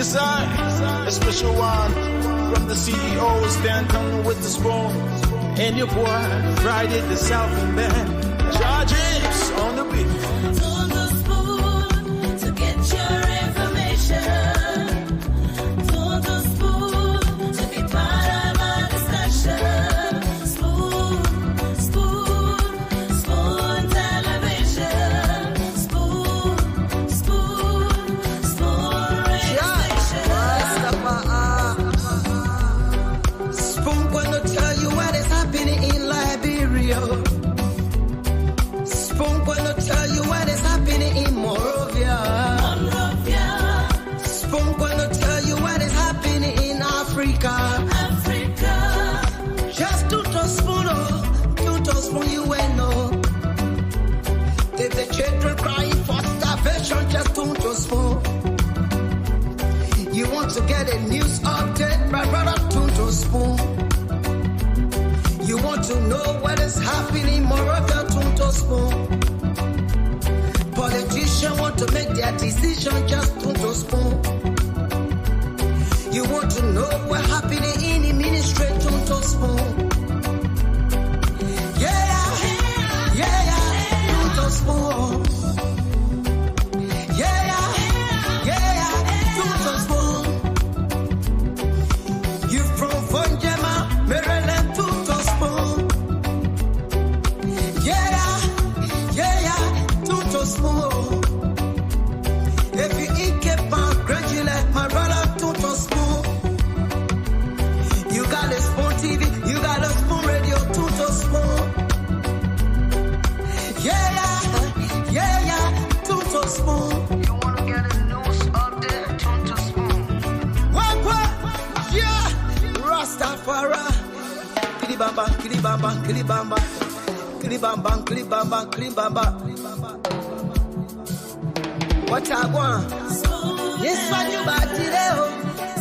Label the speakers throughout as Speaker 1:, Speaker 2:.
Speaker 1: Yes, I, a special one from the CEO, stand coming with the spoon. And your boy, Friday the South and Band. Charges on the beat.
Speaker 2: On the spoon to get your information. On the spoon to be part of our discussion. Spoon, spoon, spoon television. Spoon, spoon, spoon radio station.
Speaker 3: Spoon gonna tell you what is happening in Liberia. Spoon gonna tell you what is happening in Monrovia. Spoon gonna tell you what is happening in Africa. Just to spoon, you will know. If the children crying for starvation, just to spoon. You want to get a news update, brother, to spoon. You want to know what is happening in Monrovia, to spoon. Politicians want to make their decision, just to spoon. You want to know what's happening in the ministry, to spoon. To spoon. To spoon. You from Fonjema, Maryland, to spoon. To spoon. If you eat kepa, graduate, my brother, to spoon. You got a spoon TV, you got a spoon radio, to spoon. To spoon. You wanna get a news update, to spoon. What? Yeah, Rastafari. Kilibamba, kilibamba, kilibamba, kilibamba, kilibamba, kilibamba. What I want? Yes, what you about today?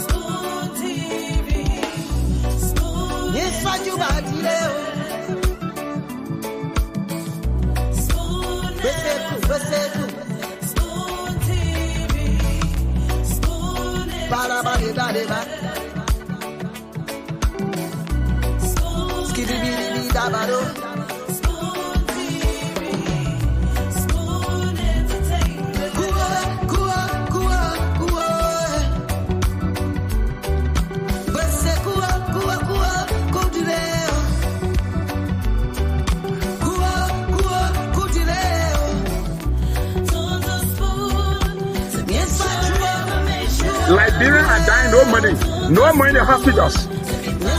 Speaker 2: Spoon TV. Spoon.
Speaker 3: Yes, what you about today?
Speaker 2: Spoon TV. Spoon. Spoon TV. Spoon entertainment.
Speaker 4: Liberians are dying, no money in the hospitals.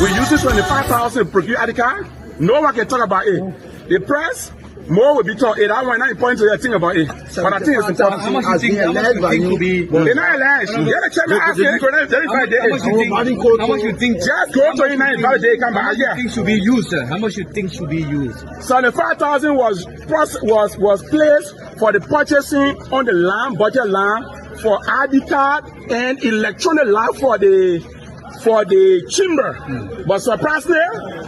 Speaker 4: We use this 25,000 to procure ID card. No one can talk about it. The press, more will be talked. That one not important to the thing about it. But I think it's important.
Speaker 5: How much you think to be?
Speaker 4: They're not alleged. Get a check. How
Speaker 5: much you think?
Speaker 4: Just go to United Valley. Come back. Yeah.
Speaker 5: Things should be used. How much you think should be used?
Speaker 4: So the 5,000 was placed for the purchasing on the land, budget land, for ID card and electronic land for the chamber. But surprisingly,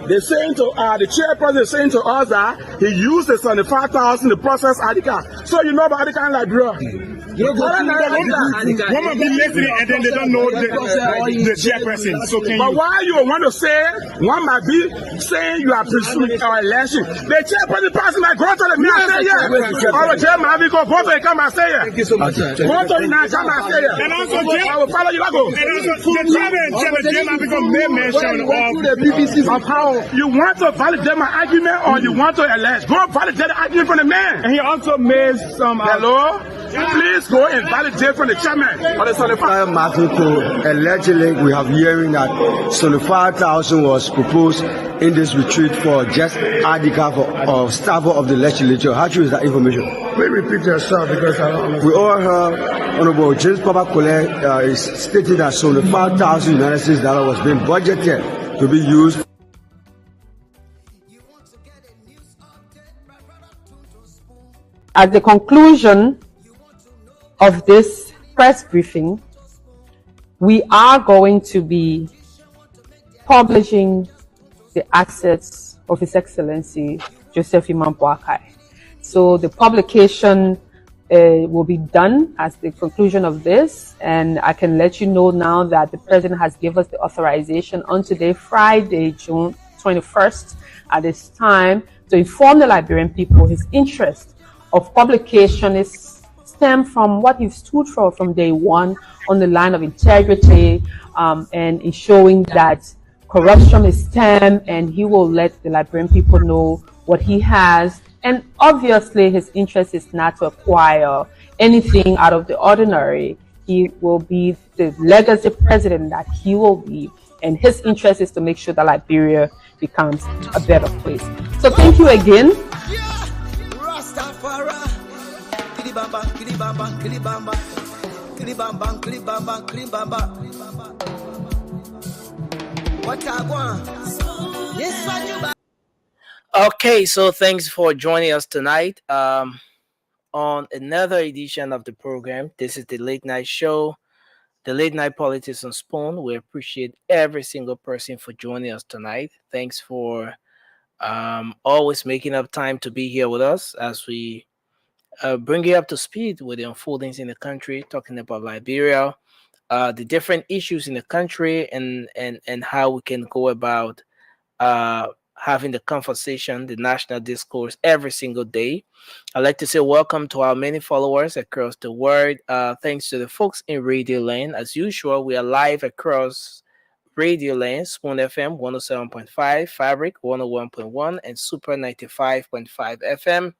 Speaker 4: they're saying to the chairperson is saying to us that he used the 75,000 to process ID card. So you know about ID card in Liberia.
Speaker 6: One might be listening and then they don't know the chairperson. So
Speaker 4: but why you want to say one might be saying you are pursuing our election? The chairperson person might go to the minister here. Or the chairman will go to the come and say here.
Speaker 5: Thank you so much.
Speaker 4: Go to the come and say here.
Speaker 6: And also,
Speaker 4: I will follow you. Go.
Speaker 6: And also, the chairman because they mentioned
Speaker 4: the BBC of how you want to validate my argument or you want to elect. Go validate the argument from the man.
Speaker 6: And he also made some.
Speaker 4: Hello? Please go and validate from the chairman or the 75.
Speaker 7: Allegedly, we have hearing that 75,000 was proposed in this retreat for just ID card for staff of the legislature. How true is that information?
Speaker 6: Please repeat yourself because I don't understand.
Speaker 7: We all heard Honorable James Papa Kole is stating that 75,000 United States dollars was being budgeted to be used.
Speaker 8: At the conclusion of this press briefing, we are going to be publishing the assets of His Excellency Joseph Imam Boakai. So the publication will be done as the conclusion of this. And I can let you know now that the president has given us the authorization on today, Friday, June 21st, at this time, to inform the Liberian people his interest of publication is stem from what he stood for from day one on the line of integrity, and in showing that corruption is stem, and he will let the Liberian people know what he has. And obviously his interest is not to acquire anything out of the ordinary. He will be the legacy president that he will be, and his interest is to make sure that Liberia becomes a better place. So thank you again.
Speaker 3: Rastafari. Kilibamba, kilibamba, kilibamba. Kilibamba, kilibamba, kilibamba. What I want? Yes, what you want?
Speaker 9: Okay, so thanks for joining us tonight on another edition of the program. This is the Late Night Show, the Late Night Politics on Spoon. We appreciate every single person for joining us tonight. Thanks for always making up time to be here with us as we bring you up to speed with the unfoldings in the country, talking about Liberia, the different issues in the country, and how we can go about having the conversation, the national discourse every single day. I'd like to say welcome to our many followers across the world. Thanks to the folks in Radio Land. As usual, we are live across Radio Land, Spoon FM 107.5, Fabric 101.1, and Super 95.5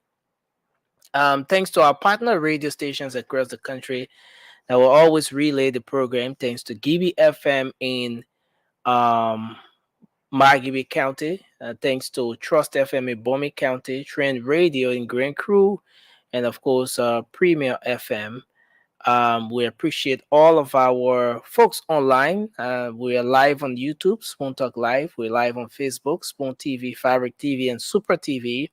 Speaker 9: FM. Thanks to our partner radio stations across the country that will always relay the program. Thanks to Gibi FM in Margibi County. Thanks to Trust FM in Bomi County, Trend Radio in Grand Crew, and of course, Premier FM. We appreciate all of our folks online. We are live on YouTube, Spoon Talk Live. We're live on Facebook, Spoon TV, Fabric TV, and Super TV.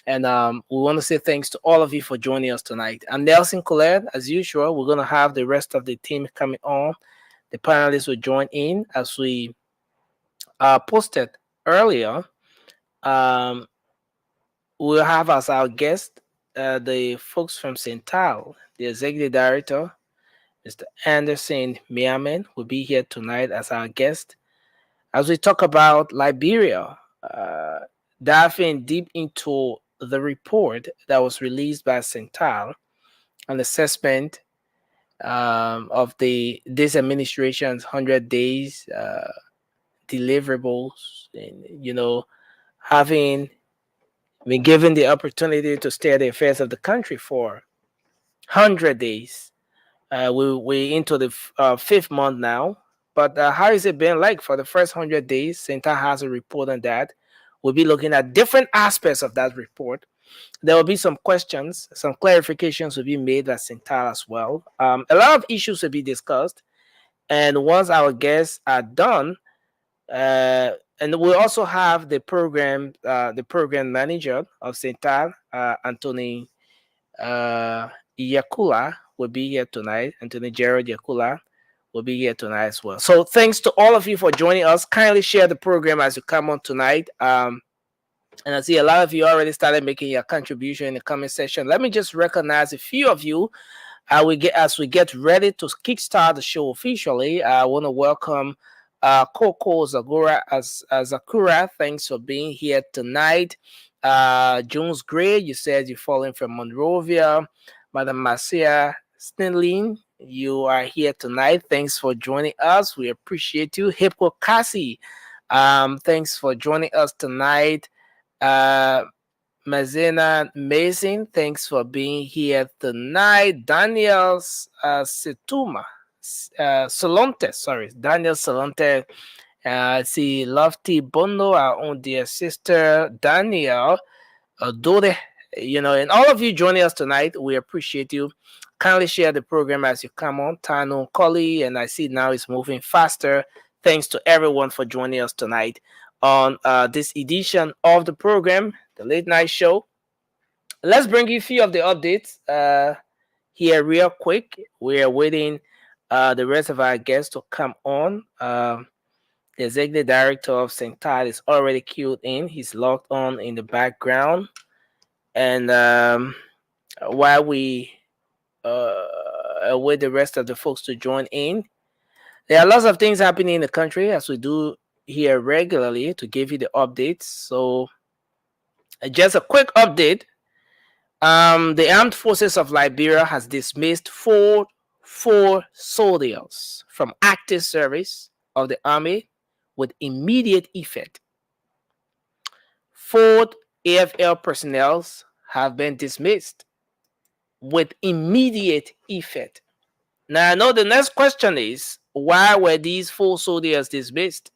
Speaker 9: And we want to say thanks to all of you for joining us tonight. I'm Nelson Colette. As usual, we're going to have the rest of the team coming on. The panelists will join in as we posted earlier. We'll have as our guest the folks from Central, the executive director, Mr. Anderson Miamen, will be here tonight as our guest as we talk about Liberia, diving deep into the report that was released by Central, an assessment of this administration's 100 days deliverables, and having been given the opportunity to steer the affairs of the country for 100 days. We're into the fifth month now, but how has it been like for the first 100 days? Central has a report on that. We'll be looking at different aspects of that report. There will be some questions, some clarifications will be made by Central as well. A lot of issues will be discussed, and once our guests are done, and we'll also have the program manager of Central, Anthony Yakula, will be here tonight. Anthony Gerald Yakula will be here tonight as well. So thanks to all of you for joining us. Kindly share the program as you come on tonight. And I see a lot of you already started making your contribution in the comment section. Let me just recognize a few of you. As we get ready to kickstart the show officially. I want to welcome Coco Zakura. Thanks for being here tonight. Jones Gray, you said you're falling from Monrovia. Madam Marcia Stenlin, you are here tonight. Thanks for joining us. We appreciate you. Hippo Cassie, thanks for joining us tonight. Mazena Mason, thanks for being here tonight. Daniel Situma, Solonte, Daniel Solonte. See Lofty Bondo, our own dear sister, Daniel Dode, and all of you joining us tonight. We appreciate you. Kindly share the program as you come on. Tano Colley, and I see now it's moving faster. Thanks to everyone for joining us tonight on this edition of the program, the Late Night Show. Let's bring you a few of the updates here real quick. We are waiting the rest of our guests to come on. The executive director of Central is already queued in. He's logged on in the background. And while we with the rest of the folks to join in. There are lots of things happening in the country as we do here regularly to give you the updates. So just a quick update. The Armed Forces of Liberia has dismissed four soldiers from active service of the army with immediate effect. 4 AFL personnel have been dismissed with immediate effect. Now, I know the next question is, why were these 4 soldiers dismissed?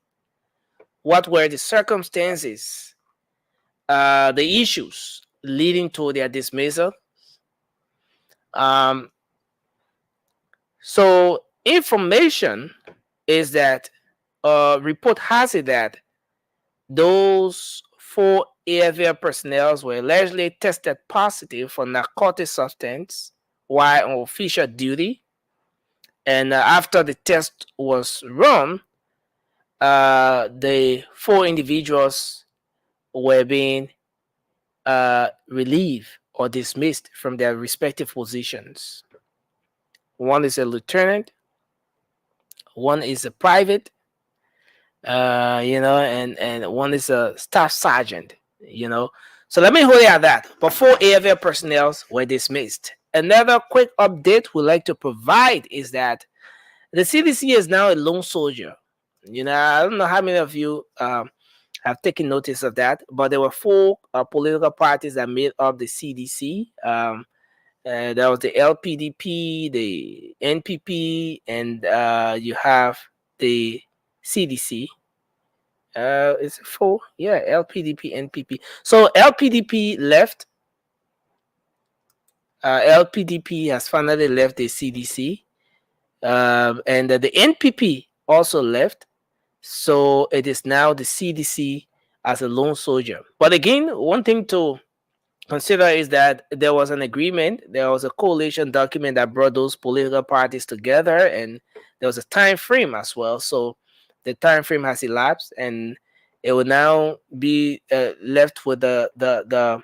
Speaker 9: What were the circumstances, the issues leading to their dismissal? So information is that report has it that those 4 AFL personnel were allegedly tested positive for narcotic substance while on official duty. And after the test was run, the 4 individuals were being relieved or dismissed from their respective positions. One is a lieutenant, one is a private, and one is a staff sergeant, So let me hold you at that. But 4 AFL personnel were dismissed. Another quick update we'd like to provide is that the CDC is now a lone soldier. I don't know how many of you have taken notice of that, but there were 4 political parties that made up the CDC. There was the LPDP, the NPP, and you have the CDC. Is it 4? Yeah, LPDP, NPP. So LPDP left. LPDP has finally left the CDC. And the NPP also left. So it is now the CDC as a lone soldier. But again, one thing to consider is that there was an agreement, there was a coalition document that brought those political parties together, and there was a time frame as well. So the time frame has elapsed, and it will now be left with the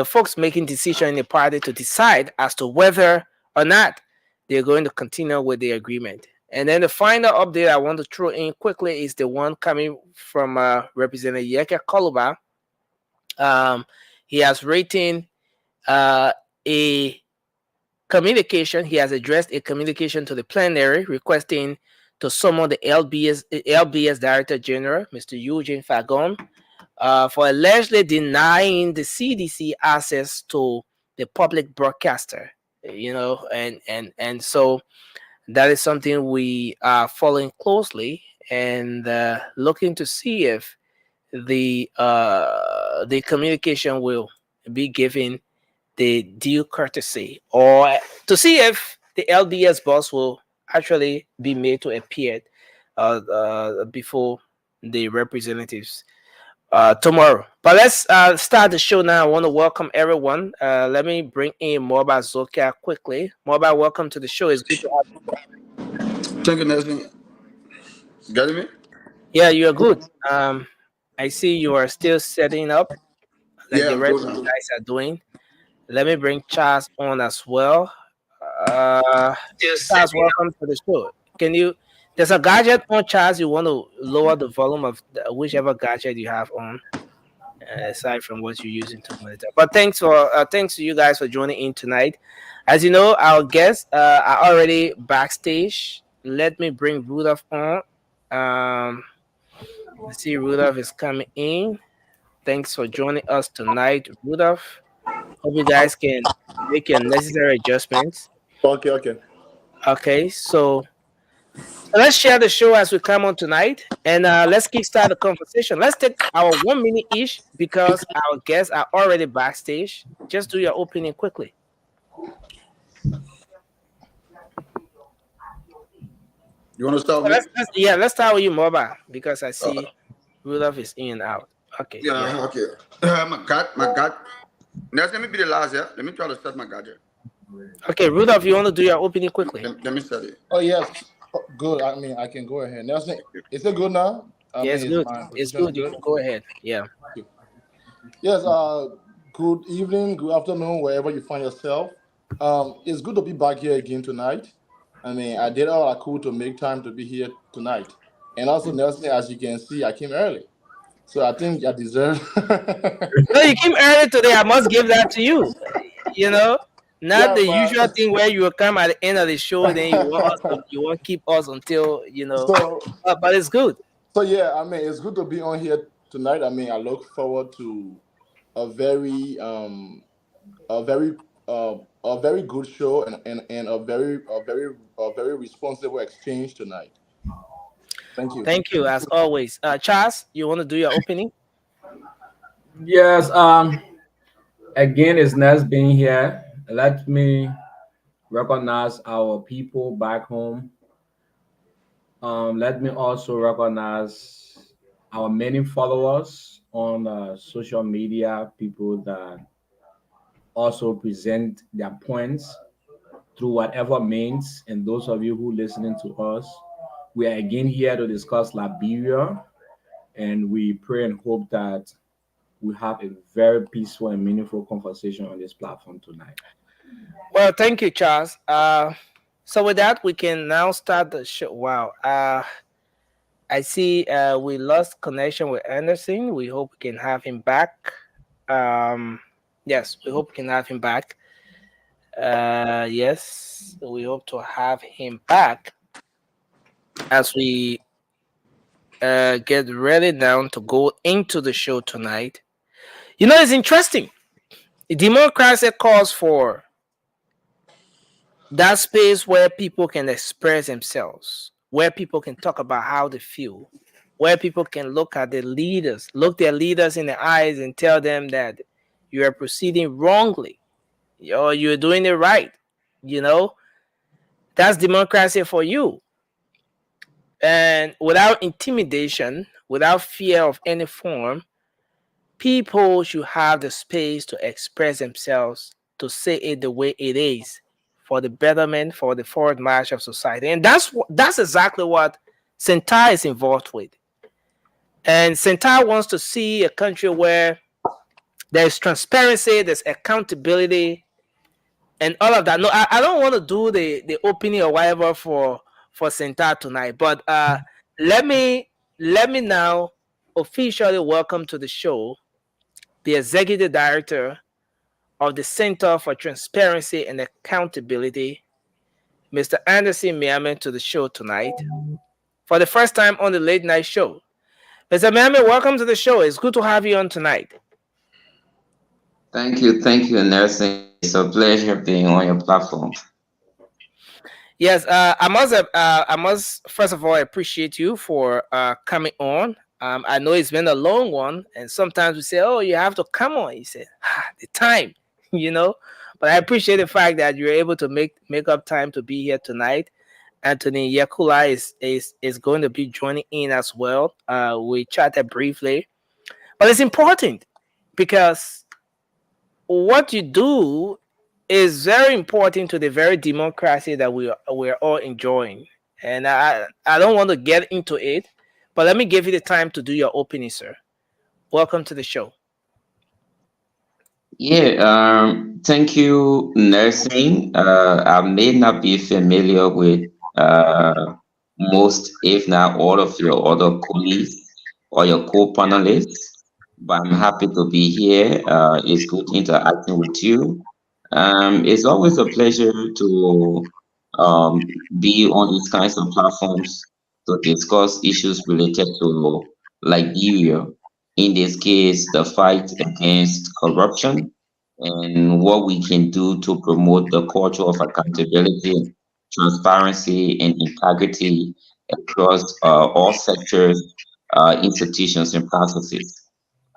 Speaker 9: folks making decision in the party to decide as to whether or not they're going to continue with the agreement. And then the final update I want to throw in quickly is the one coming from Representative Yeke Koluba. He has written a communication. He has addressed a communication to the plenary requesting to summon the LBS Director General, Mr. Eugene Fagon, for allegedly denying the CDC access to the public broadcaster. And so that is something we are following closely and looking to see if the communication will be given the due courtesy, or to see if the LBS boss will actually be made to appear before the representatives tomorrow. But let's start the show now. I want to welcome everyone. Let me bring in Moba Zokia quickly. Moba, welcome to the show. It's good to have you.
Speaker 10: Thank you, Nelson. Got me?
Speaker 9: Yeah, you're good. I see you are still setting up like
Speaker 10: Yeah,
Speaker 9: the
Speaker 10: I'm
Speaker 9: rest
Speaker 10: good
Speaker 9: of the
Speaker 10: now.
Speaker 9: guys are doing. Let me bring Charles on as well. Charles, welcome to the show. There's a gadget on, Charles. You want to lower the volume of whichever gadget you have on, aside from what you're using to monitor. But thanks to you guys for joining in tonight. As you know, our guests are already backstage. Let me bring Rudolph on. Let's see, Rudolph is coming in. Thanks for joining us tonight, Rudolph. Hope you guys can make your necessary adjustments.
Speaker 10: Okay.
Speaker 9: Okay, so let's share the show as we come on tonight, and let's kickstart the conversation. Let's take our 1 minute each because our guests are already backstage. Just do your opening quickly.
Speaker 10: You want to start
Speaker 9: So
Speaker 10: with me?
Speaker 9: let's start with you, Moba, because I see Rudolph is in and out. Okay.
Speaker 10: Yeah, okay. My God. Nelson, let me be the last, yeah? Let me try to start my gadget.
Speaker 9: Okay, Rudolph, you want to do your opening quickly?
Speaker 10: Let me start it.
Speaker 6: Oh yes, good. I mean, I can go ahead. Nelson, is it good now?
Speaker 9: Yes,
Speaker 6: Is
Speaker 9: good.
Speaker 6: my
Speaker 9: It's
Speaker 6: position
Speaker 9: good. You can go ahead. Yeah.
Speaker 6: Yes. Good evening, good afternoon, wherever you find yourself. It's good to be back here again tonight. I mean, I did all I could to make time to be here tonight. And also, Nelson, as you can see, I came early. So I think I deserve.
Speaker 9: No, you came early today. I must give that to you. You know, not
Speaker 6: Yeah,
Speaker 9: the usual
Speaker 6: but
Speaker 9: thing where you will come at the end of the show, then you want to keep us until
Speaker 6: so
Speaker 9: But it's good.
Speaker 6: so yeah, I mean, it's good to be on here tonight. I mean, I look forward to a very a very a very good show and a very responsible exchange tonight. Thank you.
Speaker 9: Thank you as always. Charles, you want to do your opening?
Speaker 4: Yes. Again, it's nice being here. Let me recognize our people back home. Let me also recognize our many followers on social media, people that also present their points through whatever means. And those of you who listening to us, we are again here to discuss Liberia, and we pray and hope that we have a very peaceful and meaningful conversation on this platform tonight.
Speaker 9: Well, thank you, Charles. So with that, we can now start the show. Wow. I see we lost connection with Anderson. We hope we can have him back. Um, yes, we hope we can have him back. Yes, we hope to have him back as we get ready now to go into the show tonight. It's interesting. Democracy calls for that space where people can express themselves, where people can talk about how they feel, where people can look at their leaders, look their leaders in the eyes and tell them that you are proceeding wrongly or you're doing it right. You know, that's democracy for you. And without intimidation, without fear of any form, people should have the space to express themselves, to say it the way it is, for the betterment, for the forward march of society. And that's exactly what Sentai is involved with. And Sentai wants to see a country where there's transparency, there's accountability, and all of that. No, I don't want to do the opening or whatever for Sentai tonight, but let me let me now officially welcome to the show the executive director of the Center for Transparency and Accountability, Mr. Anderson Miami, to the show tonight for the first time on the late night show. Mr. Miami, welcome to the show. It's good to have you on tonight.
Speaker 11: Thank you, Nelson. It's a pleasure being on your platform.
Speaker 9: Yes, I must first of all appreciate you for coming on. I know it's been a long one, and sometimes we say, "Oh, you have to come on." You say, "The time," you know. But I appreciate the fact that you're able to make up time to be here tonight. Anthony Yakula is going to be joining in as well. We chatted briefly, but it's important because what you do is very important to the very democracy that we're all enjoying. And I don't want to get into it, but let me give you the time to do your opening, sir. Welcome to the show.
Speaker 11: Yeah, thank you, Nelson. I may not be familiar with most, if not all, of your other colleagues or your co-panelists, but I'm happy to be here. It's good interacting with you. It's always a pleasure to be on these kinds of platforms to discuss issues related to Liberia. In this case, the fight against corruption and what we can do to promote the culture of accountability, transparency, and integrity across all sectors, institutions, and processes.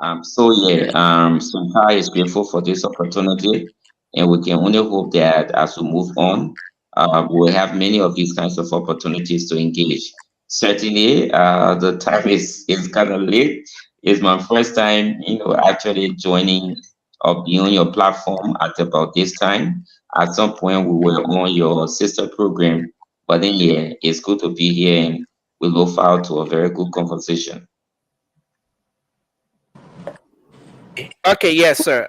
Speaker 11: Suntai is grateful for this opportunity, and we can only hope that as we move on, we'll have many of these kinds of opportunities to engage. Certainly, the time is kind of late. It's my first time, actually joining or being on your platform at about this time. At some point, we were on your sister program, but then yeah, it's good to be here, and we look forward to a very good conversation.
Speaker 9: Okay, yes, sir.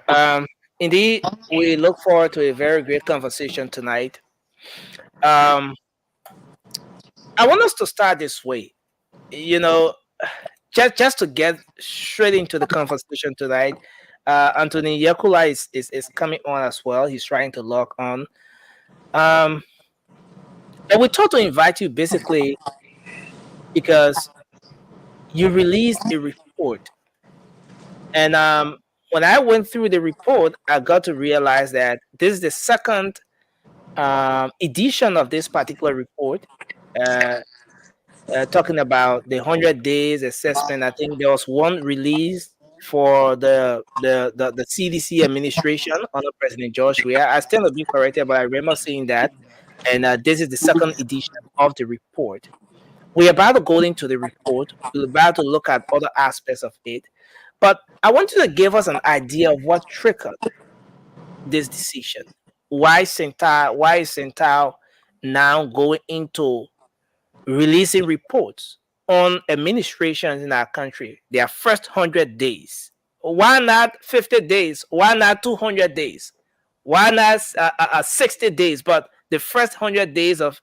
Speaker 9: Indeed, we look forward to a very great conversation tonight. Um, I want us to start this way. You know, just to get straight into the conversation tonight. Anthony Yakula is coming on as well. He's trying to log on. Um, and we thought to invite you basically because you released a report. And when I went through the report, I got to realize that this is the second edition of this particular report, uh, talking about the 100 days assessment. I think there was one released for the CDC administration under President George Weah. I still not be corrected, but I remember seeing that. And this is the second edition of the report. We're about to go into the report. We're about to look at other aspects of it. But I want you to give us an idea of what triggered this decision. Why is Central now going into releasing reports on administrations in our country, their first 100 days? Why not 50 days? Why not 200 days? Why not 60 days? But the first 100 days of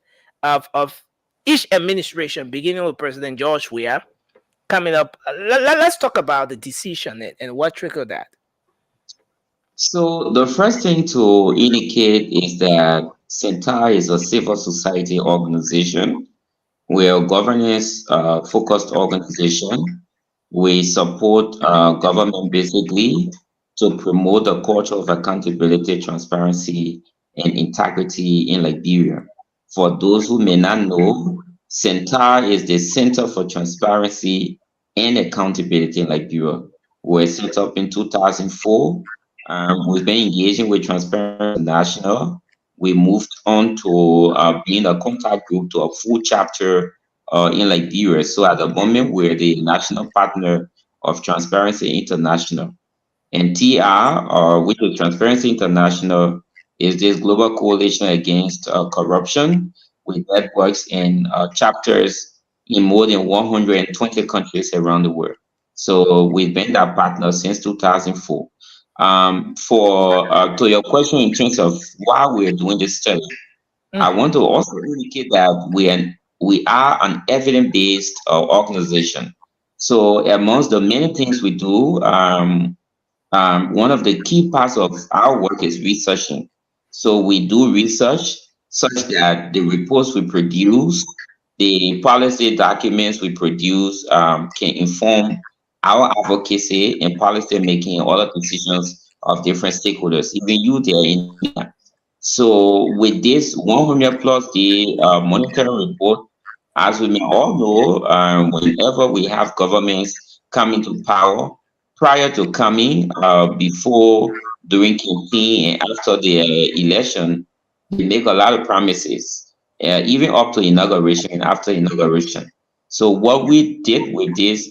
Speaker 9: each administration, beginning with President George Weah, coming up. Let's talk about the decision and what triggered that.
Speaker 11: So the first thing to indicate is that CENTAR is a civil society organization. We're a governance focused organization. We support government basically to promote the culture of accountability, transparency, and integrity in Liberia. For those who may not know, CENTAR is the Center for Transparency and Accountability in Liberia. We were set up in 2004. We've been engaging with Transparency International. We moved on to being a contact group to a full chapter in Liberia. So at the moment, we're the national partner of Transparency International. And TR, which is Transparency International, is this global coalition against corruption with networks and chapters in more than 120 countries around the world. So we've been that partner since 2004. For to your question in terms of why we're doing this study, I want to also indicate that we are an evidence-based organization. So amongst the many things we do, one of the key parts of our work is researching. So we do research such that the reports we produce, the policy documents we produce can inform our advocacy and policy making and other decisions of different stakeholders, even you there in India. So with this 100 plus day monitoring report, as we may all know, whenever we have governments come into power, prior to coming, before, during campaign, and after the election, they make a lot of promises, even up to inauguration and after inauguration. So what we did with this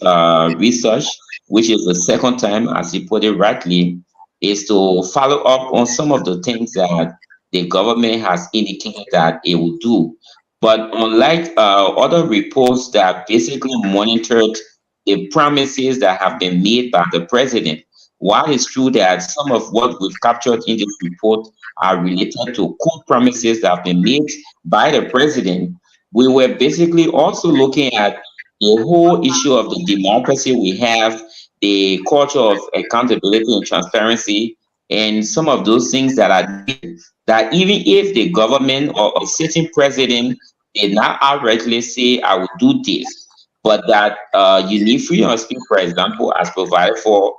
Speaker 11: research, which is the second time, as you put it rightly, is to follow up on some of the things that the government has indicated that it will do. But unlike other reports that basically monitored the promises that have been made by the president, while it's true that some of what we've captured in this report are related to core promises that have been made by the president, we were basically also looking at the whole issue of the democracy we have, the culture of accountability and transparency, and some of those things that are needed. That even if the government or a sitting president did not outrightly say, I will do this, but that you need freedom of speech, for example, as provided for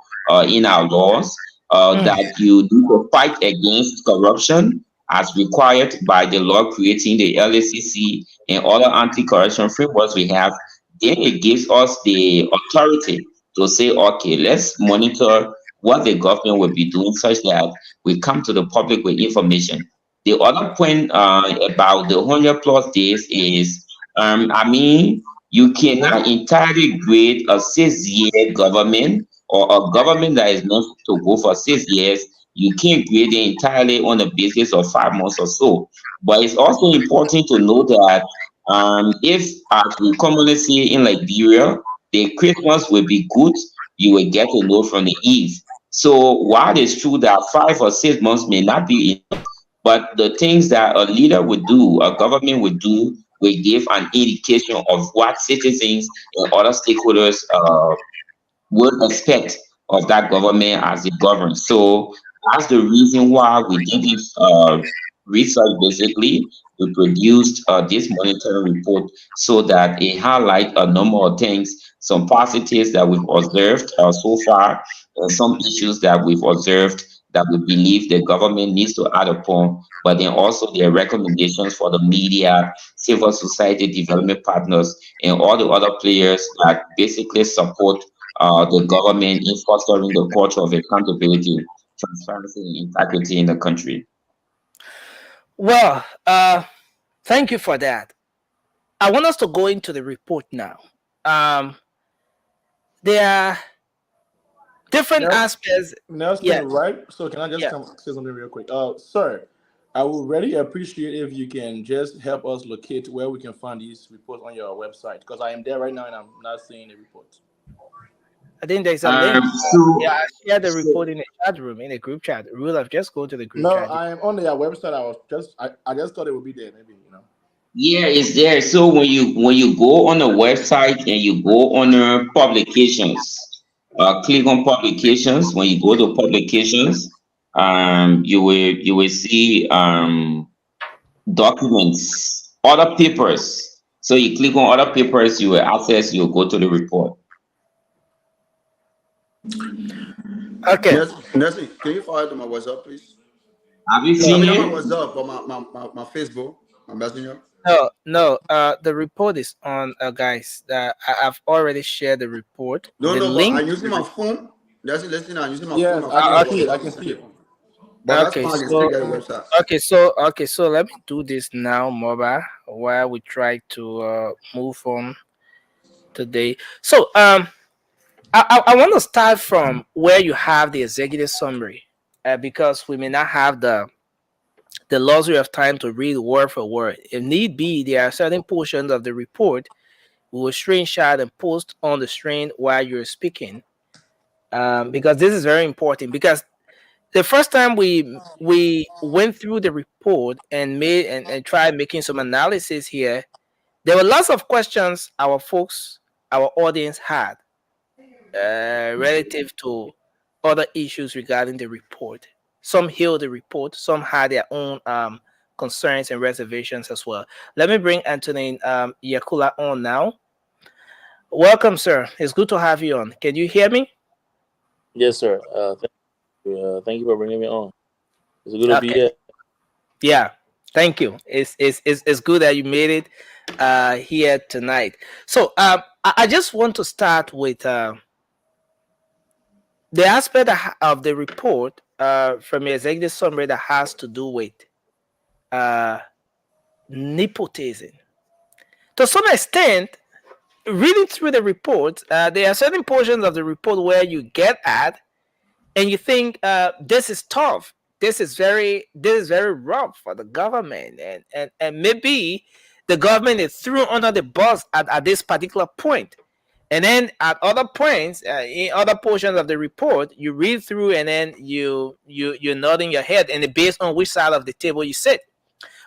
Speaker 11: in our laws, that you need to fight against corruption as required by the law creating the LACC and other anti-corruption frameworks we have, then it gives us the authority to say, okay, let's monitor what the government will be doing such that we come to the public with information. The other point about the 100 plus days is, I mean, you cannot entirely grade a 6-year government or a government that is not to go for 6 years. You can't grade it entirely on the basis of 5 months or so. But it's also important to know that if, as we commonly say in Liberia, the Christmas will be good, you will get to know from the Eve. So while it's true that 5 or 6 months may not be enough, but the things that a leader would do, a government would do, will give an indication of what citizens and other stakeholders would expect of that government as it governs. So that's the reason why we did this research. Basically, we produced this monitoring report so that it highlight a number of things, some positives that we've observed so far, and some issues that we've observed that we believe the government needs to add upon, but then also their recommendations for the media, civil society development partners, and all the other players that basically support the government in fostering the culture of accountability, transparency, and integrity in the country.
Speaker 9: Well, thank you for that. I want us to go into the report now. There are different aspects.
Speaker 6: Nelson,
Speaker 9: Yeah,
Speaker 6: right? So can I just
Speaker 9: yeah.
Speaker 6: come say something real quick? Sir, I would really appreciate if you can just help us locate where we can find these reports on your website because I am there right now and I'm not seeing the reports.
Speaker 9: I think there's a
Speaker 11: Um,
Speaker 9: link. Yeah,
Speaker 11: so,
Speaker 9: I shared the
Speaker 11: so
Speaker 9: report in the chat room, in the group chat. Rule of just go to the group
Speaker 6: No,
Speaker 9: chat.
Speaker 6: I am on their website. I just thought it would be there, maybe.
Speaker 11: yeah, it's there. So when you go on the website and you go on publications, click on publications. When you go to publications, you will see documents, other papers. So you click on other papers, you will access. You go to the report.
Speaker 9: Okay.
Speaker 10: Nessie, can you forward to my WhatsApp, please?
Speaker 11: Have you
Speaker 10: I
Speaker 11: seen
Speaker 10: mean, not my
Speaker 11: it?
Speaker 10: WhatsApp, but my Facebook, my messenger.
Speaker 9: No, no. The report is on, guys. I've already shared the report.
Speaker 10: No,
Speaker 9: The
Speaker 10: no, but
Speaker 9: link
Speaker 10: I'm
Speaker 9: to
Speaker 10: using
Speaker 9: the
Speaker 10: my
Speaker 9: report.
Speaker 10: phone. Nessie, listen, I'm using my phone.
Speaker 6: Yes,
Speaker 10: I'm
Speaker 6: I
Speaker 10: putting
Speaker 6: can
Speaker 10: on
Speaker 6: see it. I
Speaker 10: WhatsApp.
Speaker 6: can see it.
Speaker 10: But that's
Speaker 9: Okay,
Speaker 10: fine. You still
Speaker 9: so
Speaker 10: get the website.
Speaker 9: okay, so let me do this now, mobile, while we try to move on today. So I want to start from where you have the executive summary, because we may not have the luxury of time to read word for word. If need be, there are certain portions of the report we will screenshot and post on the screen while you're speaking, because this is very important. Because the first time we went through the report and made and tried making some analysis here, there were lots of questions our audience had relative to other issues regarding the report. Some hailed the report, some had their own concerns and reservations as well. Let me bring Anthony Yakula on now. Welcome, sir. It's good to have you on. Can you hear me?
Speaker 12: Yes, sir. Thank you for bringing me on. It's good to be
Speaker 9: Okay.
Speaker 12: here.
Speaker 9: Yeah. Thank you. It's good that you made it here tonight. So I just want to start with the aspect of the report from the executive summary that has to do with uh, nepotism. To some extent, reading through the report, there are certain portions of the report where you get at and you think this is tough. This is very rough for the government, and maybe the government is thrown under the bus at this particular point. And then at other points, in other portions of the report, you read through and then you're nodding your head, and it's based on which side of the table you sit.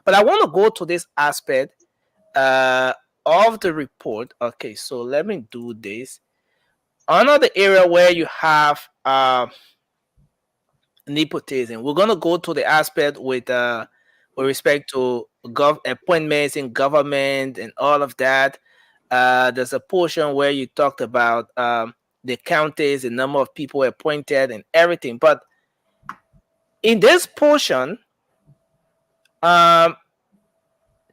Speaker 9: But I want to go to this aspect uh, of the report. Okay, so let me do this. Another area where you have nepotism. We're gonna go to the aspect with respect to appointments in government and all of that. There's a portion where you talked about the counties, the number of people appointed, and everything. But in this portion, um,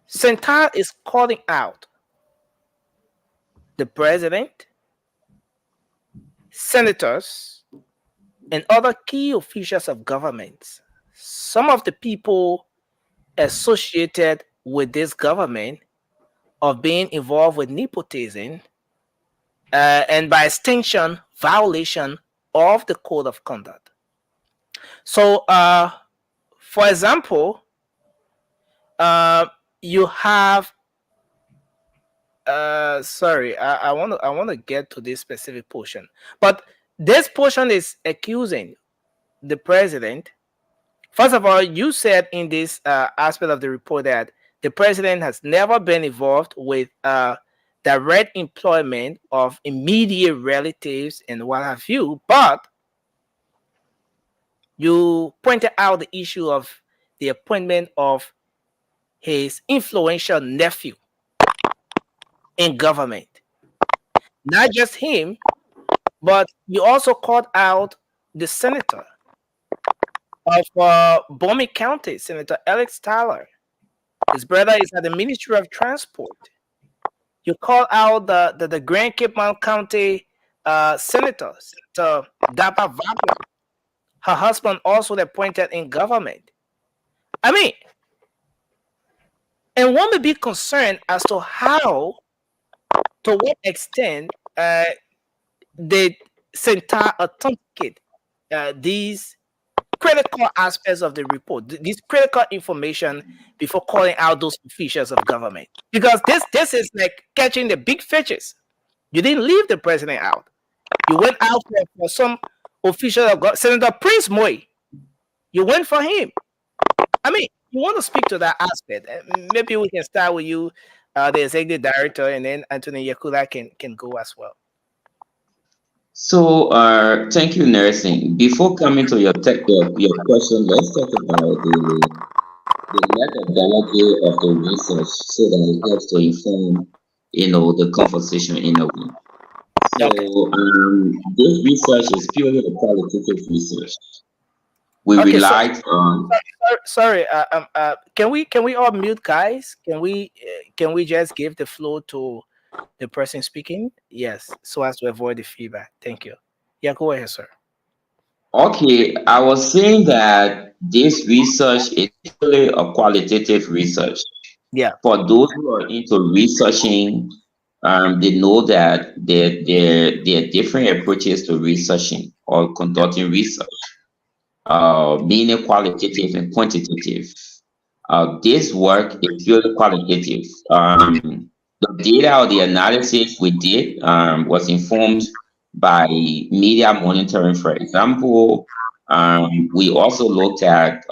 Speaker 9: Central is calling out the president, senators, and other key officials of government. Some of the people associated with this government of being involved with nepotism, and by extension, violation of the code of conduct. So, for example, you have. Sorry, I want to get to this specific portion, but this portion is accusing the president. First of all, you said in this aspect of the report that the president has never been involved with direct employment of immediate relatives and what have you, but you pointed out the issue of the appointment of his influential nephew in government. Not just him, but you also called out the senator of Bomi County, Senator Alex Tyler. His brother is at the Ministry of Transport. You call out the Grand Cape Mount County senator, Senator Dapa Vabla. Her husband also appointed in government. I mean, and one may be concerned as to how, to what extent, did Centa authenticate these critical aspects of the report, this critical information before calling out those officials of government. Because this is like catching the big fishes. You didn't leave the president out. You went out for some official of government. Senator Prince Moy. You went for him. I mean, you want to speak to that aspect. Maybe we can start with you, the executive director, and then Anthony Yakula can go as well.
Speaker 11: So, thank you, nursing. Before coming to your question, let's talk about the methodology of the research so that it helps to inform, the conversation in a way. So, this research is purely a qualitative research. We
Speaker 9: Okay,
Speaker 11: relied on.
Speaker 9: sorry. Can we all mute, guys? Can we just give the floor to the person speaking? Yes, so as to avoid the feedback. Thank you. Yeah, go ahead, sir.
Speaker 11: Okay, I was saying that this research is purely a qualitative research.
Speaker 9: Yeah.
Speaker 11: For those who are into researching, they know that there are different approaches to researching or conducting research, meaning qualitative and quantitative. This work is purely qualitative. The data or the analysis we did was informed by media monitoring, for example. We also looked at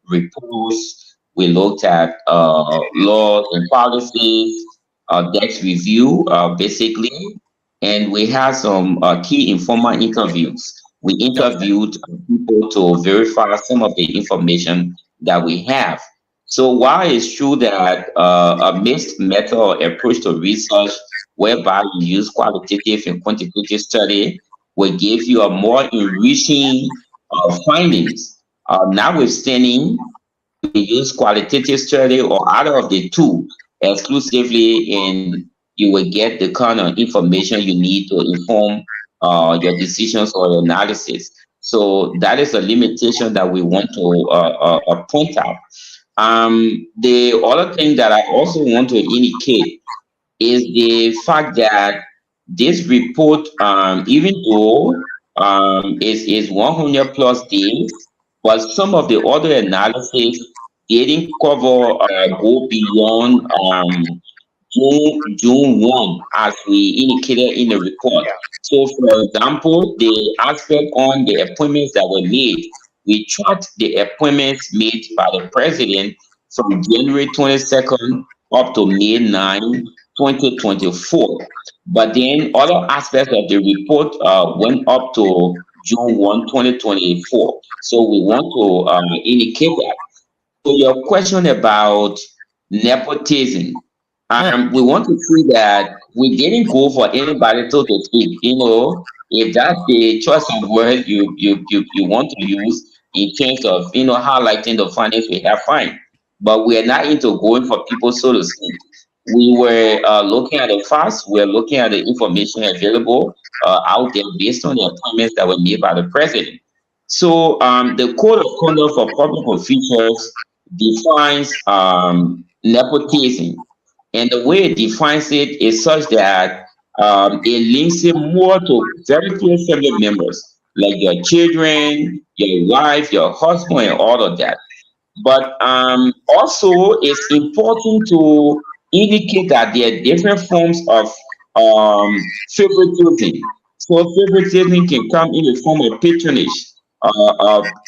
Speaker 11: reports, we looked at laws and policies, desk review, basically, and we had some key informal interviews. We interviewed people to verify some of the information that we have. So while it's true that a mixed method or approach to research, whereby you use qualitative and quantitative study, will give you a more enriching findings. Notwithstanding, we use qualitative study or either of the two exclusively, and you will get the kind of information you need to inform your decisions or your analysis. So that is a limitation that we want to point out. The other thing that I also want to indicate is the fact that this report, even though is 100 plus days, but some of the other analysis didn't cover go beyond June 1, as we indicated in the report. So, for example, the aspect on the appointments that were made, we tracked the appointments made by the president from January 22nd up to May 9, 2024. But then other aspects of the report went up to June 1, 2024. So we want to indicate that. So your question about nepotism, we want to see that we didn't go for anybody to speak. If that's the choice of words you want to use in terms of highlighting the findings we have, fine. But we are not into going for people, so to speak. We were looking at the facts. We're looking at the information available out there based on the appointments that were made by the president. So the code of conduct for public officials defines nepotism, and the way it defines it is such that it links it more to very close family members, like your children, your wife, your husband, and all of that. But also, it's important to indicate that there are different forms of favoritism. So favoritism can come in the form of patronage.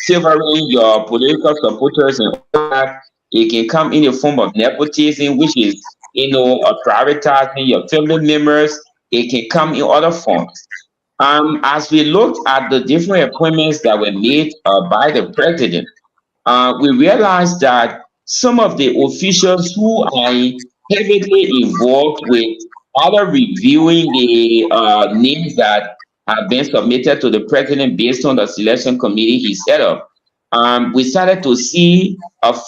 Speaker 11: favoring your political supporters and all that. It can come in the form of nepotism, which is, prioritizing your family members. It can come in other forms. As we looked at the different appointments that were made by the president, we realized that some of the officials who are heavily involved with other reviewing the names that have been submitted to the president based on the selection committee he set up, we started to see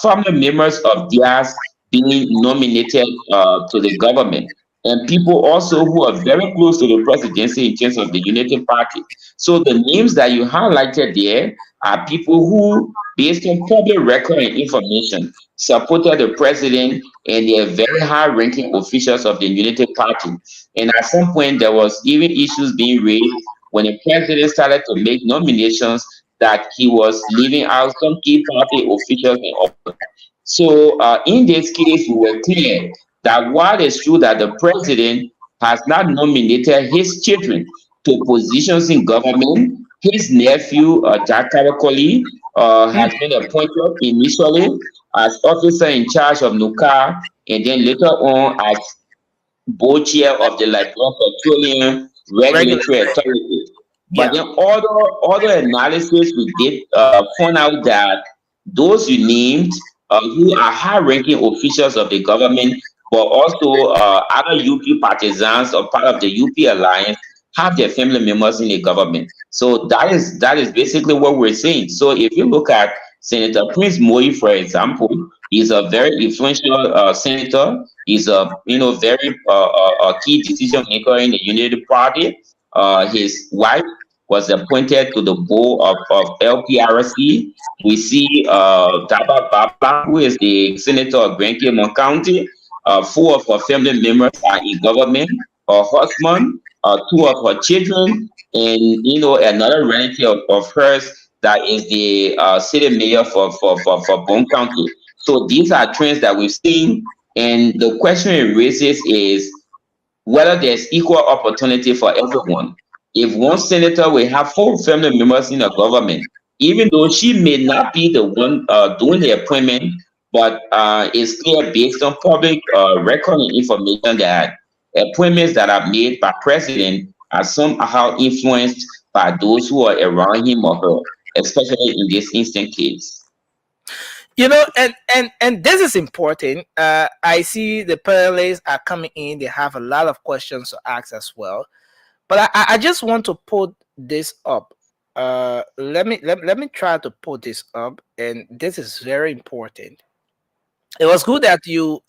Speaker 11: family members of theirs being nominated to the government. And people also who are very close to the presidency in terms of the Unity Party. So the names that you highlighted there are people who, based on public record and information, supported the president and they are very high-ranking officials of the Unity Party. And at some point, there was even issues being raised when the president started to make nominations that he was leaving out some key party officials and all that. So in this case, we were clear that while it's true that the president has not nominated his children to positions in government, his nephew, Jack Karakoli, has been appointed initially as officer in charge of Nuka and then later on as board chair of the Liberian Petroleum
Speaker 9: Regular.
Speaker 11: Regulatory Authority. But
Speaker 9: Yeah.
Speaker 11: then other analysis we did found out that those you named who are high-ranking officials of the government, but also other UP partisans or part of the UP alliance, have their family members in the government. So that is basically what we're saying. So if you look at Senator Prince Moyi, for example, he's a very influential senator. He's a very key decision maker in the Unity Party. His wife was appointed to the board of LPRC. We see Daba Baba, who is the senator of Grand Cayman County. Four of her family members are in government. Her husband, two of her children, and another relative of hers that is the city mayor for Bone County. So these are trends that we've seen, and the question it raises is whether there's equal opportunity for everyone. If one senator will have four family members in the government, even though she may not be the one doing the appointment, but it's clear based on public record and information that appointments that are made by president are somehow influenced by those who are around him or her, especially in this instant case.
Speaker 9: And this is important. I see the panelists are coming in. They have a lot of questions to ask as well. But I just want to put this up. Let me try to put this up, and this is very important. It was good that you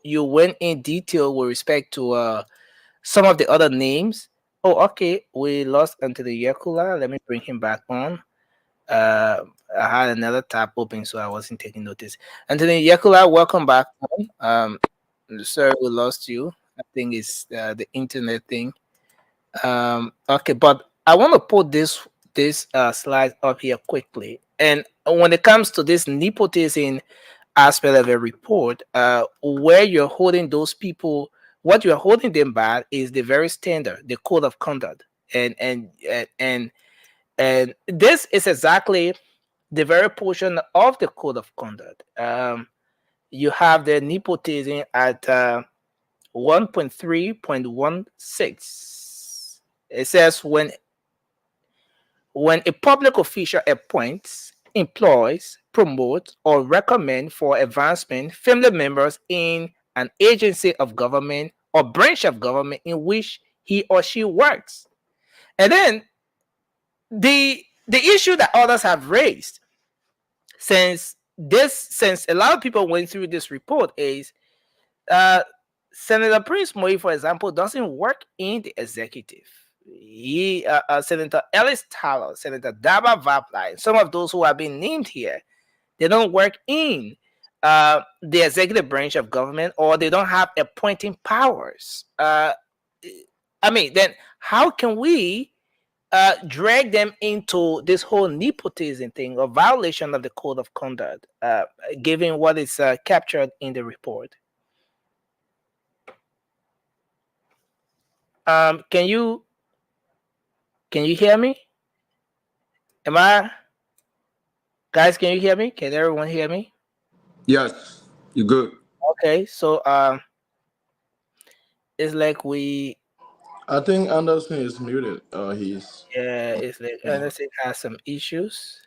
Speaker 9: went in detail with respect to some of the other names. Oh, okay, we lost Anthony Yakula. Let me bring him back on. I had another tab open, so I wasn't taking notice. Anthony Yakula, welcome back on. Sorry, we lost you. I think it's the internet thing. Okay, but I want to put this slide up here quickly. And when it comes to this nepotism aspect of a report, where you're holding those people, what you're holding them back is the very standard, the code of conduct, and this is exactly the very portion of the code of conduct. You have the nepotism at 1.3.16. It says when a public official appoints, employs, promotes, or recommends for advancement family members in an agency of government or branch of government in which he or she works. And then the issue that others have raised since a lot of people went through this report is Senator Prince Moyi, for example, doesn't work in the executive. Senator Ellis Tallow, Senator Daba Vapline, some of those who have been named here, they don't work in the executive branch of government, or they don't have appointing powers. Then how can we drag them into this whole nepotism thing or violation of the code of conduct, given what is captured in the report? Can you hear me? Am I Guys, can you hear me? Can everyone hear me?
Speaker 10: Yes, you good.
Speaker 9: Okay, so it's like we
Speaker 6: I think Anderson is muted. He's
Speaker 9: it's like Anderson has some issues.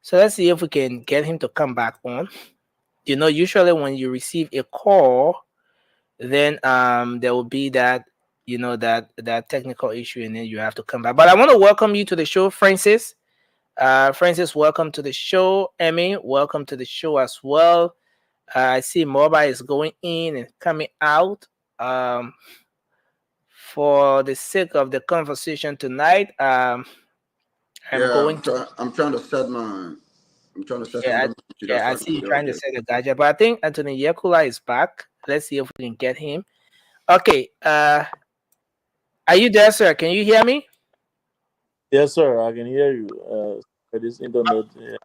Speaker 9: So let's see if we can get him to come back on. Usually when you receive a call, then there will be that that technical issue, and then you have to come back. But I want to welcome you to the show, Francis. Francis, welcome to the show. Emmy, welcome to the show as well. I see mobile is going in and coming out. For the sake of the conversation tonight, I'm
Speaker 10: Yeah,
Speaker 9: going to.
Speaker 10: I'm trying to set my. I'm trying to set
Speaker 9: Yeah,
Speaker 10: something. That's
Speaker 9: I
Speaker 10: why I
Speaker 9: see you
Speaker 10: can
Speaker 9: trying to
Speaker 10: okay.
Speaker 9: set a gadget, but I think Anthony Yekula is back. Let's see if we can get him. Okay, are you there, sir? Can you hear me?
Speaker 12: Yes, sir. I can hear you. This internet. Yeah.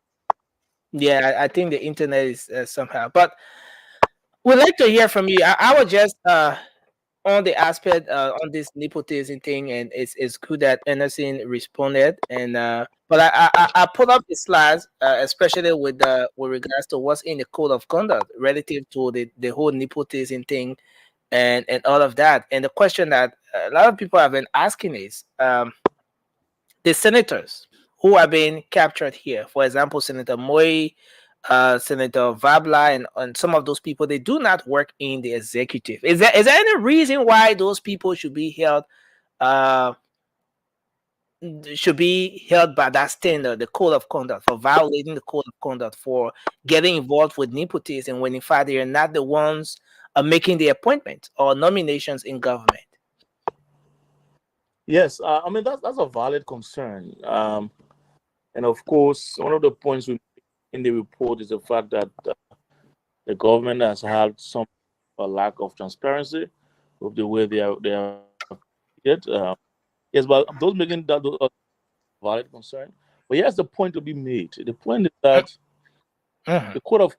Speaker 9: Yeah, I think the internet is somehow, but we'd like to hear from you. I was just on the aspect on this nepotism thing, and it's good that Anderson responded. And but I put up the slides, especially with regards to what's in the code of conduct relative to the whole nepotism thing and all of that. And the question that a lot of people have been asking is the senators who are being captured here. For example, Senator Moy, Senator Vabla, and some of those people, they do not work in the executive. Is there any reason why those people uh, should be held by that standard, the code of conduct, for violating the code of conduct, for getting involved with nepotism when in fact they are not the ones making the appointments or nominations in government?
Speaker 12: Yes, I mean that's a valid concern. And of course, one of the points we make in the report is the fact that the government has had some a lack of transparency with the way they are treated. Yes, but those making that those are valid concern. But here's the point to be made. The point is that
Speaker 9: Mhm.
Speaker 12: the code of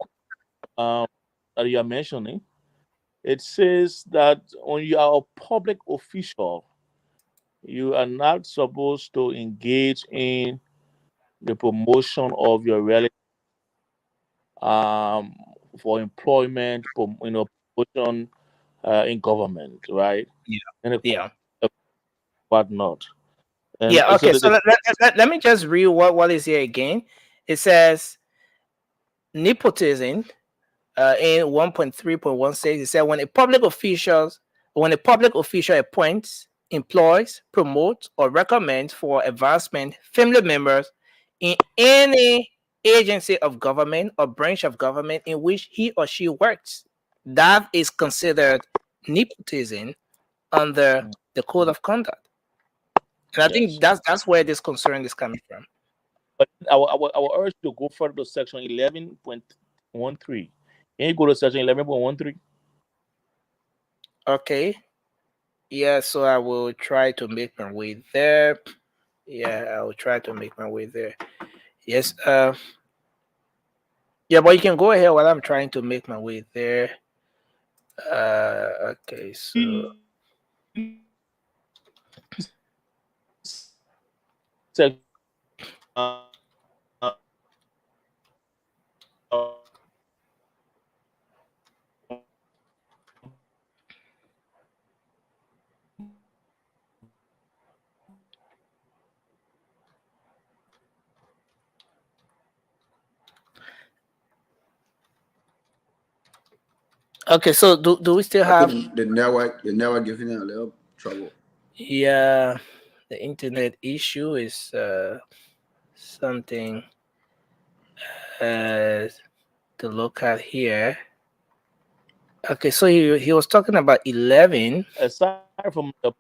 Speaker 12: that you are mentioning, it says that when you are a public official, you are not supposed to engage in the promotion of your relative um, for employment, promotion in government, right?
Speaker 9: Yeah.
Speaker 12: And
Speaker 9: Yeah.
Speaker 12: whatnot. And
Speaker 9: Yeah.
Speaker 12: so
Speaker 9: Okay. So let me just read what is here again. It says nepotism in 1.3.16. It said when a public official appoints, employs, promotes, or recommends for advancement family members in any agency of government or branch of government in which he or she works, that is considered nepotism under the code of conduct. And I think
Speaker 12: yes.
Speaker 9: that's where this concern is coming from.
Speaker 12: But I will urge you to go further to section 11.13. Can you go to section 11.13?
Speaker 9: Okay. Yeah, so I will try to make my way there. Yeah, I will try to make my way there. Yes. Yeah, but you can go ahead while I'm trying to make my way there. Okay, so
Speaker 12: Section,
Speaker 9: okay, so do we still
Speaker 10: I
Speaker 9: have?
Speaker 10: think the network giving it a little trouble.
Speaker 9: Yeah, the internet issue is something uh to look at here. Okay, so he was talking about 11.
Speaker 12: aside from the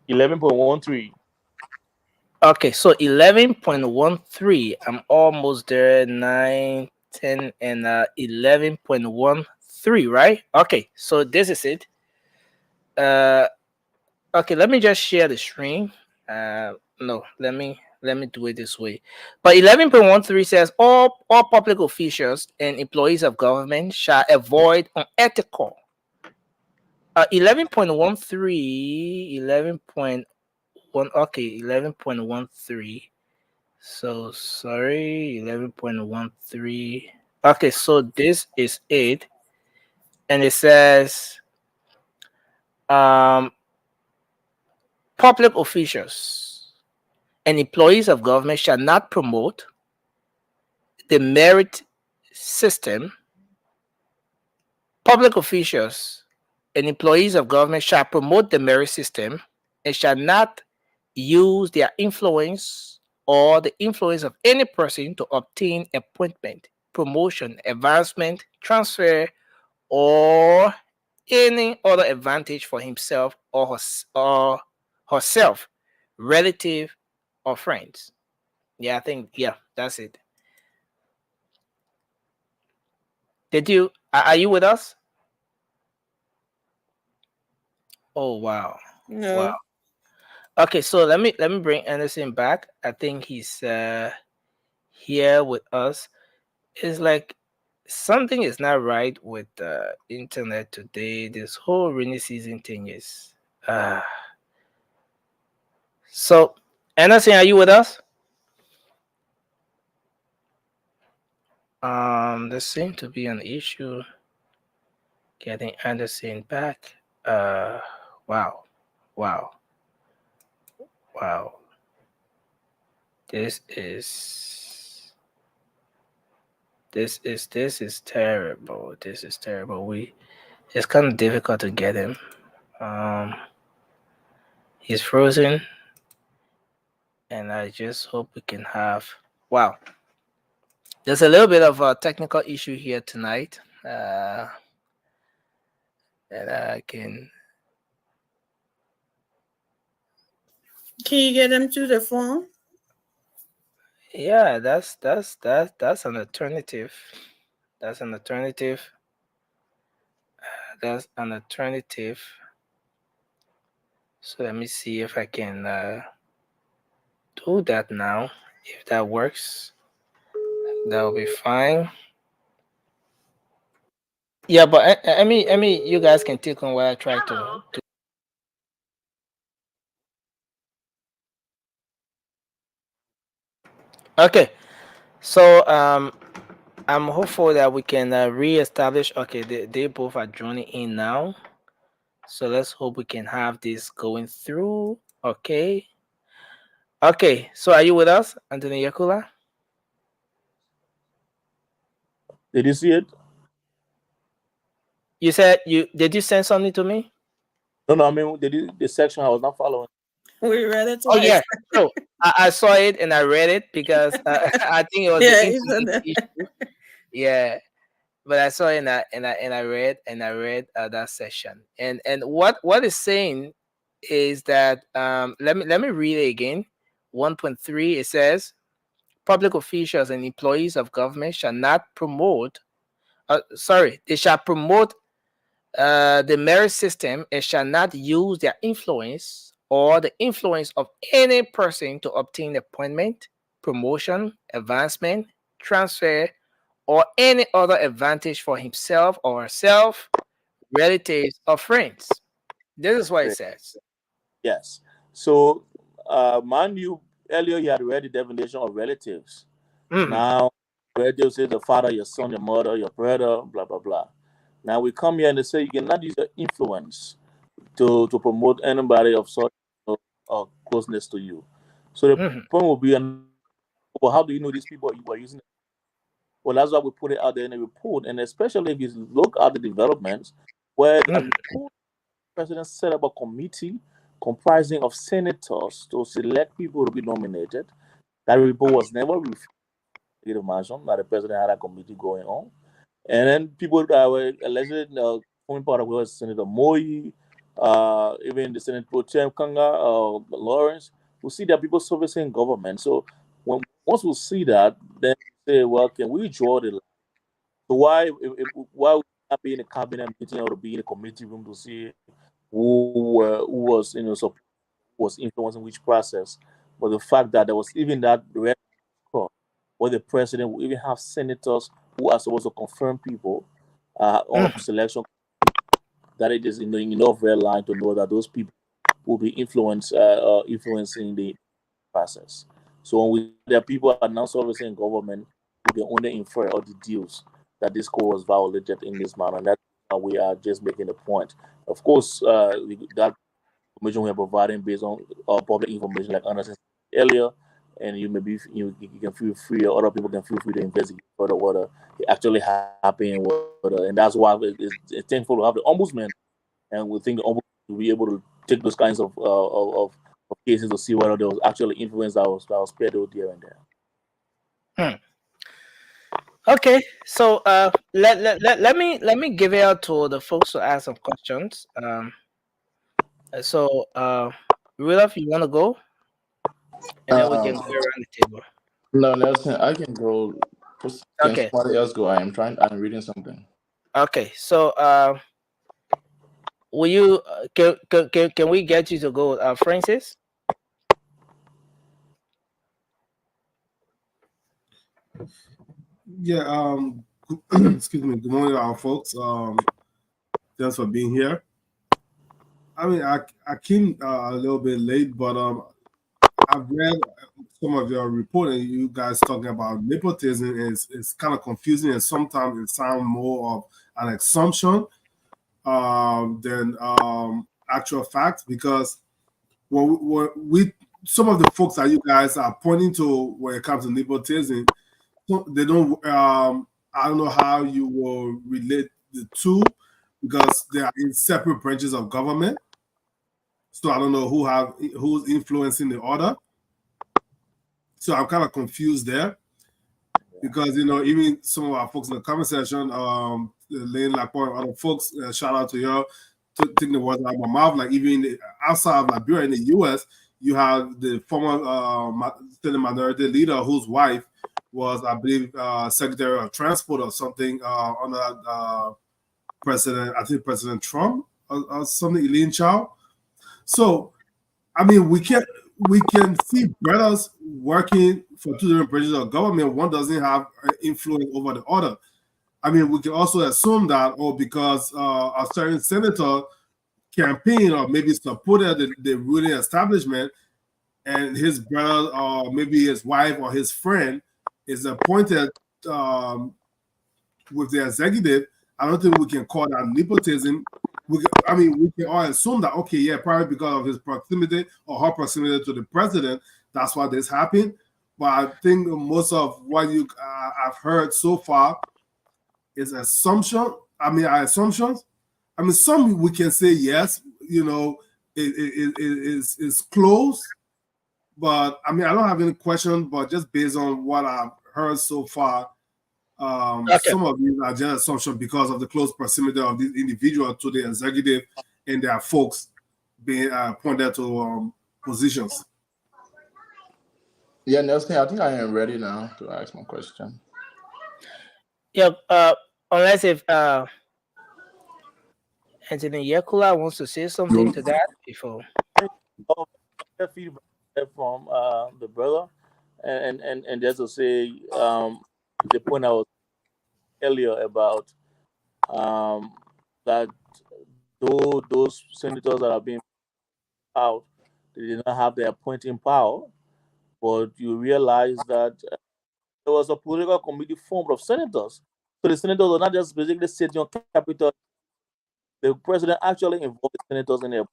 Speaker 12: 11.13.
Speaker 9: Okay, so 11.13. I'm almost there. 9, 10, and 11.13, right? Okay, so this is it. Okay, let me just share the screen. No, let me do it this way. But 11.13 says all public officials and employees of government shall avoid unethical. 11.13, Okay, 11.13. So sorry, 11.13. Okay, so this is it, and it says public officials and employees of government shall not promote the merit system. Public officials and employees of government shall promote the merit system and shall not use their influence or the influence of any person to obtain appointment, promotion, advancement, transfer, or any other advantage for himself or herself, relative, or friends. Yeah, I think, yeah, that's it. Are you with us? Oh, wow.
Speaker 13: No.
Speaker 9: Wow. Okay, so let me bring Anderson back. I think he's here with us. It's like something is not right with the internet today. This whole rainy season thing is so Anderson, are you with us? There seems to be an issue getting Anderson back. Wow. Wow. Wow. This is terrible. This is terrible. It's kind of difficult to get him. He's frozen, and I just hope we can have. Wow, there's a little bit of a technical issue here tonight, and I can.
Speaker 13: Can you get him to the phone?
Speaker 9: Yeah, that's an alternative. That's an alternative. That's an alternative. So let me see if I can do that now. If that works, that will be fine. Yeah, but I mean, you guys can take on what I try to. Okay, so I'm hopeful that we can re-establish. Okay, they both are joining in now. So let's hope we can have this going through. Okay. Okay. So are you with us, Anthony Yakula?
Speaker 12: Did you see it?
Speaker 9: You said you send something to me?
Speaker 12: No, I mean the section I was not following.
Speaker 13: We read it
Speaker 9: Oh
Speaker 13: twice.
Speaker 9: yeah. So I saw it and I read it because I think it was
Speaker 13: Yeah,
Speaker 9: the
Speaker 13: he said
Speaker 9: internet
Speaker 13: that.
Speaker 9: issue. Yeah. But I saw it and I read that session. And what it's saying is that let me read it again. 1.3, it says public officials and employees of government shall not promote they shall promote the merit system and shall not use their influence or the influence of any person to obtain appointment, promotion, advancement, transfer, or any other advantage for himself or herself, relatives, or friends. This is what it says.
Speaker 12: Yes. So, man, you earlier you had read the definition of relatives.
Speaker 9: Mhm.
Speaker 12: Now, relatives is the father, your son, your mother, your brother, blah blah blah. Now we come here and they say you cannot use your influence to promote anybody of such closeness to you. So the
Speaker 9: Mhm.
Speaker 12: point will be, well, how do you know these people you are using? Well, that's why we put it out there in the report, and especially if you look at the developments where the
Speaker 9: Mhm.
Speaker 12: report president set up a committee comprising of senators to select people to be nominated. That report was never reviewed. You can imagine that the president had a committee going on. And then people that were elected, forming part of it was Senator Moyi, even the Senate Pro Tem Kanga, Lawrence, we see that people servicing government. So once we see that, then we say, well, can we draw the line? So why would we not be in a cabinet meeting or to be in a committee room to see who was was influencing which process? But the fact that there was even that red cross where the president will even have senators who are supposed to confirm people on
Speaker 9: Mhm.
Speaker 12: selection, that it is in the enough red line to know that those people will be influencing the process. So when there are people are now servicing government, we can only infer or deduce that this code was violated in this manner. And that's why we are just making a point. Of course, that information we are providing based on public information, like Anderson said earlier, and you can feel free, or other people can feel free to investigate further what actually happened, and that's why it's thankful to have the ombudsman, and we think the ombudsman will be able to take those kinds of cases to see whether there was actually influence that was peddled here and there.
Speaker 9: Okay, so let me give it out to the folks to ask some questions. So Rudolph, you want to go, and then we can go
Speaker 6: Um,
Speaker 9: around the table.
Speaker 6: no, Nelson, I can go. Can
Speaker 9: Okay,
Speaker 6: somebody else go? I'm reading something.
Speaker 9: okay. So will you can we get you to go, Francis?
Speaker 14: Yeah, excuse me. Good morning, our folks. Thanks for being here. I mean, I came a little bit late, but I've read some of your report, and you guys talking about nepotism is kind of confusing, and sometimes it sounds more of an assumption than actual facts. Because we some of the folks that you guys are pointing to when it comes to nepotism, they don't. I don't know how you will relate the two because they are in separate branches of government. So I don't know who's influencing the other. So I'm kind of confused there because even some of our folks in the comment section, Lane Laporte, other folks, shout out to y'all to taking the words out of my mouth. Like even outside of Liberia in the U.S., you have the former Senate Minority Leader whose wife was, I believe, Secretary of Transport or something under President, I think President Trump or something, Elaine Chao. So, I mean, we can see brothers working for two different branches of government. One doesn't have influence over the other. I mean, we can also assume that, because a certain senator campaigned or maybe supported the ruling establishment, and his brother or maybe his wife or his friend is appointed with the executive. I don't think we can call that nepotism. We can all assume that, okay, yeah, probably because of his proximity or her proximity to the president, that's why this happened. But I think most of what I've heard so far is assumption. Assumptions. I mean, some we can say yes, it's close. But I mean, I don't have any question. But just based on what I've heard so far,
Speaker 9: Okay.
Speaker 14: some of these are just assumptions because of the close proximity of these individuals to the executive and their folks being appointed to positions.
Speaker 6: Yeah, Nelson, I think I am ready now to ask my question.
Speaker 9: Yeah. Unless if Anthony Yakula wants to say something to that before.
Speaker 12: Feedback from the brother, and just to say the point I was earlier about that those senators that are being out, they did not have the appointing power, but you realize that there was a political committee formed of senators. So the senators are not just basically sitting on capital. The president actually involved the senators in their.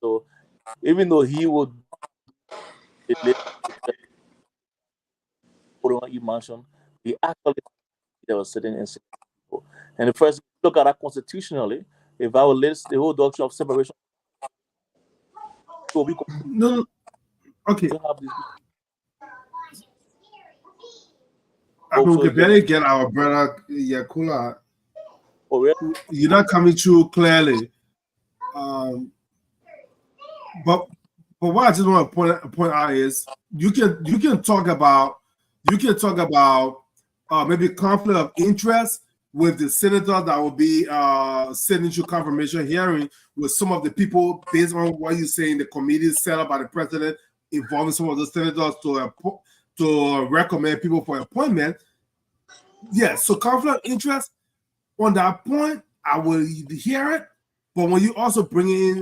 Speaker 12: So even though he would you mentioned, he actually they were sitting in. And the first look at that constitutionally, it violates the whole doctrine of separation. So we
Speaker 14: No, okay.
Speaker 12: have this.
Speaker 14: I mean, we can barely get our brother Yakula.
Speaker 12: Oh, really?
Speaker 14: You're not coming through clearly. But what I just want to point out is you can talk about maybe conflict of interest with the senator that will be sitting through confirmation hearing with some of the people based on what you say in the committee set up by the president involving some of those senators to recommend people for appointment. Yes, so conflict of interest on that point, I will hear it, But when you also bring in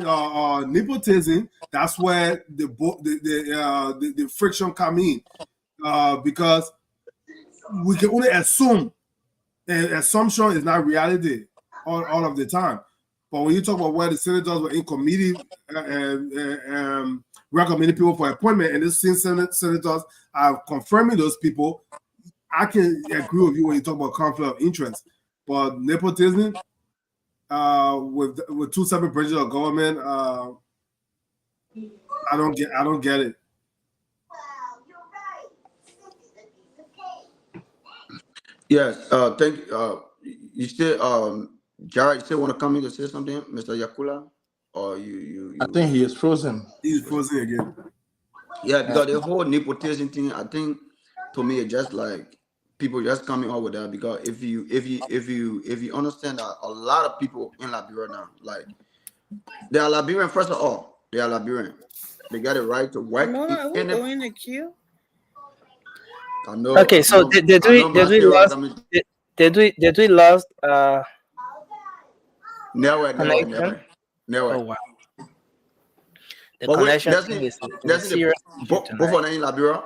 Speaker 14: nepotism, that's where the friction come in, because we can only assume, and assumption is not reality all of the time. But when you talk about where the senators were in committee, recommending people for appointment, and this senators are confirming those people, I can agree with you when you talk about conflict of interest. But nepotism, with two separate branches of government, I don't get it.
Speaker 10: Yes. Thank. You still Jared, you still want to come in to say something, Mr. Yakula, or
Speaker 6: I think he is frozen.
Speaker 14: He's frozen again.
Speaker 10: Yeah, because the whole nepotism thing, I think, to me, it's just like people just coming up with that. Because if you understand that a lot of people in Liberia now, like they are Liberian. First of all, they are Liberian. They got a right to work.
Speaker 13: Mama, are we going to queue?
Speaker 10: I know.
Speaker 9: Okay, so did we lost did we lost
Speaker 10: Never.
Speaker 9: connection? Oh wow. The
Speaker 10: But wait,
Speaker 9: connection
Speaker 10: doesn't
Speaker 9: thing is
Speaker 10: doesn't
Speaker 9: serious issue
Speaker 10: both of
Speaker 9: tonight.
Speaker 10: them in Liberia?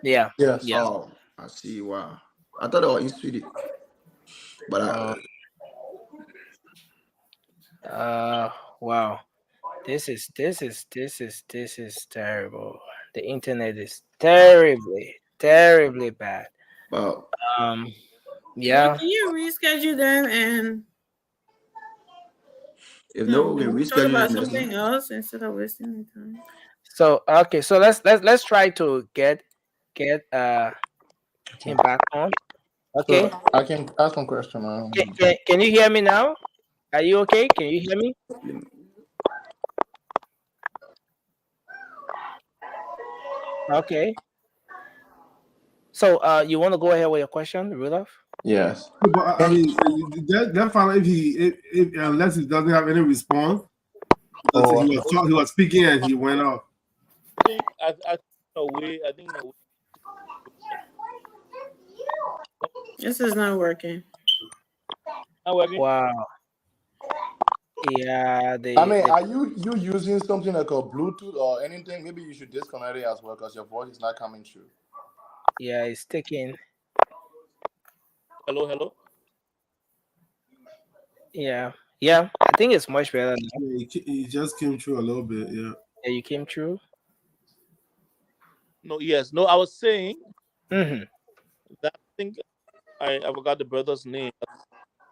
Speaker 9: Yeah.
Speaker 6: Yes.
Speaker 9: Yeah.
Speaker 10: Oh, I see. Wow. I thought they were in Sweden. But
Speaker 9: Wow. This is terrible. The internet is terribly bad.
Speaker 10: Wow.
Speaker 9: Yeah.
Speaker 13: Well, can you reschedule them and
Speaker 10: If no, we can
Speaker 13: talk
Speaker 10: reschedule
Speaker 13: about
Speaker 10: it next
Speaker 13: something
Speaker 10: week.
Speaker 13: else instead of wasting the time?
Speaker 9: So okay, so let's try to get him back on. Okay.
Speaker 6: So I can ask one question.
Speaker 9: Can you hear me now? Are you okay? Can you hear me? Okay. So you want to go ahead with your question, Rudolph?
Speaker 6: Yes.
Speaker 14: But I mean, that found if unless he doesn't have any response, because he was speaking and he went off.
Speaker 12: I think in a way.
Speaker 13: This is not working.
Speaker 12: Not working?
Speaker 9: Wow. Yeah.
Speaker 6: I mean, are you using something like a Bluetooth or anything? Maybe you should disconnect it as well because your voice is not coming through.
Speaker 9: Yeah, it's taking.
Speaker 12: Hello.
Speaker 9: Yeah. I think it's much better now.
Speaker 14: Yeah, he just came through a little bit. Yeah.
Speaker 9: Yeah, you came through.
Speaker 12: No, I was saying
Speaker 9: Mm-hmm.
Speaker 12: that I think I forgot the brother's name.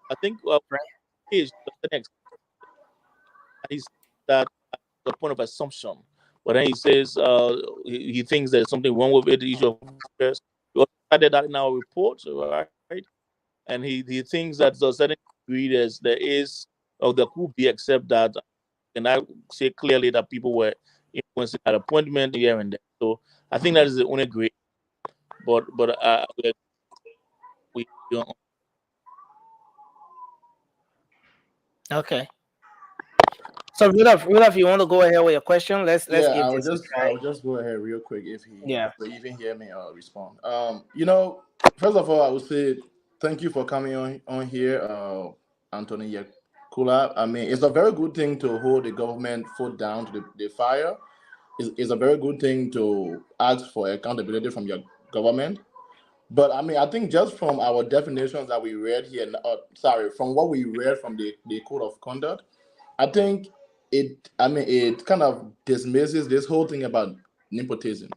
Speaker 12: I think is the next. He said that the point of assumption, but then he says he thinks there's something wrong with it. The issue of interest. We also added that in our report, right? And he thinks that to a certain degree there is or there could be, except that, and I say clearly that people were influencing at appointment here and there. So I think that is the only great. But we don't.
Speaker 9: Okay. So Rudolph, you want to go ahead with your question? Let's give
Speaker 6: I'll
Speaker 9: this a
Speaker 6: just
Speaker 9: try.
Speaker 6: go ahead real quick if he
Speaker 9: Yeah.
Speaker 6: even hear me or respond. First of all, I would say thank you for coming on here, Anthony Yakula. I mean, it's a very good thing to hold the government foot down to the fire. It's a very good thing to ask for accountability from your government. But I mean, I think just from our definitions that we read here, from what we read from the code of conduct, I think it kind of dismisses this whole thing about nepotism.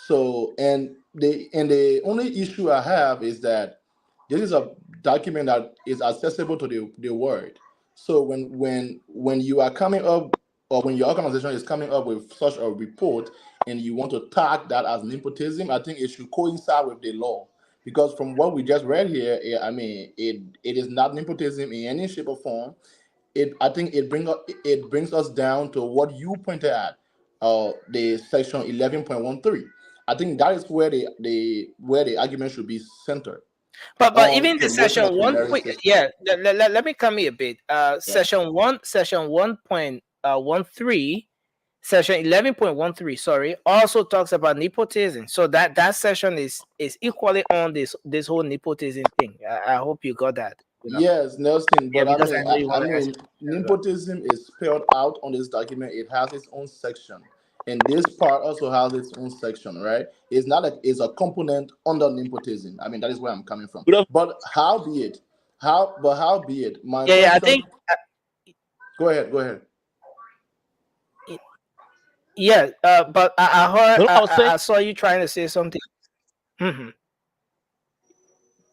Speaker 6: So, and the only issue I have is that this is a document that is accessible to the world. So when you are coming up, or when your organization is coming up with such a report and you want to tag that as nepotism, I think it should coincide with the law. Because from what we just read here, I mean, it is not nepotism in any shape or form. I think it brings us down to what you pointed at, the section 11.13. I think that is where the argument should be centered.
Speaker 9: But even the
Speaker 6: promotion of
Speaker 9: session one
Speaker 6: secondary
Speaker 9: point,
Speaker 6: system.
Speaker 9: yeah. Let me come here a bit. Session 1.13, section 11.13. Sorry, also talks about nepotism. So that session is equally on this whole nepotism thing. I hope you got that.
Speaker 6: Yes, Nelson,
Speaker 9: Yeah,
Speaker 6: but
Speaker 9: because I know you
Speaker 6: I
Speaker 9: want to ask
Speaker 6: mean, nepotism is spelled out on this document. It has its own section, and this part also has its own section, right? It's not like it's a component under nepotism. I mean, that is where I'm coming from.
Speaker 12: Good of-
Speaker 6: But how be it? How be it? My
Speaker 9: Yeah, yeah, I think,
Speaker 6: question. Go ahead. Go ahead.
Speaker 9: yeah, but I heard,
Speaker 12: No, I was saying,
Speaker 9: I saw you trying to say something. Hmm.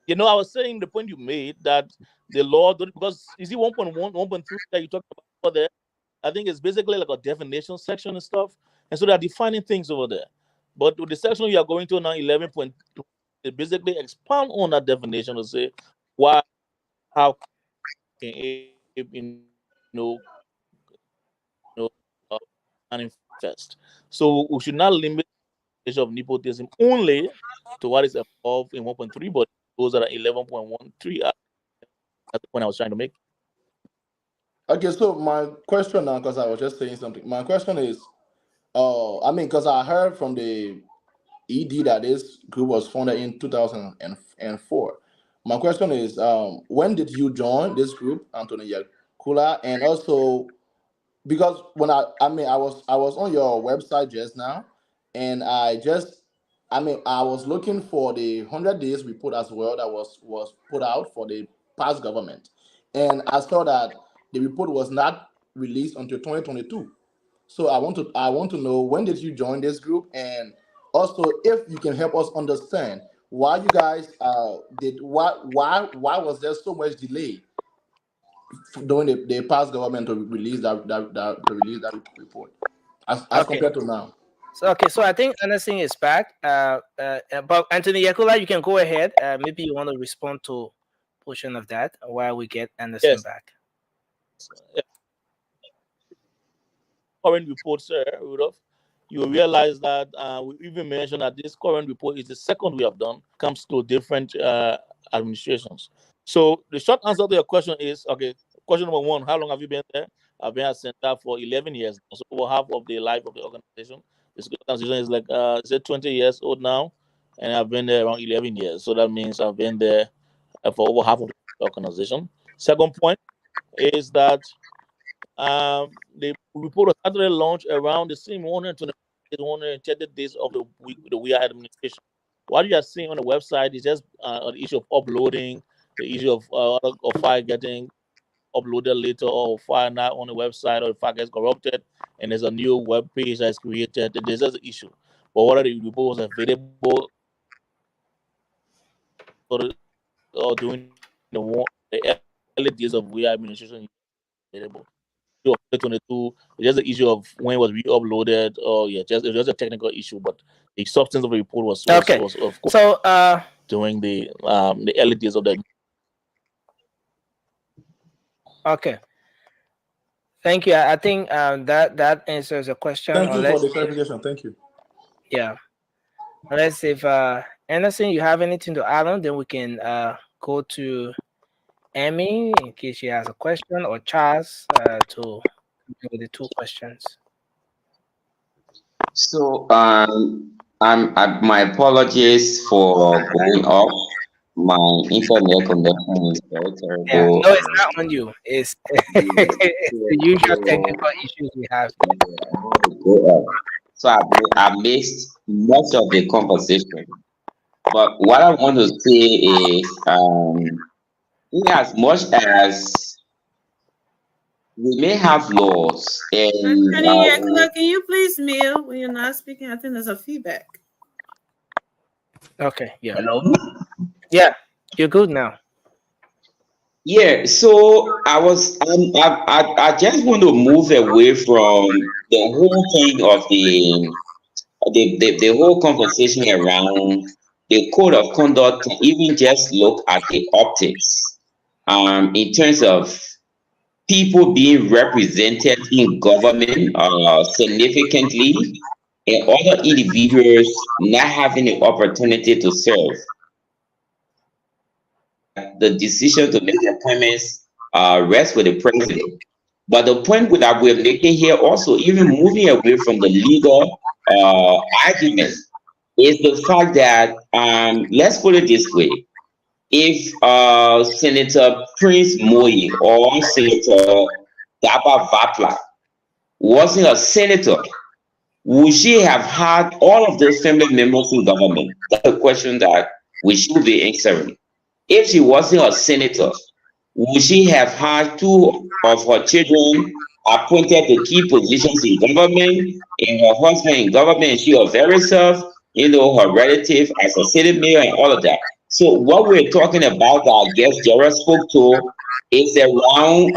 Speaker 12: I was saying the point you made that the law, because you see 1.1, 1.3 that you talked about over there, I think it's basically like a definition section and stuff. And so they're defining things over there. But with the section you are going to now, 11.2, they basically expand on that definition to say why, how can it, know, know, uh, manifest. So we should not limit the issue of nepotism only to what is above in 1.3, but those that are 11.13 are, that's the point I was trying to make.
Speaker 6: Okay, so my question now, because I was just saying something. My question is, I mean, because I heard from the ED that this group was founded in 2004. My question is, when did you join this group, Anthony Yakula? And also, because when I mean, I was on your website just now, and I was looking for the 100 days report as well that was put out for the past government, and I saw that the report was not released until 2022. So I want to know, when did you join this group, and also if you can help us understand why you guys did why was there so much delay during the past government to release that report as
Speaker 9: Okay.
Speaker 6: compared to now.
Speaker 9: So I think Anderson is back. But Anthony Yakula, you can go ahead. Maybe you want to respond to portion of that while we get Anderson
Speaker 12: Yes.
Speaker 9: back.
Speaker 12: Current report, sir, Rudolph, you will realize that we even mentioned that this current report is the second we have done, comes to different administrations. So the short answer to your question is, okay, question number one, how long have you been there? I've been at Center for 11 years, so over half of the life of the organization. This organization is like, is it 20 years old now? And I've been there around 11 years. So that means I've been there for over half of the organization. Second point is that the report was actually launched around the same 120 130 days of the we are administration. What you are seeing on the website is just the issue of uploading, the issue of file getting uploaded later, or file not on the website, or the file gets corrupted and there's a new web page that's created. There's just an issue. But what are the reports available or during the early days of we are administration available? 2022. It's just the issue of when it was re-uploaded. Oh yeah, it was just a technical issue, but the substance of the report
Speaker 9: Okay.
Speaker 12: was of course
Speaker 9: So
Speaker 12: during the early days of the.
Speaker 9: okay. Thank you. I think that answers the question.
Speaker 6: Thank you for
Speaker 9: Unless
Speaker 6: the clarification. Thank you.
Speaker 9: yeah. Unless if Anderson, you have anything to add on, then we can go to Amy in case she has a question, or Charles to with the two questions.
Speaker 11: So, my apologies for going off. My internet connection is very
Speaker 9: Yeah,
Speaker 11: terrible.
Speaker 9: no, it's not on you. It's it's the usual technical issues we have.
Speaker 11: Go off. So I missed much of the conversation. But what I want to say is, in as much as we may have laws and
Speaker 13: Honey, Yakula, can you please mute when you're not speaking? I think there's a feedback.
Speaker 9: Okay, yeah. Yeah, you're good now.
Speaker 11: yeah, so I just want to move away from the whole thing of the whole conversation around the code of conduct, and even just look at the optics in terms of people being represented in government significantly, and other individuals not having the opportunity to serve. The decision to make appointments rests with the president. But the point that we're making here, also even moving away from the legal argument, is the fact that let's put it this way: if Senator Prince Moyi or Senator Daba Vatla wasn't a senator, would she have had all of those family members in government? That's a question that we should be answering. If she wasn't a senator, would she have had two of her children appointed to key positions in government, and her husband in government, and she herself, her relative as a city mayor and all of that? So what we're talking about that I guess Gerald spoke to is around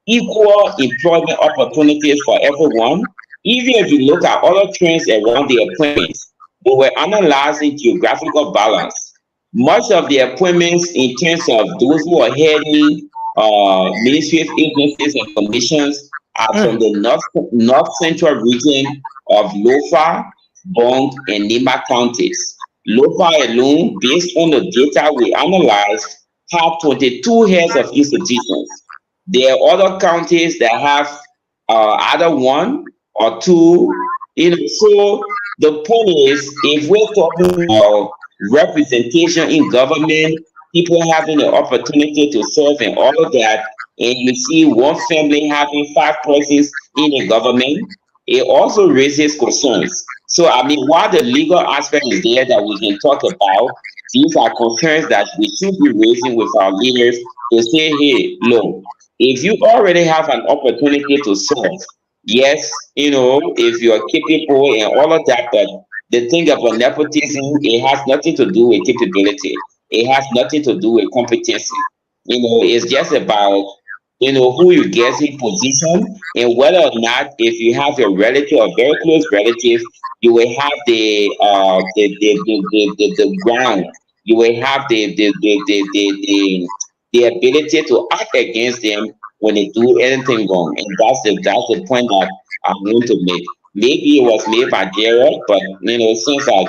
Speaker 11: equal employment opportunities for everyone. Even if you look at other trends around the appointments, we were analyzing geographical balance. Much of the appointments in terms of those who are heading ministry agencies and commissions are from the north central region of Lofa, Bong, and Nima counties. Lofa alone, based on the data we analyzed, have 22 heads of institutions. There are other counties that have either one or two. So the point is, if we're talking about representation in government, people having the opportunity to serve and all of that, and you see one family having 5 persons in the government, it also raises concerns. So, I mean, while the legal aspect is there that we can talk about, these are concerns that we should be raising with our leaders to say, hey, look, if you already have an opportunity to serve, yes, if you're capable and all of that, but the thing about nepotism, it has nothing to do with capability. It has nothing to do with competency. It's just about who you get in position, and whether or not, if you have a relative or very close relative, you will have the ground. You will have the ability to act against them when they do anything wrong. And that's the point that I want to make. Maybe it was made by Jared, but since I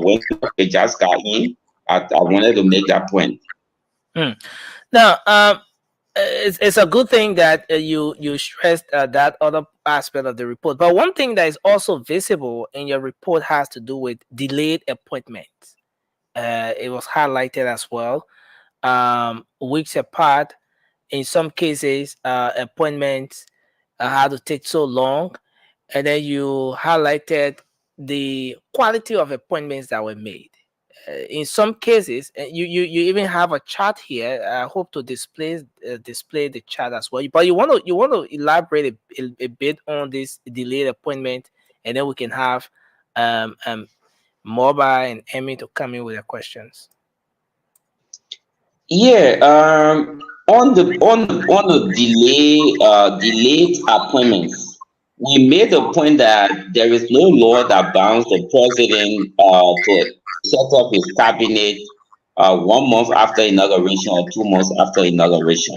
Speaker 11: went, it just got in. I wanted to make that point.
Speaker 9: Now, it's a good thing that you stressed that other aspect of the report. But one thing that is also visible in your report has to do with delayed appointments. It was highlighted as well. Weeks apart, in some cases, appointments had to take so long, and then you highlighted the quality of appointments that were made. In some cases, you even have a chart here. I hope to display the chart as well. But you want to elaborate a bit on this delayed appointment, and then we can have Mobile and Emmy to come in with their questions.
Speaker 11: Yeah, on the delayed appointments, we made the point that there is no law that bounds the president to set up his cabinet 1 month after inauguration or 2 months after inauguration.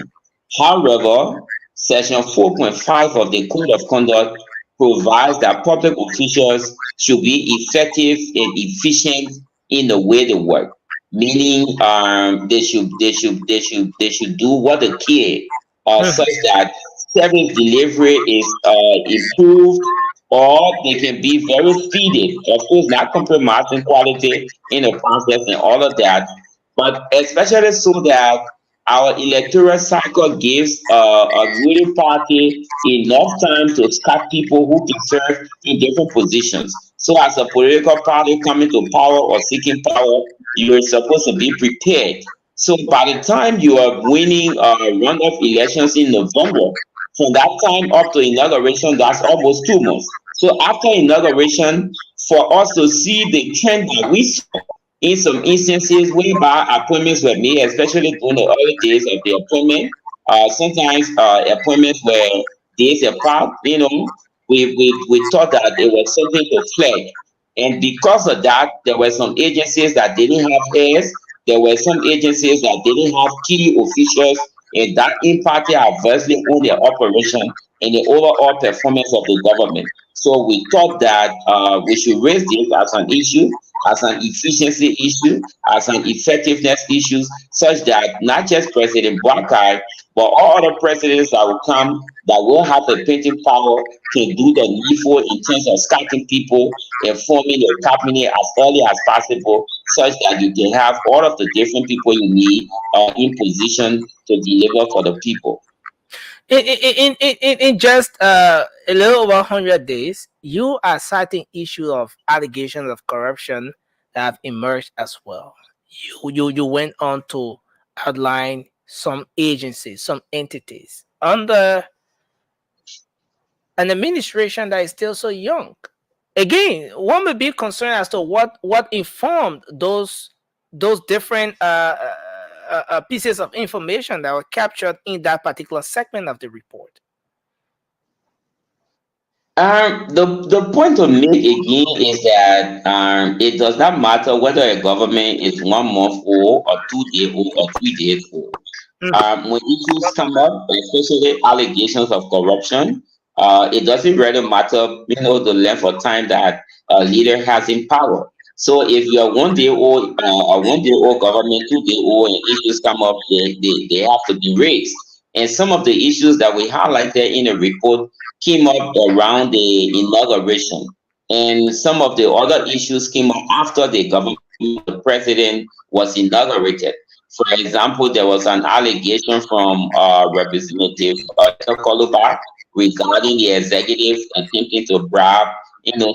Speaker 11: However, Section 4.5 of the Code of Conduct provides that public officials should be effective and efficient in the way they work, meaning they should do what they can, such that service delivery is improved, or they can be very speedy. Of course, not compromising quality in the process and all of that, but especially so that our electoral cycle gives a ruling party enough time to staff people who can serve in different positions. So, as a political party coming to power or seeking power, you are supposed to be prepared. So, by the time you are winning runoff elections in November, from that time up to inauguration, that's almost 2 months. So, after inauguration, for us to see the trend that we saw in some instances whereby appointments were made, especially during the early days of the appointment, sometimes appointments were days apart. We thought that it was something to flag, and because of that, there were some agencies that didn't have heirs. There were some agencies that didn't have key officials, and that impacted adversely on their operation. in the overall performance of the government. So we thought that we should raise this as an issue, as an efficiency issue, as an effectiveness issue, such that not just President Boakai, but all other presidents that will come that will have the painting power can do the needful in terms of starting people and forming the cabinet as early as possible, such that you can have all of the different people you need in position to deliver for the people.
Speaker 9: In just a little over 100 days, you are citing issue of allegations of corruption that have emerged as well. You went on to outline some agencies, some entities under an administration that is still so young. Again, one may be concerned as to what informed those different pieces of information that were captured in that particular segment of the report.
Speaker 11: The point to make again is that it does not matter whether a government is 1 month old or 2 days old or 3 days old. When issues come up, especially allegations of corruption, it doesn't really matter, the length of time that a leader has in power. So if you're 1 day old, a 1 day old government, 2 day old, and issues come up, they have to be raised. And some of the issues that we highlighted in the report came up around the inauguration, and some of the other issues came up after the government, the president was inaugurated. For example, there was an allegation from Representative Koluba regarding the executive attempting to bribe,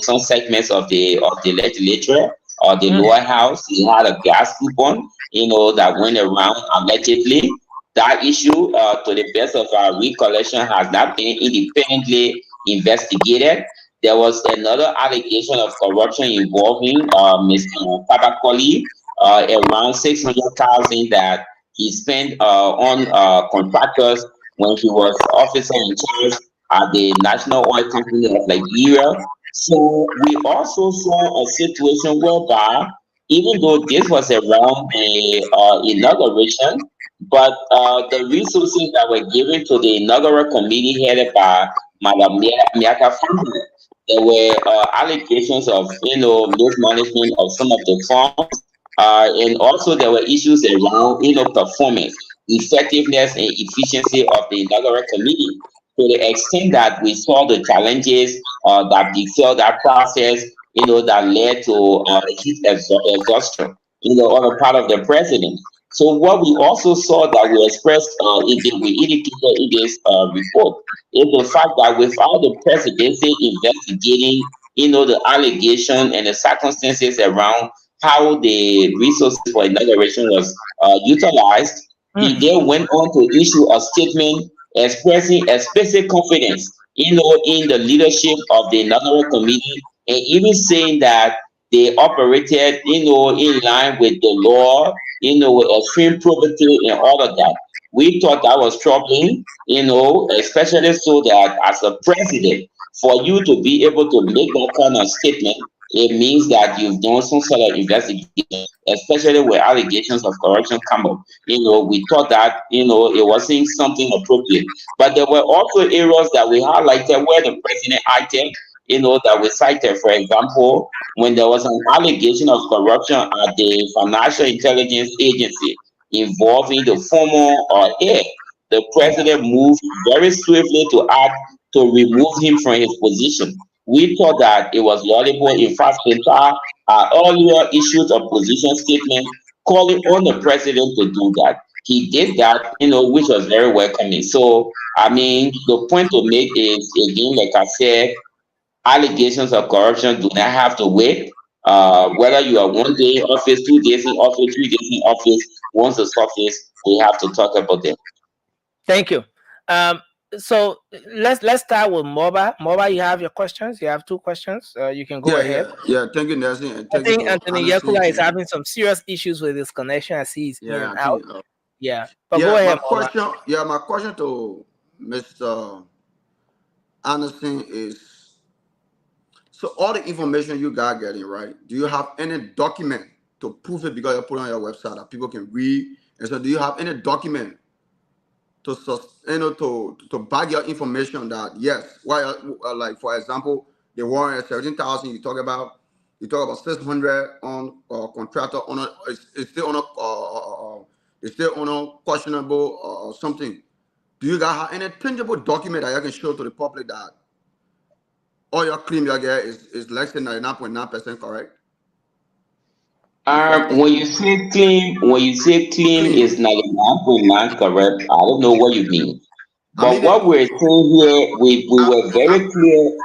Speaker 11: some segments of the legislature or the lower house. He had a gas coupon, that went around allegedly. That issue, to the best of our recollection, has not been independently investigated. There was another allegation of corruption involving Mr. Tabakoli, around 600,000 that he spent on contractors when he was officer in charge at the National Oil Company of Nigeria. So we also saw a situation whereby, even though this was around the inauguration, but the resources that were given to the inaugural committee headed by Madam Miaka Family, there were allegations of mismanagement of some of the funds, and also there were issues around performance, effectiveness, and efficiency of the inaugural committee. To the extent that we saw the challenges that befell that process, that led to heat exhaustion, on the part of the president. So what we also saw that we expressed, we indicated in this report, is the fact that without the presidency investigating, the allegation and the circumstances around how the resources for inauguration was utilized, he then went on to issue a statement expressing explicit confidence, in the leadership of the inaugural committee, and even saying that they operated, in line with the law, with extreme probity and all of that. We thought that was troubling, especially so that as a president, for you to be able to make that kind of statement, it means that you've done some sort of investigation, especially where allegations of corruption come up. We thought that, it wasn't something appropriate. But there were also areas that we highlighted where the president acted, that we cited. For example, when there was an allegation of corruption at the Financial Intelligence Agency involving the former head, the president moved very swiftly to act to remove him from his position. We thought that it was laudable. In fact, Central earlier issued a position statement calling on the president to do that. He did that, which was very welcoming. So, I mean, the point to make is, again, like I said, allegations of corruption do not have to wait. Whether you are 1 day in office, 2 days in office, 3 days in office, once the surface, we have to talk about them.
Speaker 9: Thank you. So let's start with Moba. Moba, you have your questions. You have 2 questions. You can go ahead.
Speaker 10: Yeah. Thank you, Nelson. And
Speaker 9: I
Speaker 10: thank you
Speaker 9: think
Speaker 10: for
Speaker 9: Anthony
Speaker 10: honesty.
Speaker 9: Yakula is having some serious issues with his connection as he's in
Speaker 10: Yeah,
Speaker 9: and
Speaker 10: I
Speaker 9: out.
Speaker 10: think.
Speaker 9: Yeah, but go ahead, Moba.
Speaker 10: My question to Mr. Anderson is: so all the information you got getting right, do you have any document to prove it, because you put it on your website that people can read? And so, do you have any document to back your information that yes, like for example, the warrant at 17,000 you talk about 600 on contractor on a it's still on a it's still on a questionable or something. Do you guys have any tangible document that you can show to the public that all your claim you get is less than 99.9% correct?
Speaker 11: When you say claim
Speaker 10: Clean.
Speaker 11: is 99.9 correct, I don't know what you mean.
Speaker 10: I
Speaker 11: But
Speaker 10: mean,
Speaker 11: what we're saying here, we
Speaker 10: I,
Speaker 11: were
Speaker 10: I,
Speaker 11: very clear.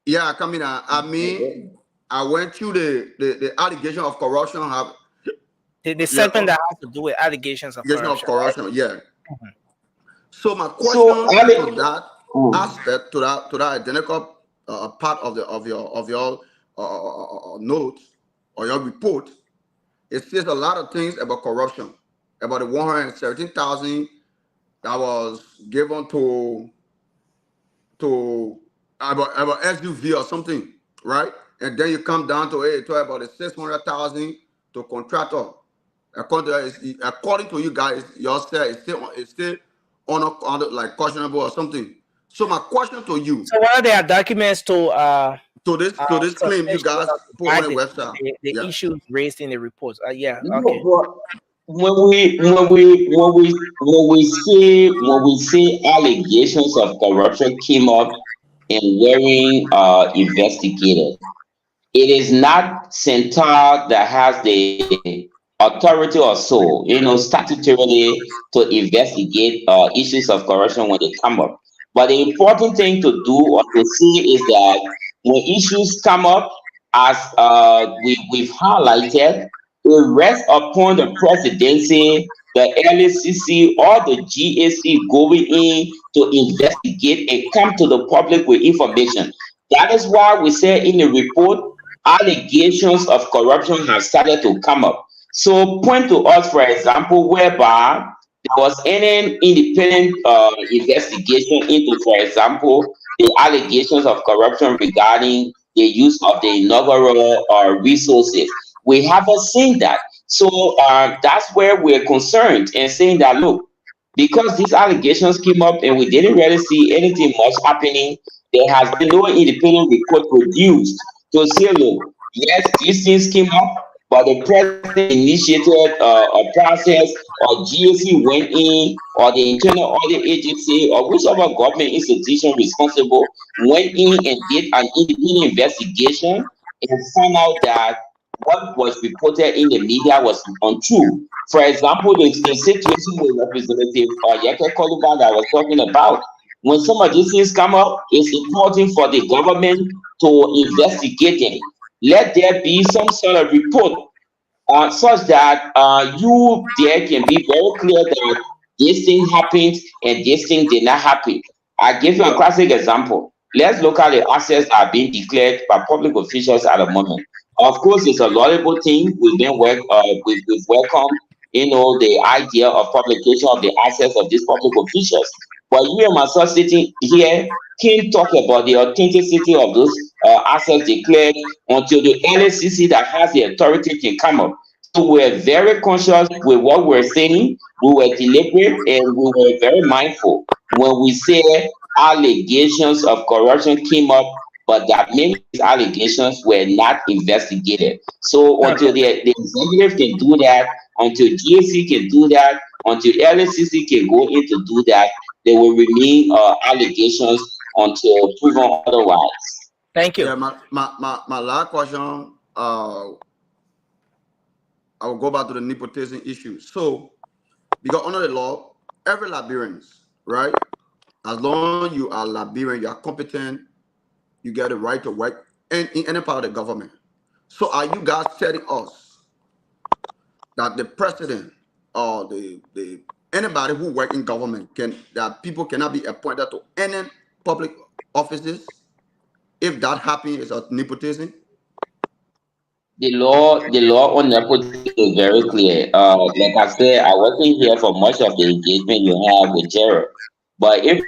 Speaker 10: yeah, come in. I mean, I went through the allegation of corruption. Have
Speaker 9: The
Speaker 10: yeah,
Speaker 9: segment that has to do with allegations of
Speaker 10: allegation of
Speaker 9: corruption, right?
Speaker 10: corruption. Yeah. So my
Speaker 11: So,
Speaker 10: question to that
Speaker 11: Mm.
Speaker 10: aspect, to that identical part of your notes or your report, it says a lot of things about corruption, about the 117,000 that was given to about SUV or something, right? And then you come down to it, talk about the 600,000 to contractor. According to you guys, your say it's still on like questionable or something. So my question to you,
Speaker 9: So what are their documents
Speaker 10: to this claim you guys
Speaker 9: substantiate
Speaker 10: put on
Speaker 9: back
Speaker 10: the website?
Speaker 9: the
Speaker 10: Yeah.
Speaker 9: issues raised in the reports? Yeah,
Speaker 11: No,
Speaker 9: okay.
Speaker 11: but when we say allegations of corruption came up and wearing investigated, it is not Central that has the authority or so, statutorily to investigate issues of corruption when they come up. But the important thing to do or to see is that when issues come up, as we've highlighted, it rests upon the presidency, the LACC, or the GAC going in to investigate and come to the public with information. That is why we say in the report, allegations of corruption have started to come up. So point to us, for example, whereby there was any independent investigation into, for example, the allegations of corruption regarding the use of the inaugural resources. We haven't seen that. So that's where we're concerned and saying that, look, because these allegations came up and we didn't really see anything much happening, there has been no independent report produced to say, look, yes, these things came up, but the president initiated a process, or GAC went in, or the internal audit agency, or whichever government institution responsible went in and did an independent investigation and found out that what was reported in the media was untrue. For example, the situation with Representative Yeke Koluba that I was talking about, when some of these things come up, it's important for the government to investigate them. Let there be some sort of report such that you there can be very clear that this thing happened and this thing did not happen. I give you a classic example. Let's look at the assets that are being declared by public officials at the moment. Of course, it's a laudable thing. We've welcomed, the idea of publication of the assets of these public officials. But you and myself sitting here can't talk about the authenticity of those assets declared until the LACC that has the authority can come up. So we're very conscious with what we're saying. We were deliberate and we were very mindful when we say allegations of corruption came up, but that many of these allegations were not investigated. So until the executive can do that, until GAC can do that, until LACC can go in to do that, there will remain allegations until proven otherwise.
Speaker 9: Thank you.
Speaker 10: Yeah, my last question, I will go back to the nepotism issue. So, because under the law, every Liberian, right? As long as you are Liberian, you are competent, you get the right to work in any part of the government. So, are you guys telling us that the president or the anybody who work in government that people cannot be appointed to any public offices? If that happens, it's a nepotism.
Speaker 11: The law on nepotism is very clear. Like I said, I wasn't here for much of the engagement you have with Gerald. But if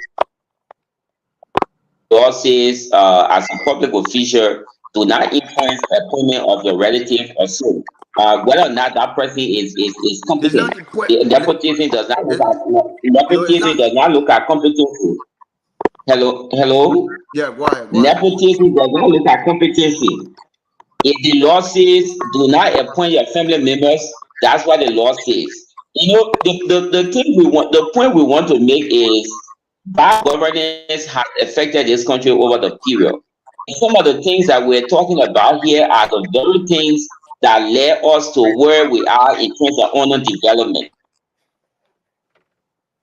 Speaker 11: the law says, as a public official, do not influence appointment of your relative or so. Whether or not that person is
Speaker 10: It's
Speaker 11: competent.
Speaker 10: not important.
Speaker 11: The nepotism does not look
Speaker 10: It,
Speaker 11: at
Speaker 10: yo, it's
Speaker 11: nepotism
Speaker 10: not.
Speaker 11: does not look at competency. Hello.
Speaker 10: Yeah, go ahead. Go ahead.
Speaker 11: Nepotism does not look at competency. If the law says do not appoint your family members, that's what the law says. You know, the thing we want, the point we want to make is bad governance has affected this country over the period. And some of the things that we're talking about here are the very things that led us to where we are in terms of honor development.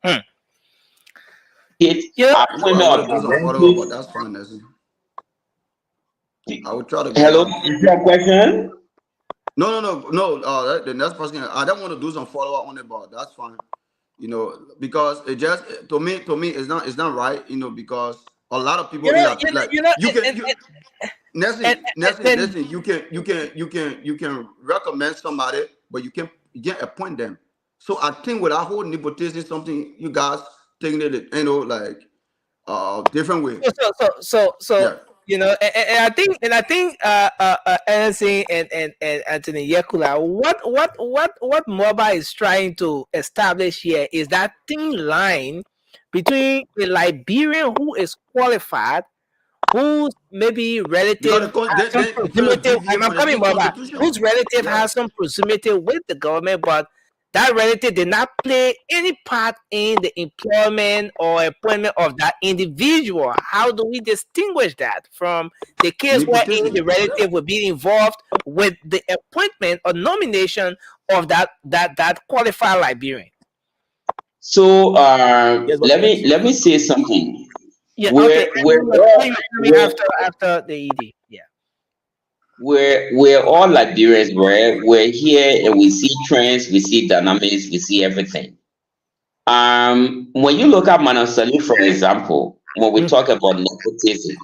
Speaker 9: Hmm.
Speaker 11: It
Speaker 9: Yeah.
Speaker 10: You know, I
Speaker 11: appointment
Speaker 10: want
Speaker 11: of
Speaker 10: to do
Speaker 11: your
Speaker 10: some follow up, but
Speaker 11: relatives.
Speaker 10: that's fine. I will try to get
Speaker 11: Hello,
Speaker 10: that.
Speaker 11: is there a question?
Speaker 10: No. The next person, I don't want to do some follow up on it, but that's fine. You know, because it just to me, it's not right. You know, because a lot of people
Speaker 9: You
Speaker 10: in
Speaker 9: know,
Speaker 10: like
Speaker 9: you know,
Speaker 10: like
Speaker 9: you know,
Speaker 10: you can you
Speaker 9: and,
Speaker 10: Nelson,
Speaker 9: and
Speaker 10: Nelson,
Speaker 9: then
Speaker 10: listen. You can recommend somebody, but you can't appoint them. So I think with our whole nepotism, something you guys taking it, like different way.
Speaker 9: so
Speaker 10: Yeah.
Speaker 9: you know, and I think Anderson and Anthony Yekula, what MOBA is trying to establish here is that thin line between a Liberian who is qualified, whose maybe
Speaker 10: Because
Speaker 9: relative has some
Speaker 10: they trying to
Speaker 9: presumptive,
Speaker 10: deviate
Speaker 9: I'm
Speaker 10: from the
Speaker 9: coming, Baba,
Speaker 10: constitution.
Speaker 9: whose relative
Speaker 10: Yeah.
Speaker 9: has some presumptive with the government, but that relative did not play any part in the employment or appointment of that individual. How do we distinguish that from the case wherein the
Speaker 10: Nepotism. Yeah.
Speaker 9: relative will be involved with the appointment or nomination of that qualified Liberian?
Speaker 11: So
Speaker 12: Yes, but
Speaker 11: let me say something.
Speaker 9: Yeah, okay.
Speaker 11: We're
Speaker 9: And
Speaker 11: all
Speaker 9: coming after the ED. Yeah.
Speaker 11: we're all Liberians. We're here and we see trends, we see dynamics, we see everything. When you look at Manasali, for example, when we talk about nepotism,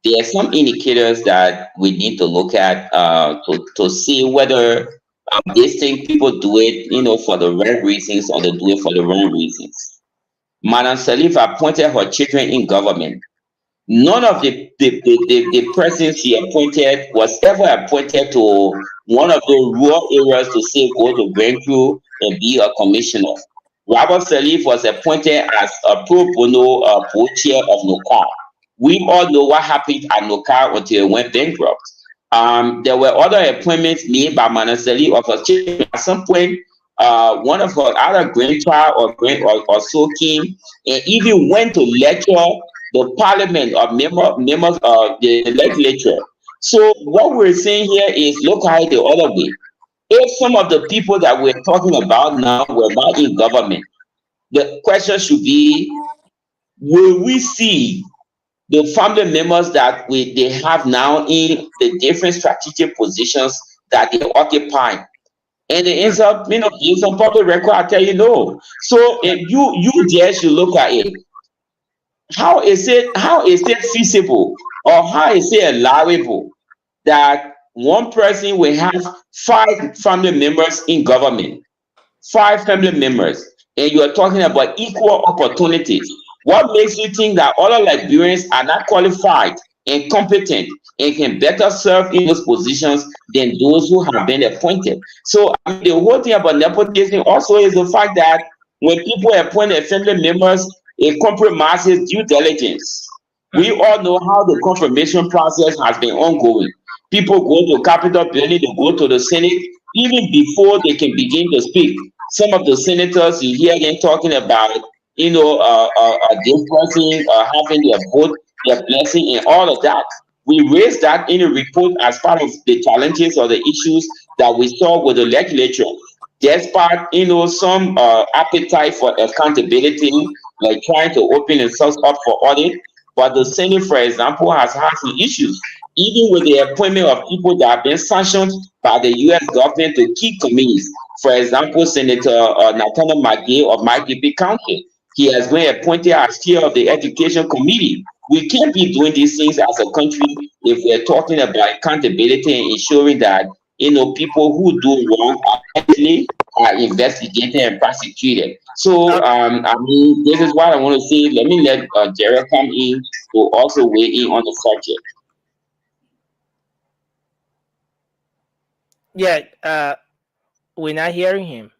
Speaker 11: there are some indicators that we need to look at to see whether these things people do it, for the right reasons or they do it for the wrong reasons. Madam Salif appointed her children in government. None of the persons she appointed was ever appointed to one of the rural areas to say go to Banjul and be a commissioner. Robert Salif was appointed as a pro bono co-chair of NOCAR. We all know what happened at NOCAR until it went bankrupt. There were other appointments made by Manaseli of her children. At some point, one of her other grandchild or so came and even went to lecture the parliament or members of the legislature. So what we're saying here is look at it the other way. If some of the people that we're talking about now were not in government, the question should be, will we see the family members that they have now in the different strategic positions that they occupy? And the answer, in some public record, I tell you no. So if you just should look at it. How is it feasible or how is it allowable that one person will have 5 family members in government? 5 family members, and you are talking about equal opportunities. What makes you think that other Liberians are not qualified and competent and can better serve in those positions than those who have been appointed? So the whole thing about nepotism also is the fact that when people appoint their family members, it compromises due diligence. We all know how the confirmation process has been ongoing. People go to Capitol building, they go to the Senate, even before they can begin to speak. Some of the senators, you hear them talking about, this person having their vote, their blessing, and all of that. We raised that in a report as part of the challenges or the issues that we saw with the legislature. Despite some appetite for accountability, like trying to open themselves up for audit, but the Senate, for example, has had some issues, even with the appointment of people that have been sanctioned by the U.S. government to key committees. For example, Senator Nathaniel McGay of Maigipi County, he has been appointed as chair of the Education Committee. We can't be doing these things as a country if we're talking about accountability and ensuring that people who do wrong actually are investigated and prosecuted. So this is what I want to say. Let me let Jared come in to also weigh in on the subject.
Speaker 9: Yeah, we're not hearing him.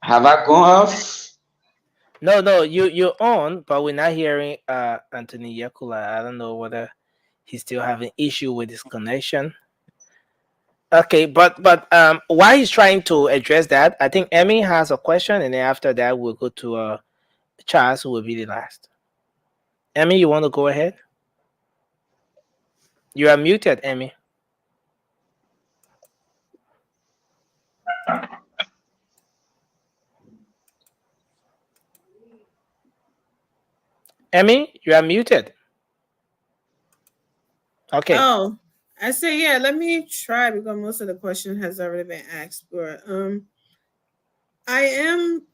Speaker 11: Have I gone off?
Speaker 9: No, you're on, but we're not hearing Anthony Yakula. I don't know whether he's still having issue with his connection. Okay, but while he's trying to address that, I think Emmy has a question, and then after that we'll go to Charles, who will be the last. Emmy, you want to go ahead? You are muted, Emmy. Emmy, you are muted. Okay.
Speaker 13: Oh, I say yeah. Let me try because most of the question has already been asked. But I am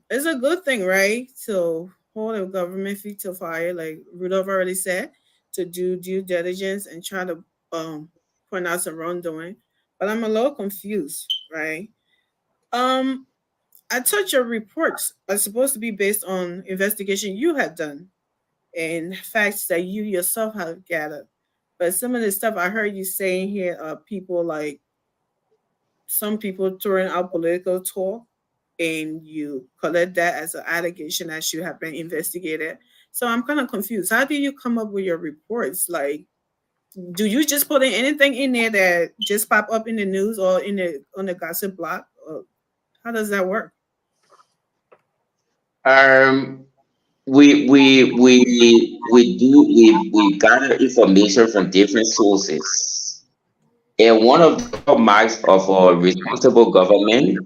Speaker 13: it's a good thing, right? To hold a government feet to fire, like Rudolph already said, to do due diligence and try to point out some wrongdoing. But I'm a little confused, right? Um, I thought your reports are supposed to be based on investigation you have done and facts that you yourself have gathered. But some of the stuff I heard you saying here are people like some people throwing out political talk and you collect that as an allegation that should have been investigated. So I'm kind of confused. How do you come up with your reports? Like, do you just put in anything in there that just pop up in the news or in the on the gossip block? Or how does that work?
Speaker 11: Um, we gather information from different sources. And one of the hallmarks of a responsible government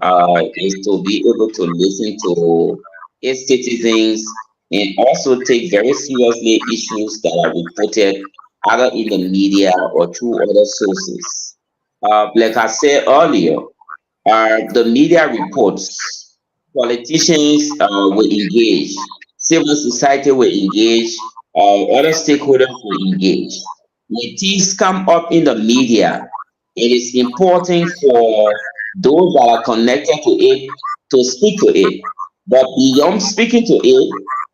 Speaker 11: is to be able to listen to its citizens and also take very seriously issues that are reported either in the media or through other sources. Like I said earlier, the media reports, politicians will engage, civil society will engage, other stakeholders will engage. When things come up in the media, it is important for those that are connected to it to speak to it. But beyond speaking to it,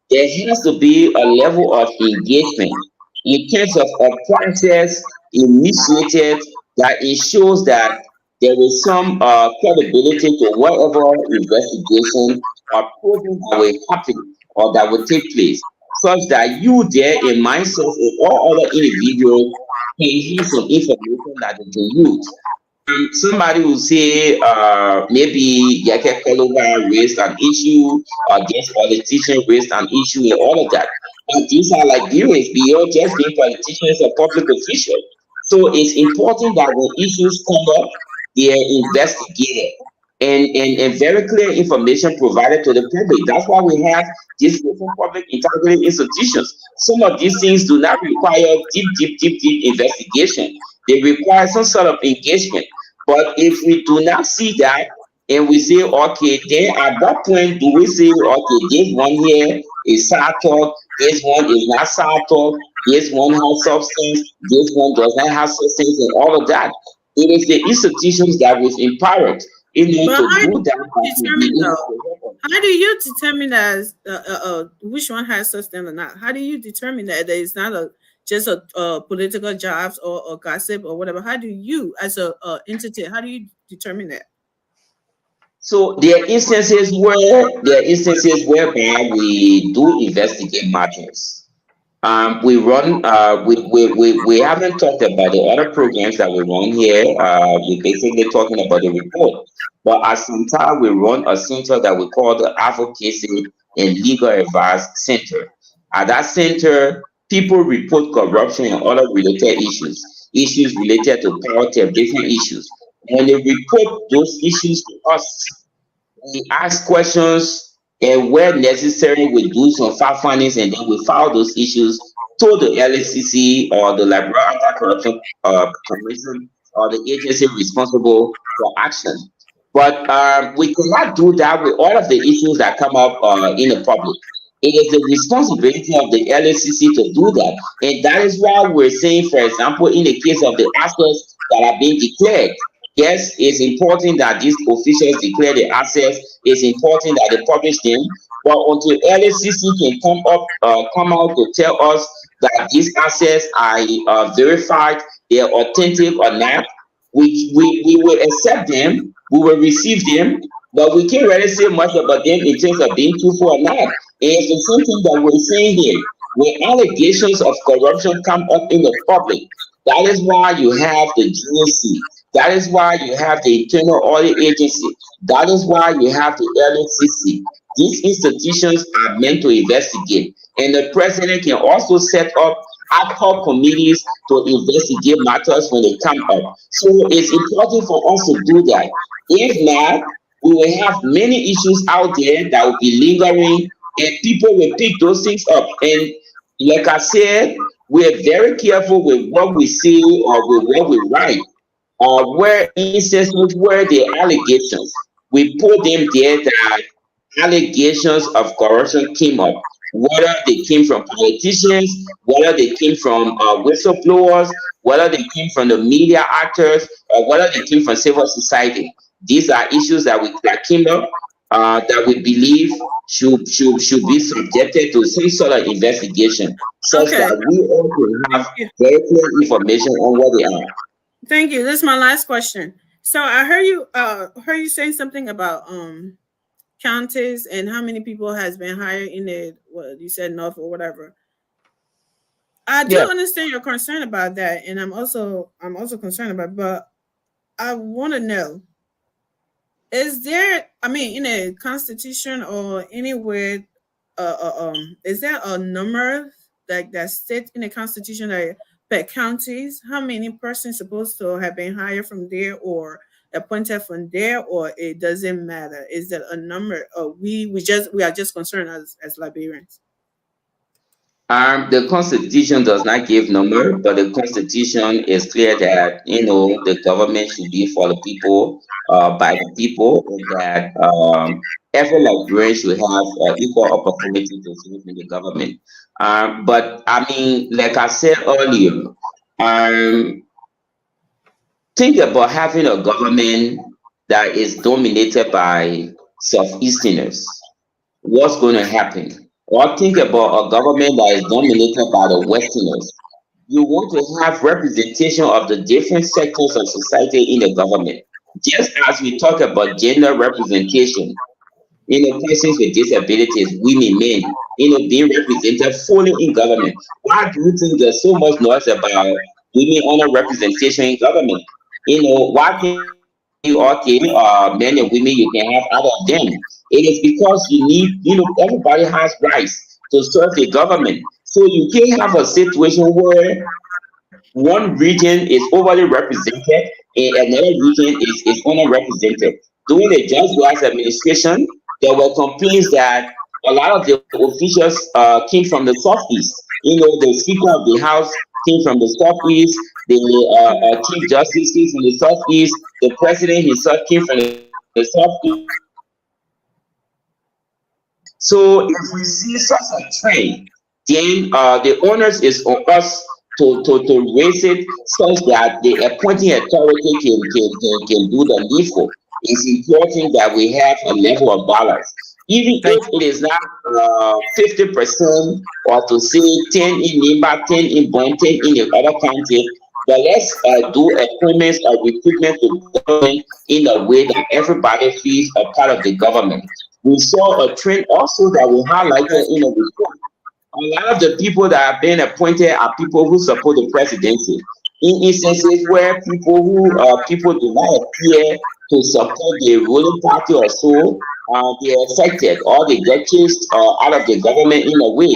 Speaker 11: there has to be a level of engagement in terms of a process initiated that ensures that there is some credibility to whatever investigation or probing that will happen or that will take place, such that you there in myself and all other individuals can have some information that they can use. Somebody will say maybe Yake Kolova raised an issue, against politician raised an issue, and all of that. But these are Liberians beyond just being politicians or public officials. So it's important that when issues come up, they are investigated and very clear information provided to the public. That's why we have these different public integrity institutions. Some of these things do not require deep investigation. They require some sort of engagement. But if we do not see that and we say, okay, then at that point do we say, okay, this one here is sad talk, this one is not sad talk, this one has substance, this one does not have substance, and all of that. It is the institutions that we've empowered in order
Speaker 13: But
Speaker 11: to
Speaker 13: how do
Speaker 11: do that
Speaker 13: you
Speaker 11: will be
Speaker 13: determine
Speaker 11: able
Speaker 13: though?
Speaker 11: to help us.
Speaker 13: How do you determine that which one has substance or not? How do you determine that it's not a just a political jobs or gossip or whatever? How do you, as a entity, how do you determine that?
Speaker 11: So there are instances whereby we do investigate matters. We run. We haven't talked about the other programs that we run here. We're basically talking about the report. But at Santal, we run a center that we call the Advocacy and Legal Advice Center. At that center, people report corruption and other related issues, issues related to power, different issues. When they report those issues to us, we ask questions, and where necessary we do some fact findings, and then we file those issues to the LACC or the Liberal Anti-Corruption Commission or the agency responsible for action. But we cannot do that with all of the issues that come up in the public. It is the responsibility of the LACC to do that, and that is why we're saying, for example, in the case of the assets that are being declared, yes, it's important that these officials declare the assets. It's important that they publish them. But until LACC can come out to tell us that these assets are verified, they're authentic or not. We will accept them, we will receive them, but we can't really say much about them in terms of being truthful or not. And it's the same thing that we're saying here. When allegations of corruption come up in the public, that is why you have the GSC. That is why you have the Internal Audit Agency. That is why you have the LNCC. These institutions are meant to investigate, and the president can also set up ad hoc committees to investigate matters when they come up. So it's important for us to do that. If not, we will have many issues out there that will be lingering, and people will pick those things up. And like I said, we're very careful with what we say or with what we write. Where instances where the allegations, we put them there that allegations of corruption came up, whether they came from politicians, whether they came from whistleblowers, whether they came from the media actors, or whether they came from civil society. These are issues that came up that we believe should be subjected to some sort of investigation, such
Speaker 13: Okay.
Speaker 11: that we also have
Speaker 13: Thank you.
Speaker 11: very clear information on what they are.
Speaker 13: Thank you. This is my last question. So I heard you saying something about counties and how many people has been hired in the what you said north or whatever. I do
Speaker 9: Yeah.
Speaker 13: understand your concern about that, and I'm also concerned about. But I want to know: is there, I mean, in a constitution or anywhere, is there a number that states in the constitution that per counties how many persons supposed to have been hired from there or appointed from there, or it doesn't matter? Is there a number? Or we are just concerned as Liberians?
Speaker 11: The Constitution does not give number, but the Constitution is clear that the government should be for the people, by the people, and that every Liberian should have equal opportunity to serve in the government. But I mean, like I said earlier, um, think about having a government that is dominated by Southeasterners. What's going to happen? Or think about a government that is dominated by the Westerners. You want to have representation of the different sectors of society in the government. Just as we talk about gender representation, persons with disabilities, women, men, being represented fully in government. Why do you think there's so much noise about women honor representation in government? Why can't you okay, men and women, you can have out of them? It is because you need, everybody has rights to serve the government. So you can't have a situation where one region is overly represented and another region is underrepresented. During the George Bush administration, there were complaints that a lot of the officials came from the southeast. The Speaker of the House came from the southeast, the Chief Justice came from the southeast, the President himself came from the southeast. So if we see such a trend, then the onus is on us to raise it such that the appointing authority can do the needful. It's important that we have a level of balance. Even if it is not 50% or to say 10 in Nimba, 10 in Bon, 10 in the other county, but let's do appointments or recruitment to government in a way that everybody feels a part of the government. We saw a trend also that we highlighted in the report. A lot of the people that have been appointed are people who support the presidency. In instances where people do not appear to support the ruling party or so, they are affected or they get chased out of the government in a way.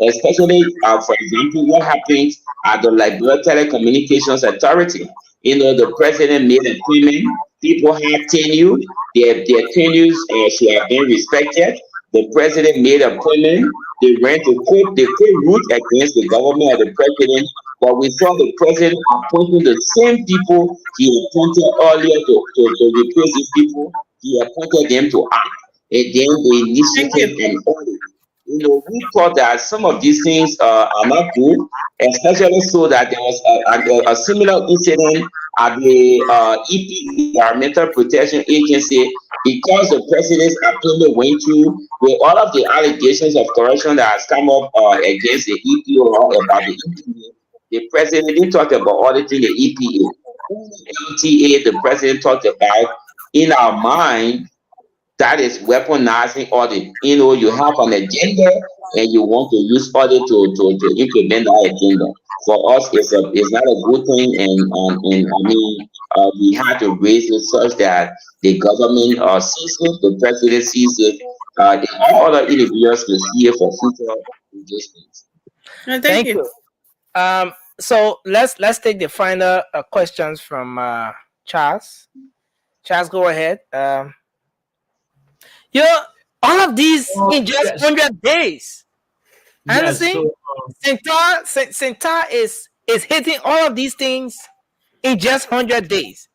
Speaker 11: Especially, for example, what happened at the Liberia Telecommunications Authority. The president made an appointment. People had tenure. Their tenures should have been respected. The president made an appointment. They ran to court. They could root against the government or the president. But we saw the president appointing the same people he appointed earlier to replace these people. He appointed them to act. And then they initiated an audit. We thought that some of these things are not good, especially so that there was a similar incident at the EP Environmental Protection Agency, because the president's appointment went through with all of the allegations of corruption that has come up against the EPO about the EPA. The president didn't talk about auditing the EPA. LTA, the president talked about in our mind, that is weaponizing audit. You have an agenda and you want to use audit to implement that agenda. For us, it's not a good thing, and I mean, we had to raise it such that the government sees it, the president sees it, and all other individuals will see it for future engagements.
Speaker 13: Thank
Speaker 9: Thank
Speaker 13: you.
Speaker 9: you. So let's take the final questions from Charles. Charles, go ahead. All of these in just
Speaker 5: Yes.
Speaker 9: 100 days.
Speaker 5: Yes.
Speaker 9: Anderson,
Speaker 5: So
Speaker 9: Centaur is hitting all of these things in just 100 days.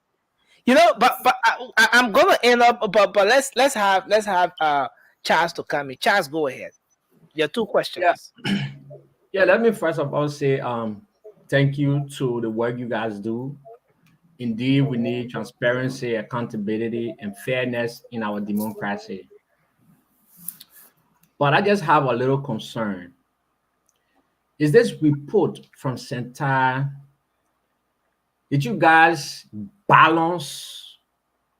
Speaker 9: But I'm gonna end up. But let's have Charles to come in. Charles, go ahead. Your two questions.
Speaker 5: yeah, let me first of all say thank you to the work you guys do. Indeed, we need transparency, accountability, and fairness in our democracy. But I just have a little concern. Is this report from Centaur, did you guys balance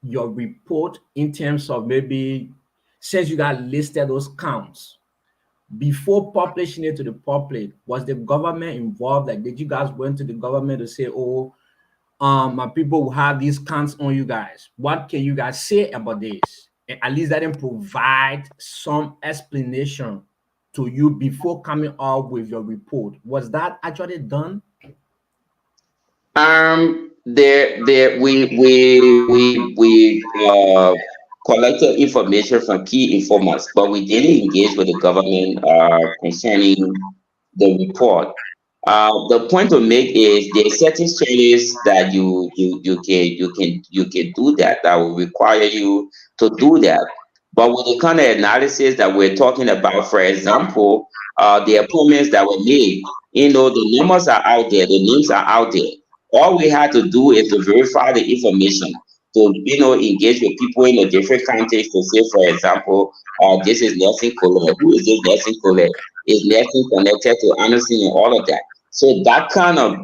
Speaker 5: your report in terms of maybe, since you guys listed those counts, before publishing it to the public, was the government involved? Like, did you guys went to the government to say, oh, my people will have these counts on you guys? What can you guys say about this? And at least let them provide some explanation to you before coming out with your report. Was that actually done?
Speaker 11: We collected information from key informants, but we didn't engage with the government concerning the report. The point to make is there are certain studies that you can do that will require you to do that. But with the kind of analysis that we're talking about, for example, the appointments that were made, the numbers are out there, the names are out there. All we had to do is to verify the information, to engage with people in a different context to say, for example, this is Nelson Colette. Who is this Nelson Colette? Is Nelson connected to Anderson and all of that? So that kind of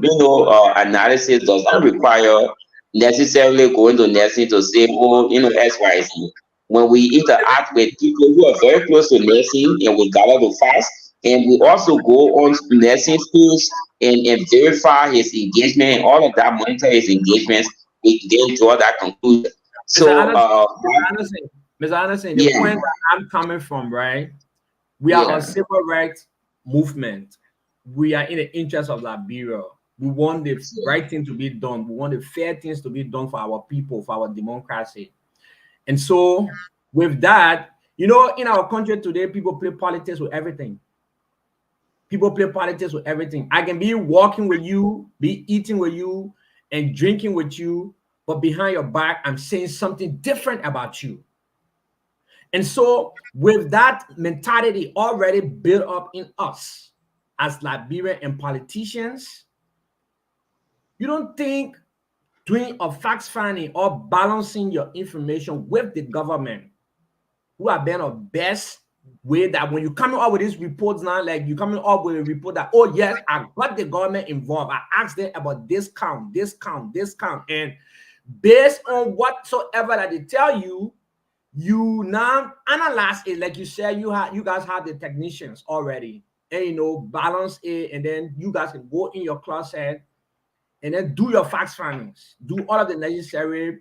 Speaker 11: analysis does not require necessarily going to Nelson to say, oh, X, Y, Z. When we interact with people who are very close to Nelson and we gather the facts, and we also go on Nelson's page and verify his engagement and all of that, monitor his engagements, we then draw that conclusion. So,
Speaker 5: Mr. Anderson, the
Speaker 11: yeah.
Speaker 5: point that I'm coming from, right? We are
Speaker 11: Yeah.
Speaker 5: a civil rights movement. We are in the interest of Liberia. We want the right thing to be done. We want the fair things to be done for our people, for our democracy. And so, with that, in our country today, people play politics with everything. People play politics with everything. I can be walking with you, be eating with you, and drinking with you, but behind your back, I'm saying something different about you. And so, with that mentality already built up in us as Liberian and politicians, you don't think doing a fact finding or balancing your information with the government, who have been the best way, that when you're coming up with these reports now, like you're coming up with a report that, oh yes, I got the government involved. I asked them about this count, and based on whatsoever that they tell you, you now analyze it. Like you said, you guys have the technicians already, and balance it, and then you guys can go in your closet and then do your fact findings, do all of the necessary,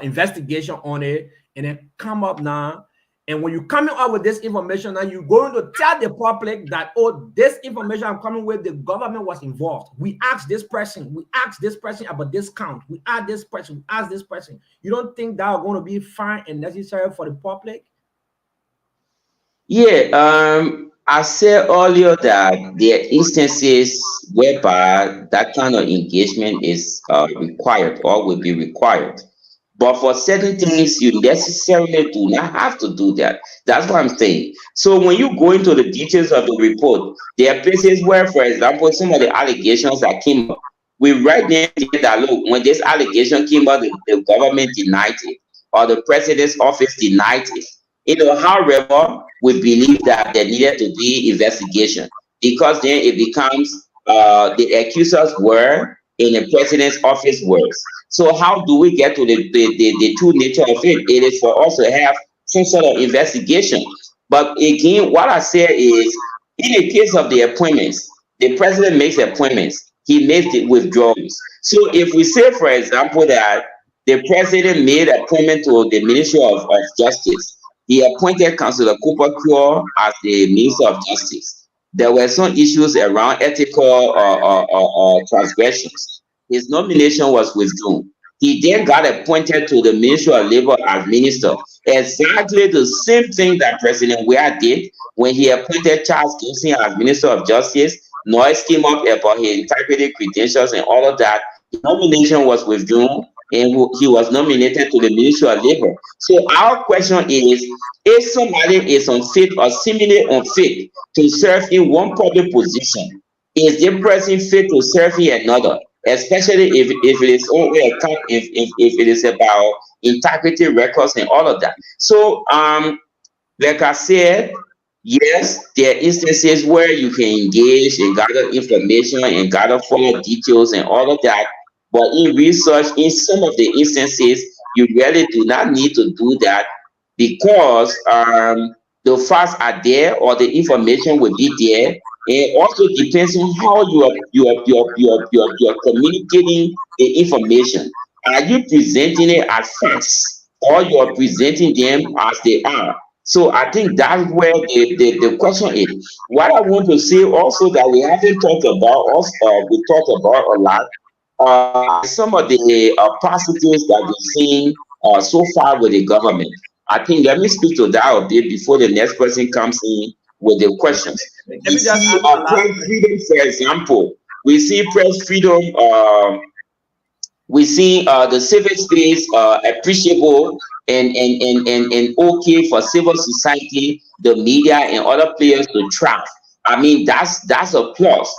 Speaker 5: investigation on it, and then come up now. And when you're coming up with this information, now you're going to tell the public that, oh, this information I'm coming with, the government was involved. We asked this person about this count. We asked this person. You don't think that are going to be fine and necessary for the public?
Speaker 11: Yeah, I said earlier that there are instances whereby that kind of engagement is required or will be required. But for certain things, you necessarily do not have to do that. That's what I'm saying. So when you go into the details of the report, there are places where, for example, some of the allegations that came up, we write there that, look, when this allegation came up, the government denied it, or the president's office denied it. However, we believe that there needed to be investigation, because then it becomes the accusers were in the president's office words. So how do we get to the true nature of it? It is for us to have some sort of investigation. But again, what I say is, in the case of the appointments, the president makes appointments, he makes the withdrawals. So if we say, for example, that the president made appointment to the Ministry of Justice, he appointed Councillor Cooper Cure as the Minister of Justice. There were some issues around ethical transgressions. His nomination was withdrawn. He then got appointed to the Ministry of Labor as minister. Exactly the same thing that President Weah did when he appointed Charles Gibson as Minister of Justice. Noise came up about his integrity credentials and all of that. His nomination was withdrawn and he was nominated to the Ministry of Labor. So our question is, if somebody is unfit or seemingly unfit to serve in one public position, is the person fit to serve in another? Especially if it is only if it is about integrity records and all of that. So like I said, yes, there are instances where you can engage and gather information and gather further details and all of that. But in research, in some of the instances, you really do not need to do that, because the facts are there or the information will be there. It also depends on how you are communicating the information. Are you presenting it as facts, or you are presenting them as they are? So I think that's where the question is. What I want to say also that we haven't talked about, also we talked about a lot, are some of the positives that we've seen so far with the government. I think let me speak to that a bit before the next person comes in with the questions.
Speaker 5: Let
Speaker 11: We
Speaker 5: me just
Speaker 11: see
Speaker 5: ask one last
Speaker 11: press
Speaker 5: question.
Speaker 11: freedom, for example. We see press freedom. We see the civil space appreciable and okay for civil society, the media, and other players to track. I mean, that's a plus.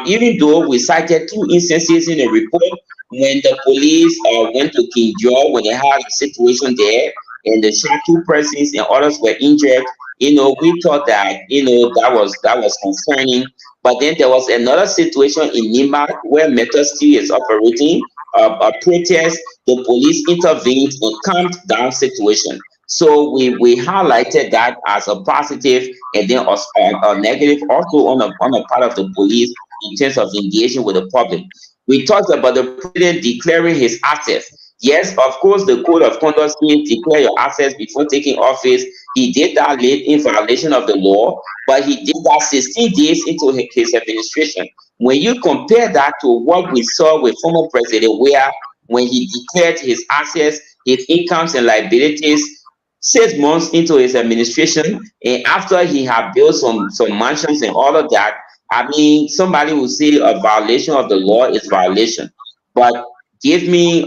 Speaker 11: Even though we cited two instances in the report when the police went to King George when they had a situation there and they shot two persons and others were injured. We thought that that was concerning. But then there was another situation in Nima where Meta still is operating a protest, the police intervened and calmed down situation. So we highlighted that as a positive, and then a negative also on a part of the police in terms of engaging with the public. We talked about the president declaring his assets. Yes, of course, the code of conduct says declare your assets before taking office. He did that late in violation of the law, but he did that 16 days into his administration. When you compare that to what we saw with former President Weah, when he declared his assets, his incomes and liabilities 6 months into his administration, and after he had built some mansions and all of that, I mean, somebody will say a violation of the law is violation, but give me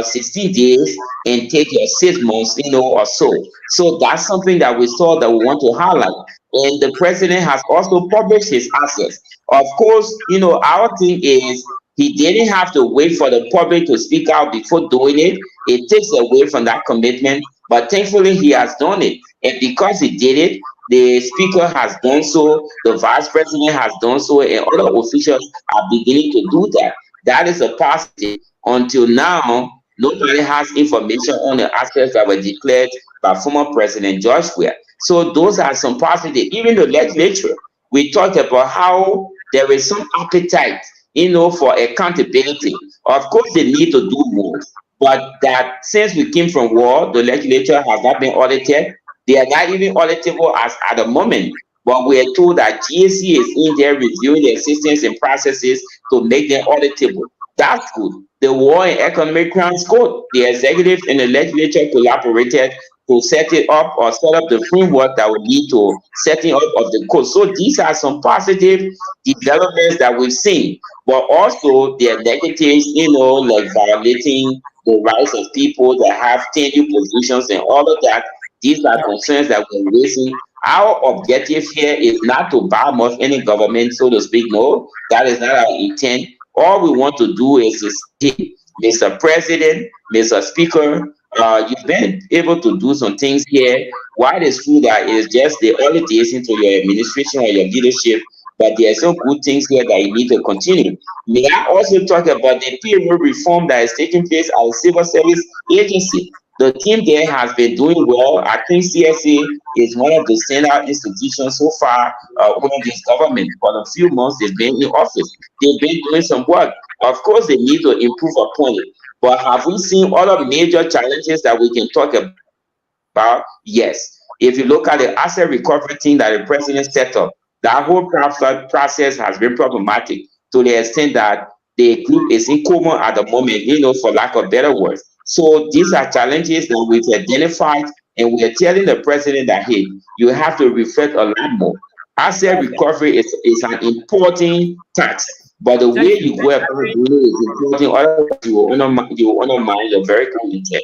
Speaker 11: 16 days and take your 6 months, or so. So that's something that we saw that we want to highlight. And the president has also published his assets. Of course, our thing is he didn't have to wait for the public to speak out before doing it. It takes away from that commitment, but thankfully he has done it. And because he did it, the speaker has done so, the vice president has done so, and other officials are beginning to do that. That is a positive. Until now, nobody has information on the assets that were declared by former President George Weah. So those are some positive. Even the legislature, we talked about how there is some appetite, for accountability. Of course, they need to do more, but that since we came from war, the legislature has not been audited. They are not even auditable as at the moment. But we are told that GAC is in there reviewing the systems and processes to make them auditable. That's good. The War and Economic Crimes Code, the executive and the legislature collaborated to set it up or set up the framework that will lead to setting up of the code. So these are some positive developments that we've seen, but also there are negatives, like violating the rights of people that have tenure positions and all of that. These are concerns that we're raising. Our objective here is not to badmouth any government, so to speak. No, that is not our intent. All we want to do is to say, Mr. President, Mr. Speaker, you've been able to do some things here. While it's true that it is just the early days into your administration or your leadership, but there are some good things here that you need to continue. May I also talk about the payroll reform that is taking place at the Civil Service Agency? The team there has been doing well. I think CSA is one of the standout institutions so far under this government. For a few months they've been in office. They've been doing some work. Of course, they need to improve upon it. But have we seen other major challenges that we can talk about? Yes. If you look at the asset recovery thing that the president set up, that whole process has been problematic to the extent that the group is in coma at the moment, for lack of better words. So these are challenges that we've identified, and we're telling the president that, hey, you have to reflect a lot more. Asset recovery is an important task, but the way you go about doing it is important. Otherwise, you will undermine your very talented.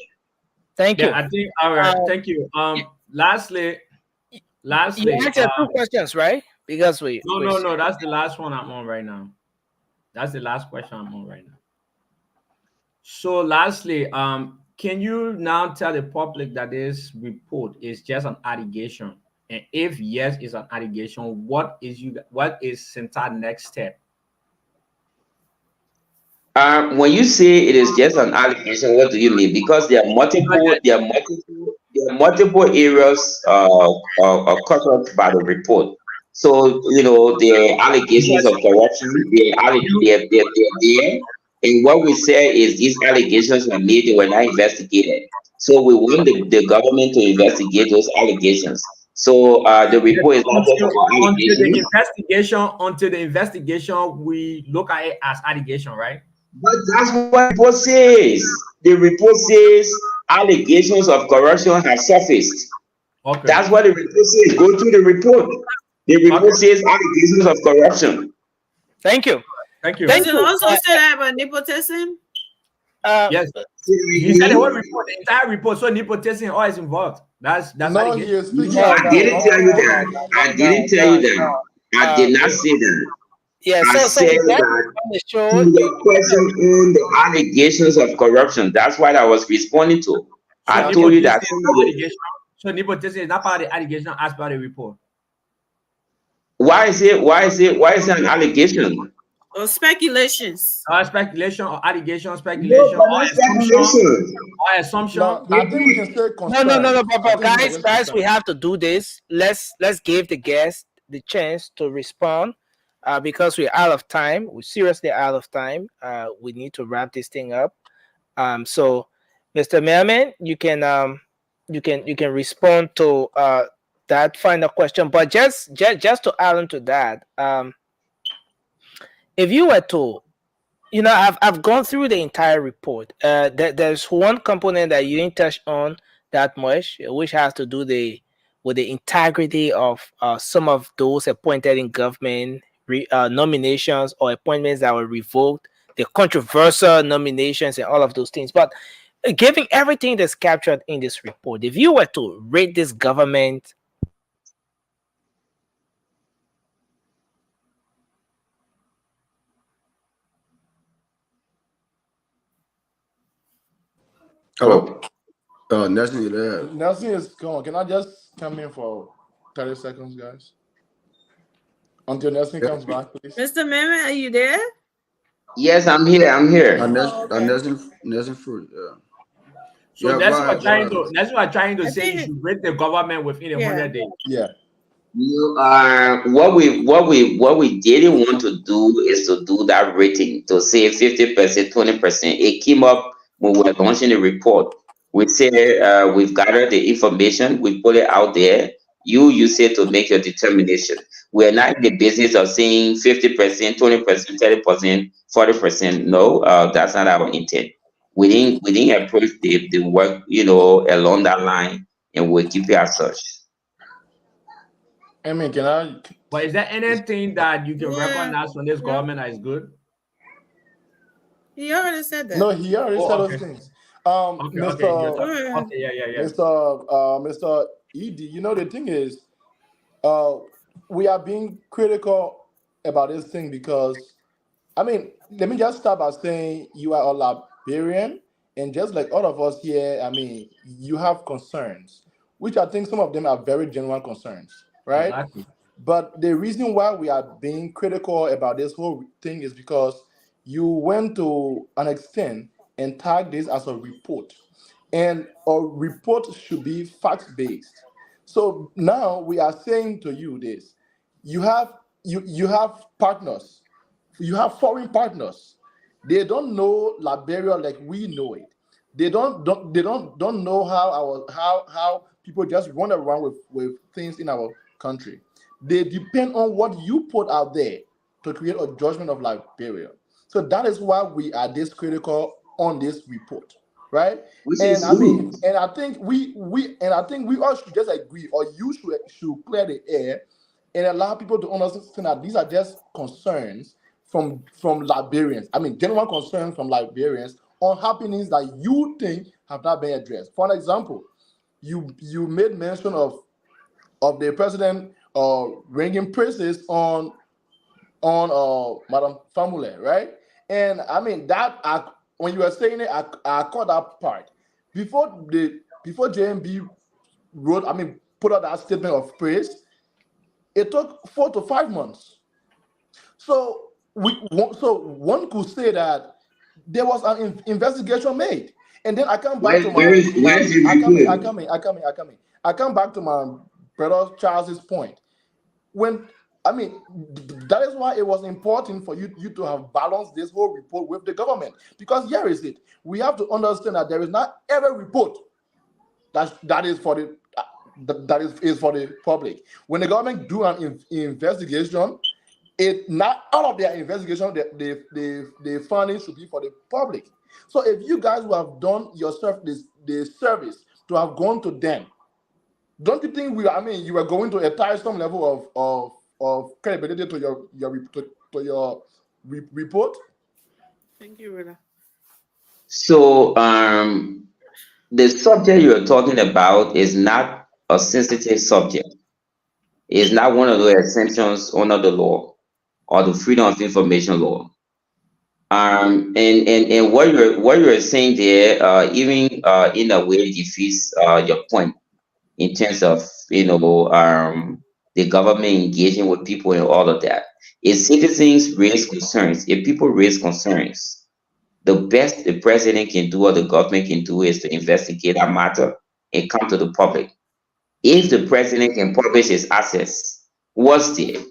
Speaker 9: Thank you.
Speaker 5: Yeah, I think all right. Thank you. Lastly,
Speaker 9: You
Speaker 5: lastly,
Speaker 9: answered two questions, right? Because
Speaker 5: no, that's the last one I'm on right now. That's the last question I'm on right now. So lastly, can you now tell the public that this report is just an allegation? And if yes, it's an allegation, what is Centar next step?
Speaker 11: When you say it is just an allegation, what do you mean? Because there are multiple areas covered by the report. So the allegations of corruption, they're there. And what we say is these allegations were made, they were not investigated. So we want the government to investigate those allegations. So the report is not just about allegations.
Speaker 5: Until the investigation, we look at it as allegation, right?
Speaker 11: But that's what the report says. The report says allegations of corruption have surfaced.
Speaker 5: Okay.
Speaker 11: That's what the report says. Go through the report. The report says allegations of corruption.
Speaker 9: Thank you.
Speaker 5: Thank you.
Speaker 13: Does it also say that about nepotism?
Speaker 5: Yes. He said the whole report, the entire report. So nepotism always involved. That's
Speaker 6: No,
Speaker 5: allegation.
Speaker 6: he is speaking
Speaker 11: No, I
Speaker 6: about
Speaker 11: didn't tell you that. I didn't tell you that. I did not say that.
Speaker 9: Yeah,
Speaker 11: I
Speaker 9: so
Speaker 11: said
Speaker 9: we get
Speaker 11: that
Speaker 9: on the
Speaker 11: to
Speaker 9: show.
Speaker 11: the question on the allegations of corruption. That's what I was responding to. I told you that.
Speaker 5: So nepotism is not part of the allegation as part of the report.
Speaker 11: Why is it an allegation?
Speaker 13: Or speculations?
Speaker 5: Speculation or allegation, speculation or assumption.
Speaker 6: No, I think we can say concern.
Speaker 9: No,
Speaker 6: I
Speaker 9: but
Speaker 6: think we can
Speaker 9: guys,
Speaker 6: just
Speaker 9: we
Speaker 6: concern.
Speaker 9: have to do this. Let's give the guest the chance to respond, because we're out of time. We're seriously out of time. We need to wrap this thing up. So, Mr. Merman, you can respond to that final question. But just to add on to that, if you were to, I've gone through the entire report. There's one component that you didn't touch on that much, which has to do with the integrity of some of those appointed in government nominations or appointments that were revoked, the controversial nominations and all of those things. But given everything that's captured in this report, if you were to rate this government,
Speaker 10: Hello. Nelson, you there?
Speaker 6: Nelson is gone. Can I just come in for 30 seconds, guys? Until Nelson comes back, please.
Speaker 13: Mr. Merriman, are you there?
Speaker 11: Yes, I'm here.
Speaker 10: Nelson Fruit. Yeah.
Speaker 5: So
Speaker 10: Yeah,
Speaker 5: that's
Speaker 10: go
Speaker 5: what
Speaker 10: ahead,
Speaker 5: that's what I'm trying to
Speaker 13: I
Speaker 5: say. You
Speaker 13: think-
Speaker 5: should rate the government within 100 days.
Speaker 6: Yeah.
Speaker 11: What we didn't want to do is to do that rating to say 50%, 20%. It came up when we were launching the report. We said we've gathered the information, we put it out there. You use it to make your determination. We're not in the business of saying 50%, 20%, 30%, 40%. No, that's not our intent. We didn't approach the work, along that line, and we'll keep it as such.
Speaker 6: I mean, can I?
Speaker 5: But is there anything that you can
Speaker 13: Yeah.
Speaker 5: recognize from this government that is good?
Speaker 13: He already said that.
Speaker 6: No, he already said
Speaker 5: okay.
Speaker 6: those things.
Speaker 5: Okay, you're
Speaker 6: Mr.
Speaker 5: talking- okay, yeah.
Speaker 6: Mr. Ed, the thing is, we are being critical about this thing because, I mean, let me just start by saying you are a Liberian And just like all of us here, I mean, you have concerns, which I think some of them are very genuine concerns, right?
Speaker 5: Exactly.
Speaker 6: But the reason why we are being critical about this whole thing is because you went to an extent and tagged this as a report. And a report should be fact based. So now we are saying to you this: you have you have partners, you have foreign partners. They don't know Liberia like we know it. They don't know how how people just run around with things in our country. They depend on what you put out there to create a judgment of Liberia. So that is why we are this critical on this report, right?
Speaker 11: Which
Speaker 6: And
Speaker 11: is
Speaker 6: I
Speaker 11: good.
Speaker 6: mean, and I think we all should just agree, or you should clear the air and allow people to understand that these are just concerns from Liberians. I mean, genuine concerns from Liberians on happenings that you think have not been addressed. For an example, you made mention of the president ringing praises on Madam Famule, right? And I mean when you were saying it, I caught that part. Before JMB wrote, I mean, put out that statement of praise, it took 4 to 5 months. So so one could say that there was an investigation made, and then I come back to my
Speaker 11: Where's the report?
Speaker 6: I come back to my brother Charles's point. When I mean, that is why it was important for you to have balanced this whole report with the government, because here is it: we have to understand that there is not every report that is for the is for the public. When the government do an investigation, it not all of their investigation, the funding should be for the public. So if you guys who have done yourself the service to have gone to them, don't you think I mean, you are going to attach some level of credibility to your report?
Speaker 13: Thank you, Rita.
Speaker 11: So the subject you're talking about is not a sensitive subject. It's not one of the exemptions under the law or the Freedom of Information law. And what you're saying there, even in a way defeats your point in terms of the government engaging with people and all of that. If citizens raise concerns, if people raise concerns, the best the president can do or the government can do is to investigate that matter and come to the public. If the president can publish his assets, what's there?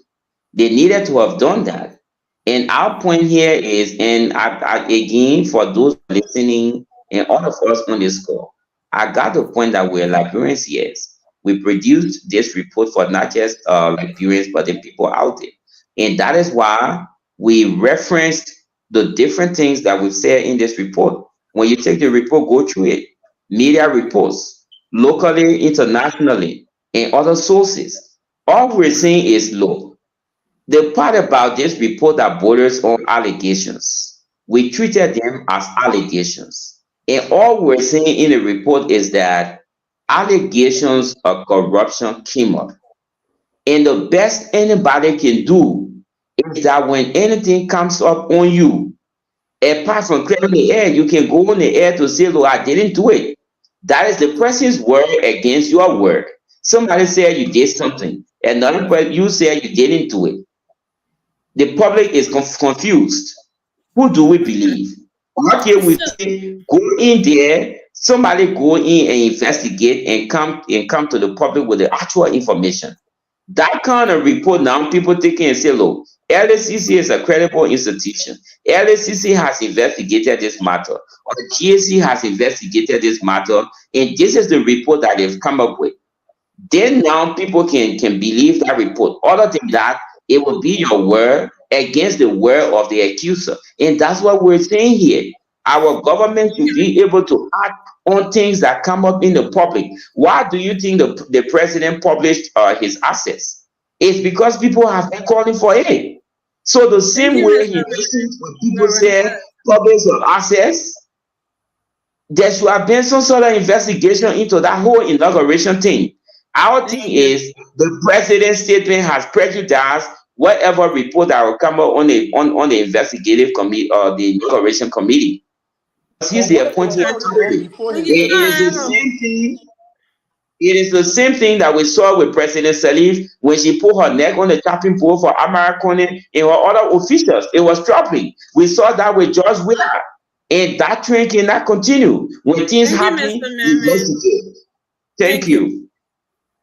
Speaker 11: They needed to have done that. And our point here is, and again, for those listening and all of us on this call, I got the point that we're Liberians, yes. We produced this report for not just Liberians, but the people out there. And that is why we referenced the different things that we said in this report. When you take the report, go through it. Media reports, locally, internationally, and other sources. All we're saying is, look, the part about this report that borders on allegations, we treated them as allegations. And all we're saying in the report is that allegations of corruption came up. And the best anybody can do is that when anything comes up on you, apart from clearing the air, you can go on the air to say, look, I didn't do it. That is the person's word against your word. Somebody said you did something, another person, you said you didn't do it. The public is confused. Who do we believe? Okay, we say go in there, somebody go in and investigate and come to the public with the actual information. That kind of report now, people take it and say, look, LACC is a credible institution. LACC has investigated this matter, or the GAC has investigated this matter, and this is the report that they've come up with. Then now people can believe that report. Other than that, it will be your word against the word of the accuser. And that's what we're saying here. Our government should be able to act on things that come up in the public. Why do you think the president published his assets? It's because people have been calling for it. So the same way he listens when people say publish your assets, there should have been some sort of investigation into that whole inauguration thing. Our thing is the president's statement has prejudiced whatever report that will come up on the investigative committee or the inauguration committee. he's the appointing authority.
Speaker 6: Before
Speaker 13: Like,
Speaker 6: his
Speaker 13: you
Speaker 11: It is the
Speaker 13: know,
Speaker 11: same thing. It is the same thing that we saw with President Salif when she put her neck on the chopping board for American and her other officials. It was troubling. We saw that with George Wheeler. And that trend cannot continue. When things
Speaker 13: thank you,
Speaker 11: happen,
Speaker 13: Mr.
Speaker 11: it goes
Speaker 13: Mammon.
Speaker 11: to jail. Thank
Speaker 13: Thank you.
Speaker 11: you.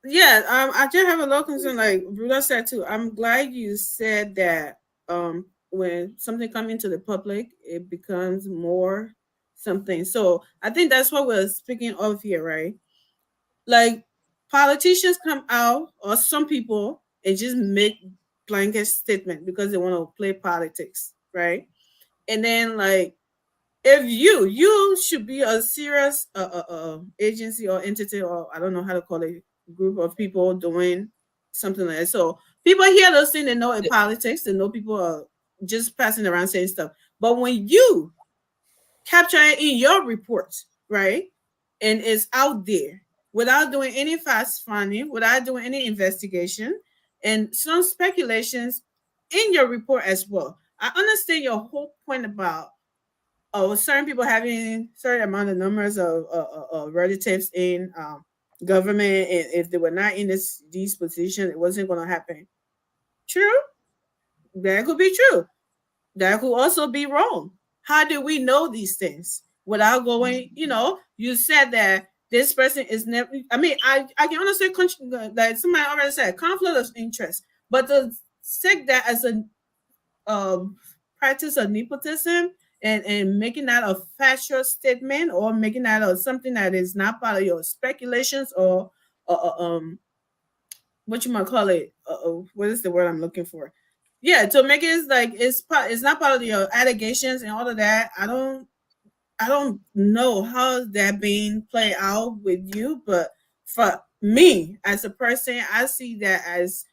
Speaker 13: Yeah, I just have a little concern, like Bruda said too. I'm glad you said that when something comes into the public, it becomes more something. So I think that's what we're speaking of here, right? Like politicians come out or some people and just make blanket statement because they want to play politics, right? And then like if you should be a serious agency or entity, or I don't know how to call it, group of people doing something like that. So people hear those things, they know in politics, they know people are just passing around saying stuff. But when you capture it in your report, right, and it's out there without doing any fast finding, without doing any investigation, and some speculations in your report as well. I understand your whole point about certain people having certain amount of numbers of relatives in government, and if they were not in these positions, it wasn't going to happen. True, that could be true. That could also be wrong. How do we know these things without going? You know, you said that this person is never. I mean, I can understand that somebody already said conflict of interest, but to take that as a practice of nepotism and making that a factual statement or making that something that is not part of your speculations or what you might call it, what is the word I'm looking for, yeah, to make it like it's not part of your allegations and all of that. I don't know how that being played out with you, but for me as a person, I see that as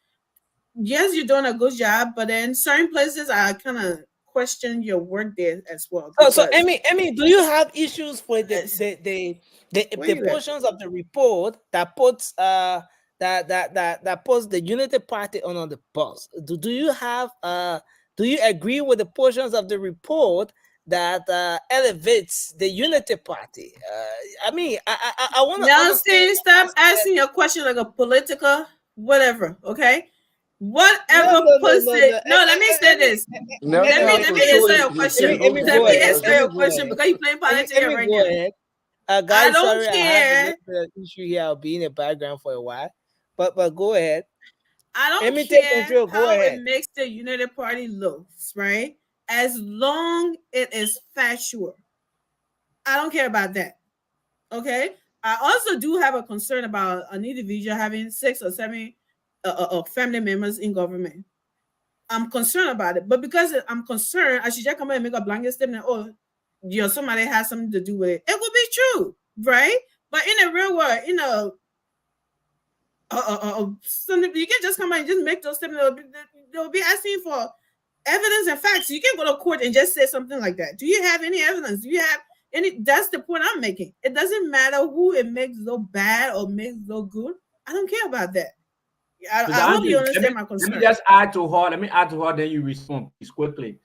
Speaker 13: yes, you're doing a good job, but in certain places, I kind of question your work there as well.
Speaker 9: Oh, so
Speaker 13: Because
Speaker 9: Emmy, do you have issues with
Speaker 13: Yes. Where
Speaker 9: the
Speaker 13: you at?
Speaker 9: portions of the report that puts that puts the Unity Party on the bus? Do you have do you agree with the portions of the report that elevates the Unity Party? I mean, I want to
Speaker 13: Now,
Speaker 9: understand.
Speaker 13: see, stop asking your question like a political whatever. Okay, whatever puts it. No, let me say this.
Speaker 6: Nelson
Speaker 13: Let
Speaker 6: has
Speaker 13: me
Speaker 6: to show
Speaker 13: answer your
Speaker 6: his
Speaker 13: question.
Speaker 6: own
Speaker 13: Let me
Speaker 6: report.
Speaker 13: answer your question because you're playing politics here right
Speaker 9: Go
Speaker 13: now.
Speaker 9: ahead.
Speaker 13: I
Speaker 9: Guys,
Speaker 13: don't
Speaker 9: sorry, I have a
Speaker 13: care.
Speaker 9: little bit of issue here. I'll be in the background for a while, but go ahead.
Speaker 13: I don't
Speaker 9: Emmy, take
Speaker 13: care
Speaker 9: control. Go
Speaker 13: how it
Speaker 9: ahead.
Speaker 13: makes the Unity Party looks, right? As long it is factual. I don't care about that. Okay. I also do have a concern about an individual having 6 or 7 family members in government. I'm concerned about it, but because I'm concerned, I should just come and make a blanket statement. Oh, somebody has something to do with it. It would be true, right? But in the real world, something you can just come out and just make those statements. They'll be asking for evidence and facts. You can't go to court and just say something like that. Do you have any evidence? Do you have any? That's the point I'm making. It doesn't matter who it makes look bad or makes look good. I don't care about that. I hope you understand my
Speaker 5: let
Speaker 13: concern.
Speaker 5: me just add to her. Let me add to her, then you respond, please, quickly.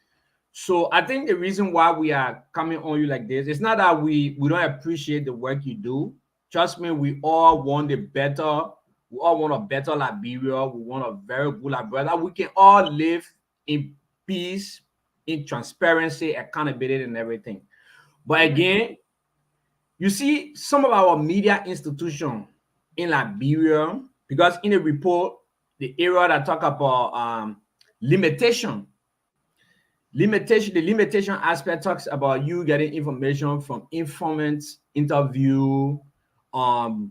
Speaker 5: So I think the reason why we are coming on you like this, it's not that we don't appreciate the work you do. Trust me, we all want a better, we all want a better Liberia. We want a very good Liberia that we can all live in peace, in transparency, accountability, and everything. But again, you see some of our media institutions in Liberia, because in the report, the area that talk about limitation, the limitation aspect talks about you getting information from informants, interview,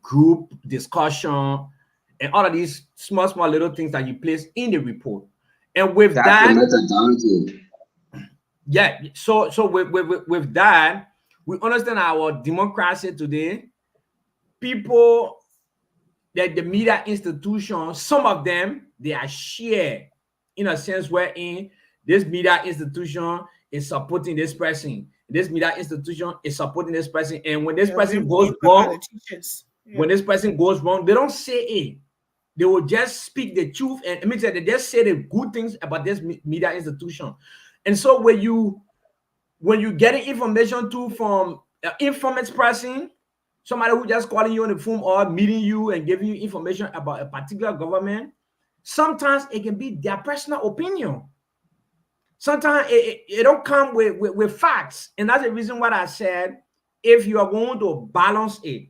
Speaker 5: group discussion, and all of these small little things that you place in the report. And with
Speaker 11: That's
Speaker 5: that,
Speaker 11: the methodology.
Speaker 5: yeah, so with that, we understand our democracy today. People that the media institutions, some of them, they are shared in a sense wherein this media institution is supporting this person. This media institution is supporting this person. And when this person goes wrong, when this person goes wrong, they don't say it. They will just speak the truth. And it means that they just say the good things about this media institution. And so when you when you getting information too from an informant person, somebody who just calling you on the phone or meeting you and giving you information about a particular government, sometimes it can be their personal opinion. Sometimes it don't come with facts. And that's the reason why I said, if you are going to balance it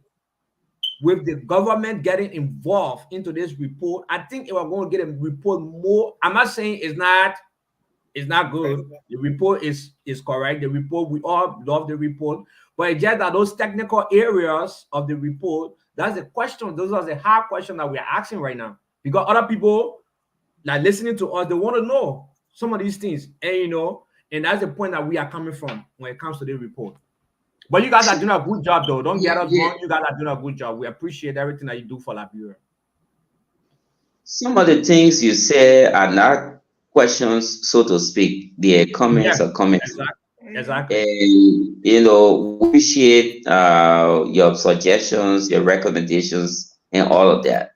Speaker 5: with the government getting involved into this report, I think if we're going to get a report more, I'm not saying it's not good. The report is correct. The report, we all love the report, but it's just that those technical areas of the report, that's the question. Those are the hard questions that we are asking right now, because other people like listening to us, they want to know some of these things, and that's the point that we are coming from when it comes to the report. But you guys are doing a good job, though. Don't
Speaker 11: Yeah,
Speaker 5: get us
Speaker 11: yeah.
Speaker 5: wrong. You guys are doing a good job. We appreciate everything that you do for Liberia.
Speaker 11: Some of the things you say are not questions, so to speak. They are
Speaker 5: Yeah,
Speaker 11: comments or comments.
Speaker 5: exactly.
Speaker 11: And we appreciate your suggestions, your recommendations, and all of that.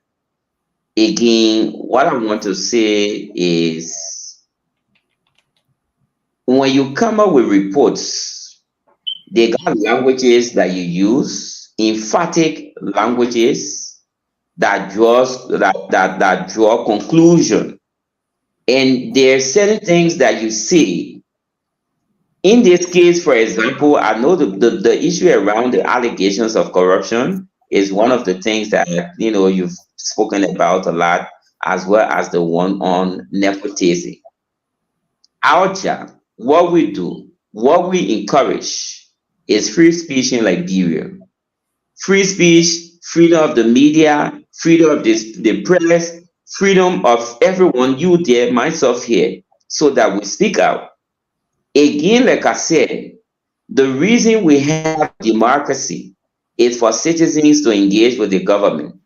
Speaker 11: Again, what I want to say is when you come up with reports, they got languages that you use, emphatic languages that draw conclusion. And there are certain things that you see. In this case, for example, I know the issue around the allegations of corruption is one of the things that you've spoken about a lot, as well as the one on nepotism. Our job, what we do, what we encourage is free speech in Liberia. Free speech, freedom of the media, freedom of the press, freedom of everyone, you there, myself here, so that we speak out. Again, like I said, the reason we have democracy is for citizens to engage with the government,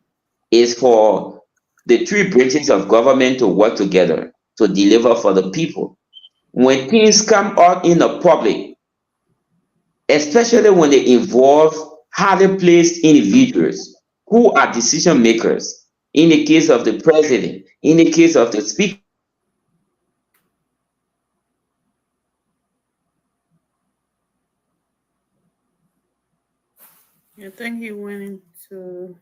Speaker 11: is for the three branches of government to work together to deliver for the people. When things come out in the public, especially when they involve highly placed individuals who are decision makers, in the case of the president, in the case of the speaker,
Speaker 13: I think he went into.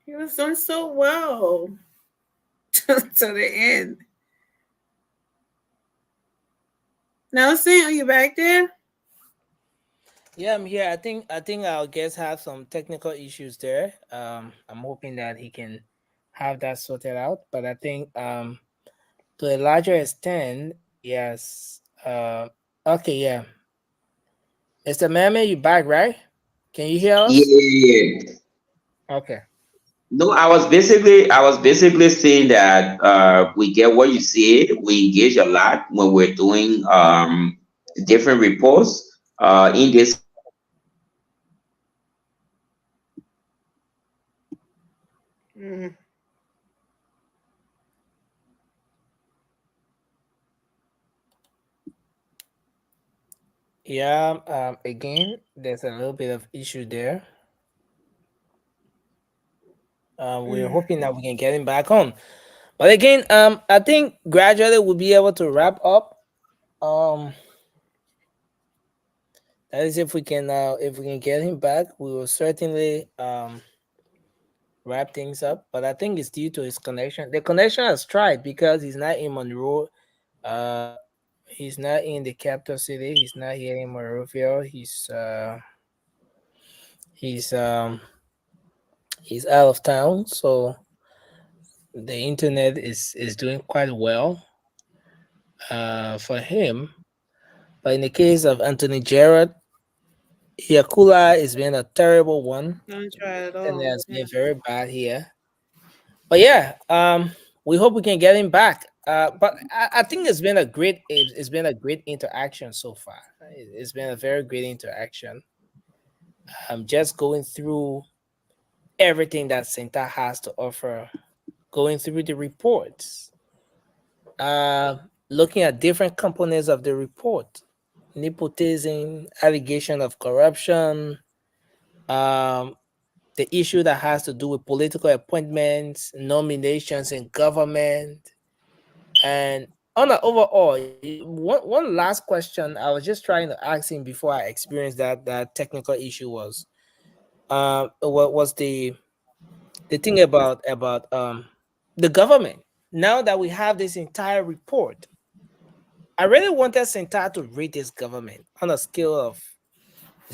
Speaker 13: He was doing so well to the end. Nelson, are you back there?
Speaker 9: Yeah, I'm here. I think our guest has some technical issues there. I'm hoping that he can have that sorted out. But I think to a larger extent, yes. Okay, yeah. Mr. Meme, you back, right? Can you hear us?
Speaker 11: yeah.
Speaker 9: Okay.
Speaker 11: No, I was basically saying that we get what you said. We engage a lot when we're doing different reports. In this,
Speaker 13: Mm.
Speaker 9: Yeah, again, there's a little bit of issue there. We're hoping that we can get him back on. But again, I think gradually we'll be able to wrap up. Um, that is if we can get him back, we will certainly wrap things up. But I think it's due to his connection. The connection has tried because he's not in Monroe. Uh, he's not in the capital city. He's not here in Monrovia. He's out of town, so the internet is doing quite well for him. But in the case of Anthony Gerard, Yakula has been a terrible one.
Speaker 13: Don't try it at
Speaker 9: And it
Speaker 13: all.
Speaker 9: has been very bad here. But yeah, we hope we can get him back. But I think it's been a great interaction so far. It's been a very great interaction. Just going through everything that Senta has to offer, going through the reports, looking at different components of the report, nepotism, allegation of corruption, um, the issue that has to do with political appointments, nominations in government, And on the overall, one last question I was just trying to ask him before I experienced that technical issue was what was the thing about the government. Now that we have this entire report, I really wanted Sentar to rate this government on a scale of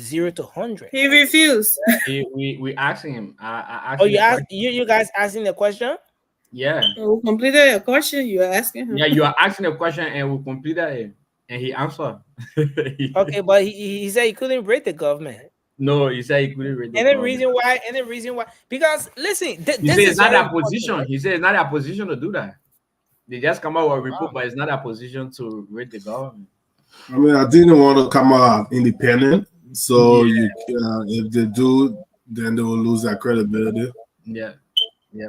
Speaker 9: 0 to 100.
Speaker 13: He refused.
Speaker 5: We asking him. I
Speaker 9: Oh,
Speaker 5: asked him the question.
Speaker 9: you guys asking the question?
Speaker 5: Yeah.
Speaker 13: We completed a question you're asking him.
Speaker 5: Yeah, you are asking a question and we completed it. And he answered.
Speaker 9: Okay, but he said he couldn't rate the government.
Speaker 5: No, he said he couldn't read the
Speaker 9: Any
Speaker 5: comment.
Speaker 9: reason why? Any reason why? Because listen,
Speaker 5: He
Speaker 9: this
Speaker 5: said it's
Speaker 9: is
Speaker 5: not
Speaker 9: very
Speaker 5: that
Speaker 9: important,
Speaker 5: position.
Speaker 9: right?
Speaker 5: He said it's not that position to do that. They just come out with a report, but it's not that position to read the government.
Speaker 14: I mean, I didn't want to come out independent, so
Speaker 5: Yeah,
Speaker 14: you if they do, then they will lose that credibility.
Speaker 5: yeah, yeah.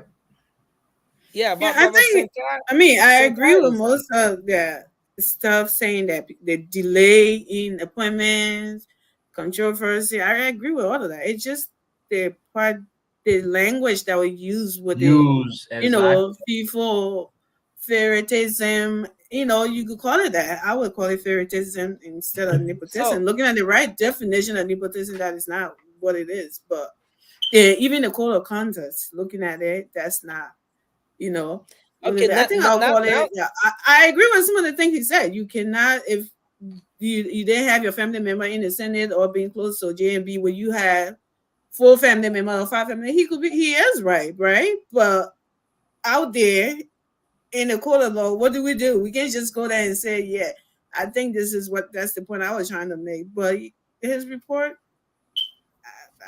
Speaker 9: Yeah,
Speaker 13: Yeah,
Speaker 9: but
Speaker 13: I
Speaker 9: but
Speaker 13: think.
Speaker 9: Sentar,
Speaker 13: I mean, I agree
Speaker 9: Sentar
Speaker 13: with
Speaker 9: is
Speaker 13: most of the stuff saying that the delay in appointments, controversy. I agree with all of that. It's just the part, the language that we use with the,
Speaker 5: Use exactly.
Speaker 13: people favoritism. You could call it that. I would call it favoritism instead of
Speaker 9: so
Speaker 13: nepotism. Looking at the right definition of nepotism, that is not what it is. But yeah, even the code of conduct, looking at it, that's not you know,
Speaker 9: okay.
Speaker 13: I
Speaker 9: Now,
Speaker 13: think I'll call
Speaker 9: now
Speaker 13: it. Yeah, I agree with some of the things he said. You cannot, if you didn't have your family member in the Senate or being close to JMB, where you have 4 family members or 5 family, he is right? But out there in the court of law, what do? We can't just go there and say, yeah, I think this is that's the point I was trying to make. But his report,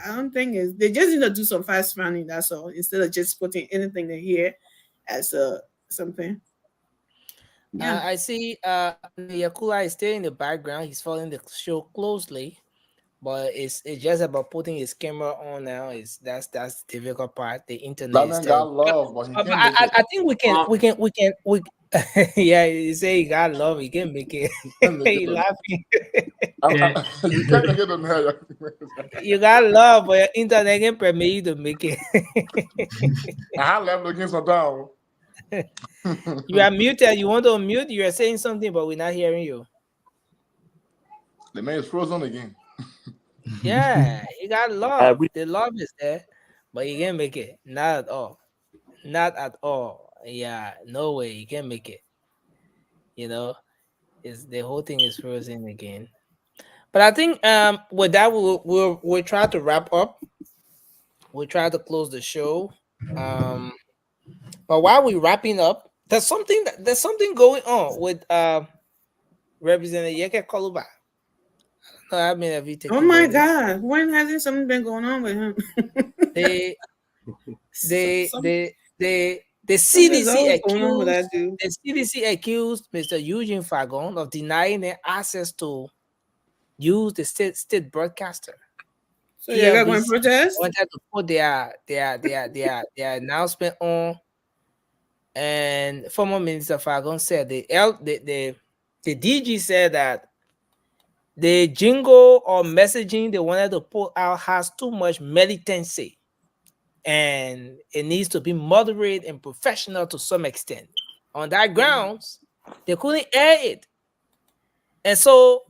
Speaker 13: I don't think is they just need to do some fast finding. That's all, instead of just putting anything in here as something. Yeah.
Speaker 9: I see Yakula is still in the background. He's following the show closely, but it's just about putting his camera on now. Is that's the difficult part. The internet
Speaker 6: That
Speaker 9: is
Speaker 6: man got
Speaker 9: terrible.
Speaker 6: love, but he
Speaker 9: But
Speaker 6: can't make it.
Speaker 9: I think
Speaker 5: Um,
Speaker 9: we yeah, you say he got love, he can make it.
Speaker 6: He can't make
Speaker 9: He
Speaker 6: it.
Speaker 9: laughing.
Speaker 5: and
Speaker 6: You can't make it on here.
Speaker 9: You got love, but your internet can permit you to make it.
Speaker 6: I have left looking so down.
Speaker 9: You are muted. You want to unmute? You are saying something, but we're not hearing you.
Speaker 6: The man is frozen again.
Speaker 9: Yeah, he got
Speaker 12: I
Speaker 9: love.
Speaker 12: agree.
Speaker 9: The love is there, but he can't make it. Not at all. Not at all. Yeah, no way. He can't make it. You know, is the whole thing is frozen again. But I think with that we'll try to wrap up. We'll try to close the show. Um, but while we're wrapping up, there's something going on with Representative Yeke Koluba. I mean, have you
Speaker 13: Oh
Speaker 9: taken
Speaker 13: my
Speaker 9: notice?
Speaker 13: God! When hasn't something been going on with him?
Speaker 9: They they
Speaker 13: Some,
Speaker 9: they they the
Speaker 13: something's
Speaker 9: CDC
Speaker 13: always going on with
Speaker 9: accused
Speaker 13: that dude.
Speaker 9: the CDC accused Mr. Eugene Fagon of denying them access to use the state broadcaster.
Speaker 13: So you got going
Speaker 9: ELBC
Speaker 13: protest?
Speaker 9: wanted to put their announcement on, and former Minister Fagon said the DG said that the jingle or messaging they wanted to put out has too much militancy and it needs to be moderate and professional to some extent. On that grounds, they couldn't air it. And so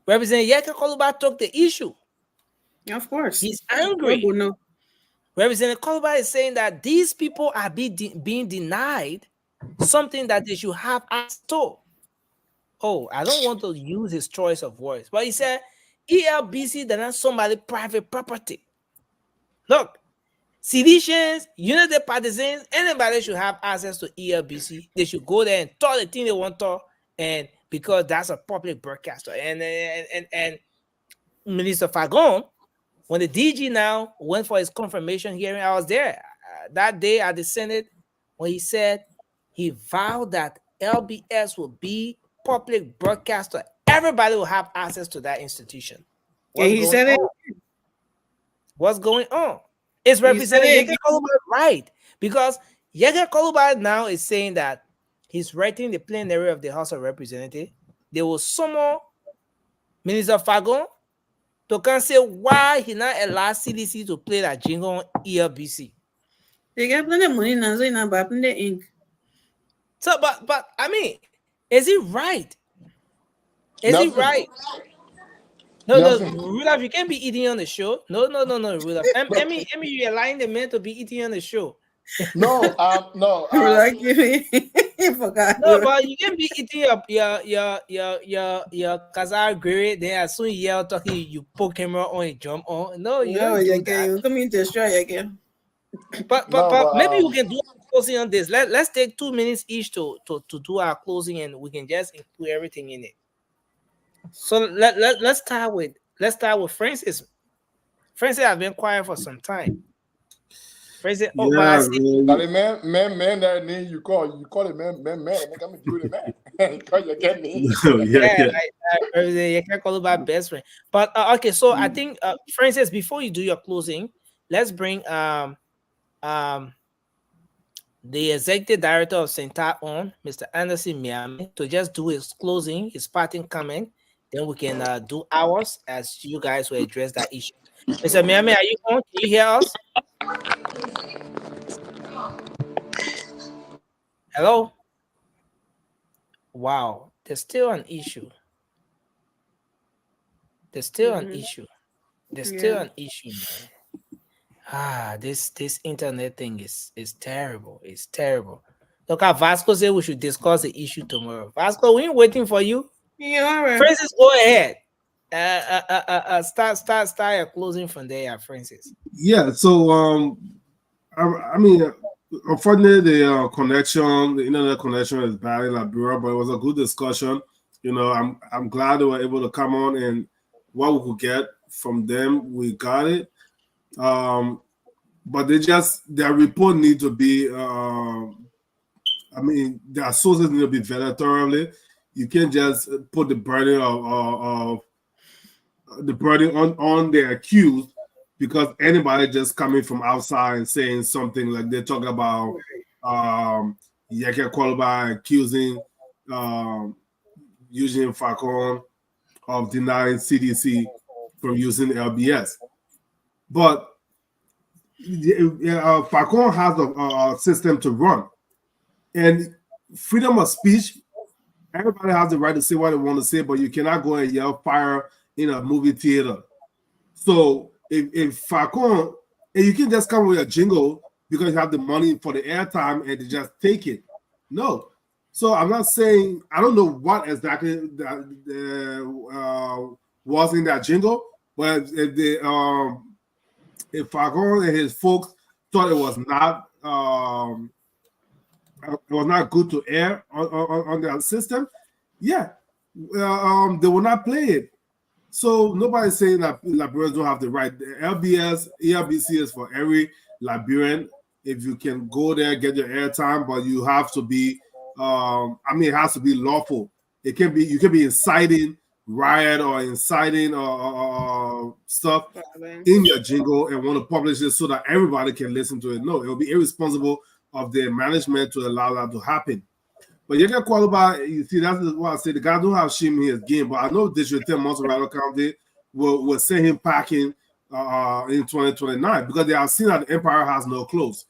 Speaker 9: Representative Yeke Koluba took the issue.
Speaker 13: Of course.
Speaker 9: He's
Speaker 13: Well,
Speaker 9: angry.
Speaker 13: no.
Speaker 9: Representative Koluba is saying that these people are being denied something that they should have access to. Oh, I don't want to use his choice of words, but he said ELBC they're not somebody private property. Look, seditions, unity partisans, anybody should have access to ELBC. They should go there and talk the thing they want to, and because that's a public broadcaster. And Minister Fagon, when the DG now went for his confirmation hearing, I was there that day at the Senate when he said he vowed that LBS will be public broadcaster. Everybody will have access to that institution.
Speaker 13: Yeah,
Speaker 9: What's
Speaker 13: he
Speaker 9: going
Speaker 13: said it.
Speaker 9: on? What's going on? Is
Speaker 13: He said
Speaker 9: Representative
Speaker 13: it
Speaker 9: Yeke Koluba right? Because Yeke Koluba now is saying that he's writing the plenary of the House of Representatives. They will summon Minister Fagon to can say why he not allow CDC to play that jingle on ELBC.
Speaker 13: They got plenty of money now, so you not buy plenty of ink.
Speaker 9: So, but I mean, is it right? Is it
Speaker 6: Nelson,
Speaker 9: right? No,
Speaker 6: Nelson.
Speaker 9: Rudolph, you can't be eating on the show. No, Rudolph. Emmy, you're allowing the man to be eating on the show.
Speaker 6: No.
Speaker 13: Like you forgot.
Speaker 9: No, but you can be eating your Kazar grade. Then as soon as you yell talking, you poke camera on and jump on. No, you
Speaker 13: No,
Speaker 9: don't do
Speaker 13: you
Speaker 9: that.
Speaker 13: can come in to destroy again.
Speaker 9: But
Speaker 6: No,
Speaker 9: maybe we can do a closing on this. Let's take 2 minutes each to do our closing, and we can just include everything in it. So let's start with Francis. Francis has been quiet for some time. Francis, oh, but I
Speaker 14: Yeah,
Speaker 9: see.
Speaker 6: That man that name you call a man, make me do the man. Because you get me.
Speaker 9: Yeah, you can't call it my best friend. But okay, so I think Francis, before you do your closing, let's bring the executive director of Center on, Mr. Anderson Miami, to just do his closing, his parting comment. Then we can do ours as you guys will address that issue. Mr. Miami, are you on? Can you hear us? Hello? Wow, there's still an issue. There's still an issue. There's still an issue, man. This internet thing is terrible. It's terrible. Look at Vasco said we should discuss the issue tomorrow. Vasco, we ain't waiting for you.
Speaker 13: Yeah, all right.
Speaker 9: Francis, go ahead. Start your closing from there, Francis.
Speaker 14: Yeah, so I mean, unfortunately, the internet connection is bad in Liberia, but it was a good discussion. You know, I'm glad they were able to come on, and what we could get from them, we got it. But their report need to be. I mean, their sources need to be vetted thoroughly. You can't just put the burden of the burden on the accused, because anybody just coming from outside and saying something like they talk about Yeke Kwalaba accusing Eugene Falcon of denying CDC from using LBS. But Falcon has a system to run. And freedom of speech, everybody has the right to say what they want to say, but you cannot go and yell fire in a movie theater. So if Falcon, and you can just come with a jingle because you have the money for the airtime and they just take it. No. So I'm not saying, I don't know what exactly was in that jingle, but if Falcon and his folks thought it was not good to air on their system, yeah, they will not play it. So nobody's saying that Liberians don't have the right. The LBS, ERBC is for every Liberian. If you can go there, get your airtime, but you have to be, it has to be lawful. It can be, you can be inciting riot or inciting stuff in your jingle and want to publish it so that everybody can listen to it. No, it will be irresponsible of the management to allow that to happen. But you can qualify. You see, that's what I say. The guy don't have shame in his game, but I know District 10 Montserrat County will send him packing in 2029 because they have seen that the empire has no clothes.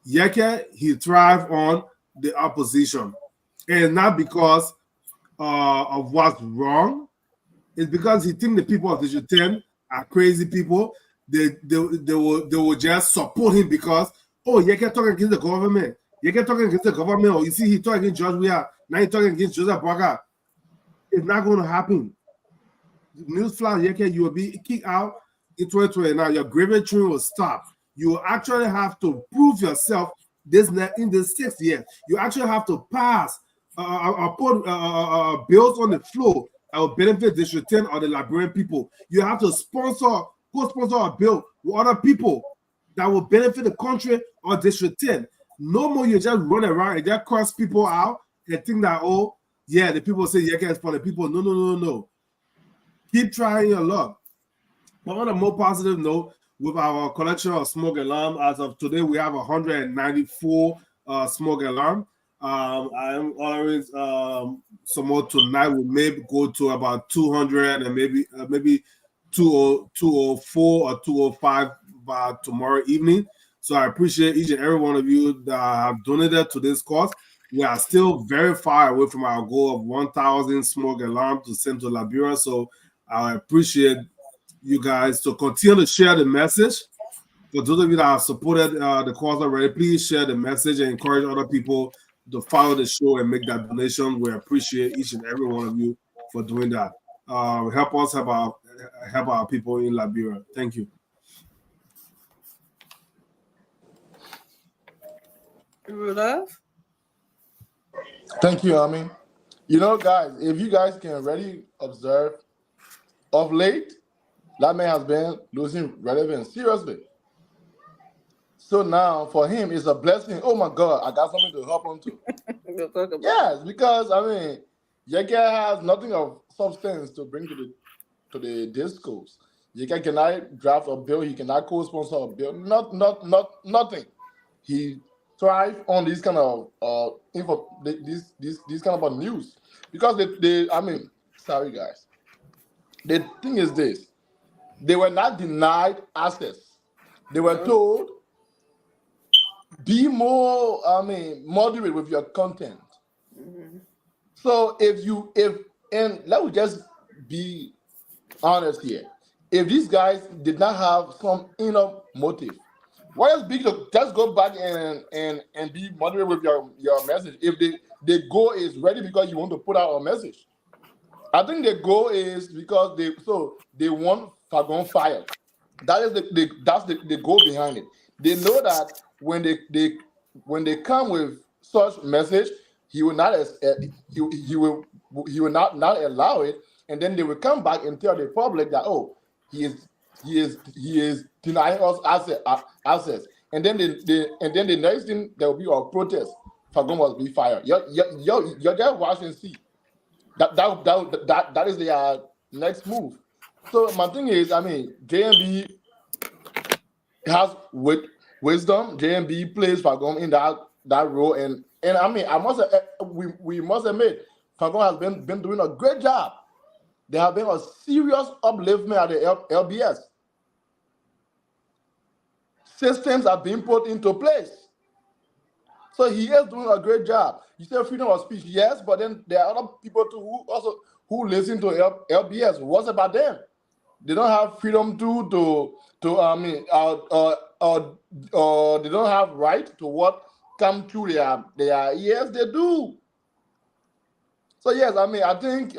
Speaker 14: Yeke, he thrive on the opposition, and not because of what's wrong. It's because he think the people of District 10 are crazy people. They will just support him because, oh, Yeke talking against the government. You can talking against the government, or you see he talking against George Weah, now he's talking against Joseph Braga. It's not going to happen. Newsflash, Yeke, you will be kicked out in 2029. Your gravy train will stop. You will actually have to prove yourself in the 6th year. You actually have to pass put bills on the floor that will benefit District 10 or the Liberian people. You have to co-sponsor a bill with other people that will benefit the country or District 10. No more you just run around and just cross people out and think that, oh, yeah, the people say Yeke is for the people. No. Keep trying your luck. But on a more positive note, with our collection of smoke alarm, as of today, we have 194 smoke alarm. I am ordering some more tonight. We may go to about 200 and maybe 204 or 205 by tomorrow evening. So I appreciate each and every one of you that have donated to this cause. we are still very far away from our goal of 1,000 smoke alarms to send to Liberia. So I appreciate you guys to continue to share the message. For those of you that have supported the cause already, please share the message and encourage other people to follow the show and make that donation. We appreciate each and every one of you for doing that. Help us help our people in Liberia. Thank you.
Speaker 13: Rudolph?
Speaker 6: Thank you, Ami. You know, guys, if you guys can really observe, of late, that man has been losing relevance seriously. So now for him, it's a blessing. Oh my God, I got something to help him to.
Speaker 13: We'll talk about
Speaker 6: Yes, because I mean, Yeke has nothing of substance to bring to the discourse. Yeke cannot draft a bill. He cannot co-sponsor a bill. Nothing. He thrive on these kind of these kind of news because they I mean, sorry guys. The thing is this: they were not denied access. They were told be more, I mean, moderate with your content. So and let me just be honest here. If these guys did not have some inner motive, why else be to just go back and be moderate with your message? If the goal is ready because you want to put out a message, I think the goal is because they want Fagon fired. That is the goal behind it. They know that when they come with such message, he will not he will not allow it, and then they will come back and tell the public that oh he is denying us access, and then the next thing there will be a protest. Fagon must be fired. You're just watch and see. That is their next move. So my thing is, I mean, JMB has wisdom. JMB plays Fagon in that role, and I mean, we must admit, Fagon has been doing a great job. There have been a serious upliftment at the LBS. Systems are being put into place. So he is doing a great job. You say freedom of speech, yes, but then there are other people too who listen to LBS. What's about them? They don't have freedom I mean, they don't have right to what come through their ears. They do. So yes, I mean, I think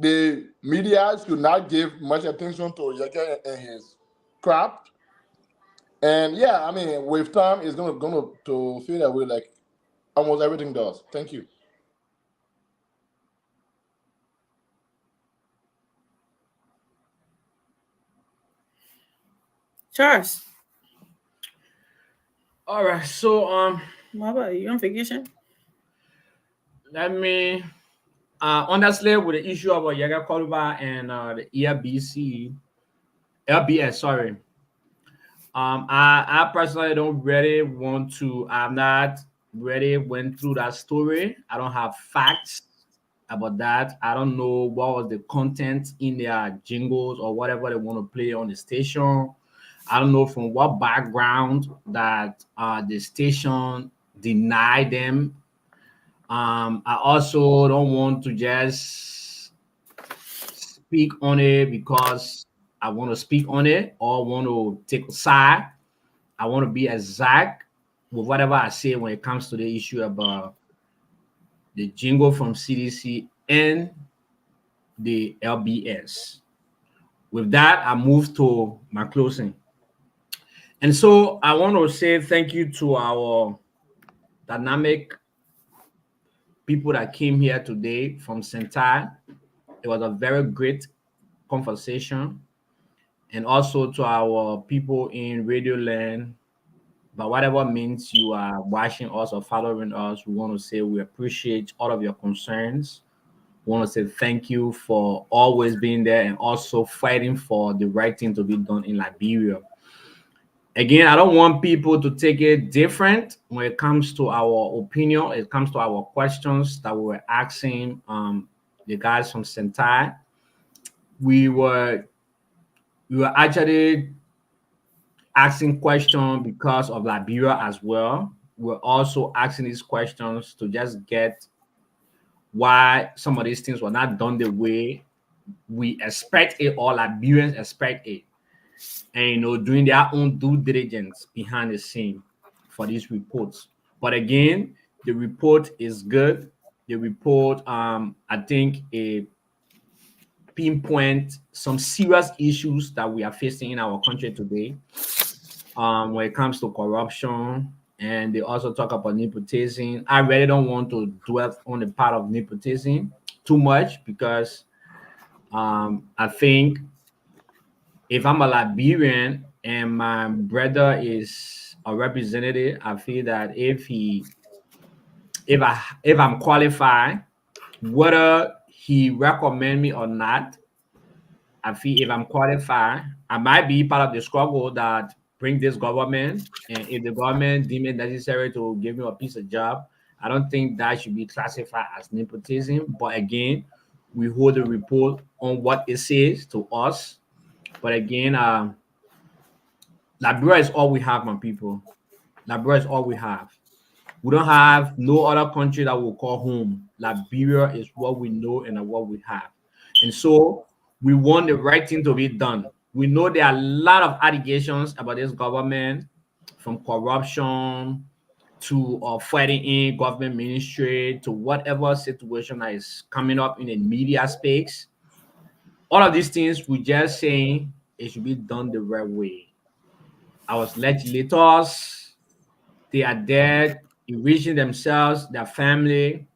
Speaker 6: the media should not give much attention to Yeke and his craft. And yeah, I mean, with time, it's gonna to feel that way like almost everything does. Thank you.
Speaker 13: Charles.
Speaker 5: All right, so
Speaker 13: What about you? You on vacation?
Speaker 5: let me honestly with the issue of Yaga Koluba and the LBS, sorry. I personally don't really want to. I'm not really went through that story. I don't have facts about that. I don't know what was the content in their jingles or whatever they want to play on the station. I don't know from what background that the station denied them. I also don't want to just speak on it because I want to speak on it or want to take a side. I want to be exact with whatever I say when it comes to the issue about the jingle from CDC and the LBS. With that, I move to my closing. And so I want to say thank you to our dynamic people that came here today from Sentai. It was a very great conversation. And also to our people in Radio Land, by whatever means you are watching us or following us, we want to say we appreciate all of your concerns. We want to say thank you for always being there and also fighting for the right thing to be done in Liberia. Again, I don't want people to take it different when it comes to our opinion, it comes to our questions that we were asking the guys from Sentai. We were actually asking questions because of Liberia as well. we're also asking these questions to just get why some of these things were not done the way we expect it or Liberians expect it. And doing their own due diligence behind the scene for these reports. But again, the report is good. The report, I think, it pinpoint some serious issues that we are facing in our country today. When it comes to corruption, and they also talk about nepotism. I really don't want to dwell on the part of nepotism too much because I think if I'm a Liberian and my brother is a representative, I feel that if I'm qualified, whether he recommend me or not, I feel if I'm qualified, I might be part of the struggle that bring this government. And if the government deem it necessary to give me a piece of job, I don't think that should be classified as nepotism. But again, we hold the report on what it says to us. But again, Liberia is all we have, my people. Liberia is all we have. We don't have no other country that we'll call home. Liberia is what we know and what we have. And so we want the right thing to be done. We know there are a lot of allegations about this government, from corruption to fighting in government ministry to whatever situation that is coming up in the media space. All of these things, we just saying it should be done the right way. Our legislators, they are there enriching themselves, their family,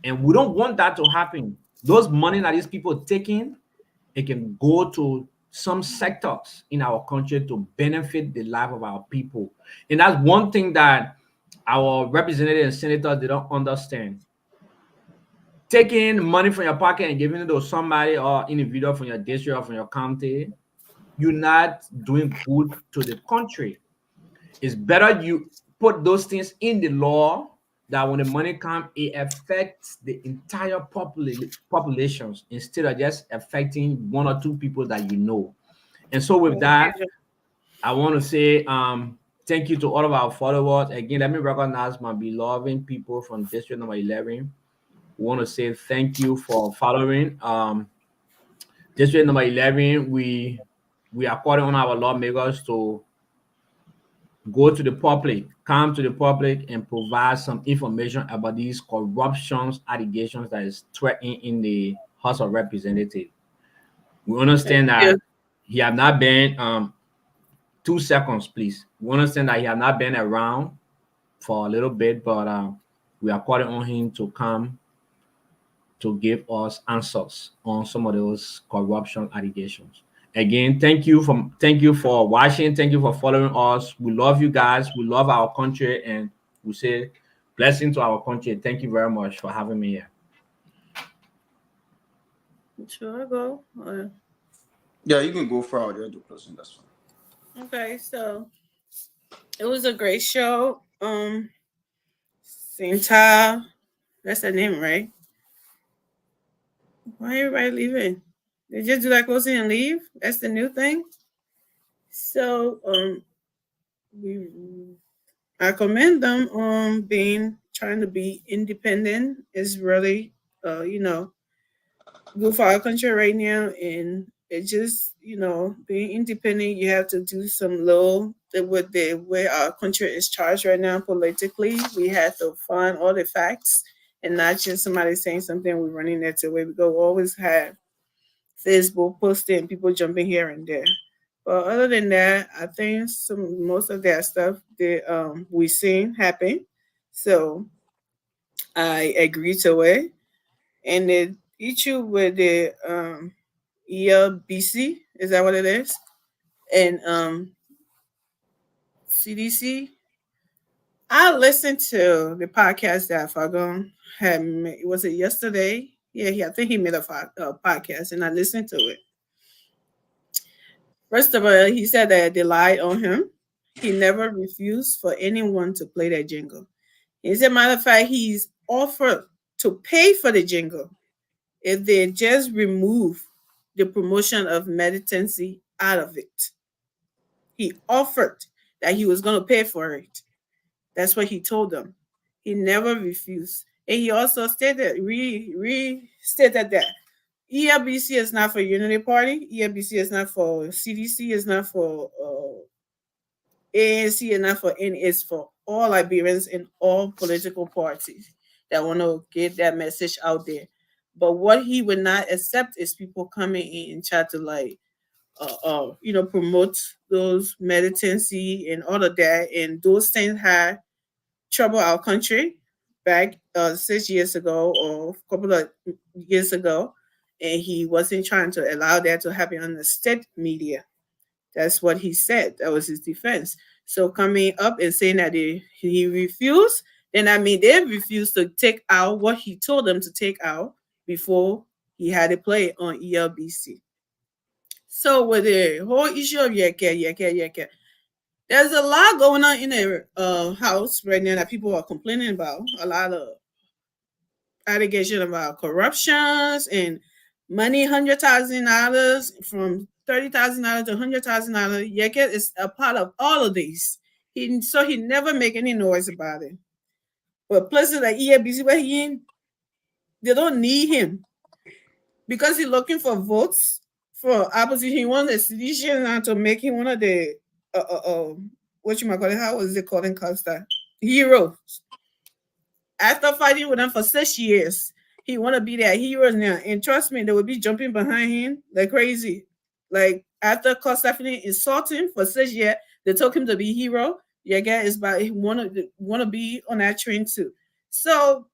Speaker 5: and we don't want that to happen. Those money that these people taking, it can go to some sectors in our country to benefit the life of our people. And that's one thing that our representatives and senators, they don't understand. Taking money from your pocket and giving it to somebody or individual from your district or from your county, you're not doing good to the country. It's better you put those things in the law that when the money comes, it affects the entire populations instead of just affecting one or two people that you know. And so with that, I want to say thank you to all of our followers. Again, let me recognize my beloved people from District number 11. We want to say thank you for following. District number 11, we are calling on our lawmakers to go to the public, come to the public and provide some information about these corruptions allegations that is threatening in the House of Representatives. We understand that he have not been 2 seconds, please. We understand that he have not been around for a little bit, but we are calling on him to come to give us answers on some of those corruption allegations. Again, thank you for watching. Thank you for following us. We love you guys. We love our country, and we say blessing to our country. Thank you very much for having me here.
Speaker 13: Should I go?
Speaker 10: Yeah, you can go for out there, do closing. That's fine.
Speaker 13: Okay, so it was a great show. Sinta, that's the name, right? Why everybody leaving? They just do that closing and leave? That's the new thing. So I commend them on trying to be independent. Is really good for our country right now, and it just being independent. You have to do some little with the way our country is charged right now politically. We have to find all the facts and not just somebody saying something. We're running that to where we go. We always have Facebook posting, people jumping here and there. But other than that, I think most of that stuff that we seen happen. So I agree to it. And the issue with the ELBC, is that what it is? And CDC. I listened to the podcast that Fagon had made. Was it yesterday? Yeah, I think he made a podcast, and I listened to it. First of all, he said that they lied on him. He never refused for anyone to play that jingle. As a matter of fact, he's offered to pay for the jingle if they just remove the promotion of militancy out of it. He offered that he was going to pay for it. That's what he told them. He never refused. And he also stated, restated that ELBC is not for Unity Party. ELBC is not for CDC. Is not for ANC. Is not for any. It's for all Liberians in all political parties that want to get that message out there. But what he would not accept is people coming in and try to like, promote those militancy and all of that, and those things had trouble our country back 6 years ago or a couple of years ago, and he wasn't trying to allow that to happen on the state media. That's what he said. That was his defense. So coming up and saying that he refused, then I mean they refused to take out what he told them to take out before he had it play on ELBC. So with the whole issue of Yeke, there's a lot going on in the house right now that people are complaining about. A lot of allegation about corruptions and money, $100,000 from $30,000 to $100,000. Yeket is a part of all of these. He never make any noise about it. But places like EABC where he in, they don't need him because he's looking for votes for opposition. He wants a sedition now to make him one of the what you might call it? How was it called in Costa? Heroes. After fighting with them for 6 years, he want to be their heroes now. And trust me, they will be jumping behind him like crazy. Like after Costa finished insulting for 6 years, they told him to be hero. Yeah, guy is about he want to be on that train too. So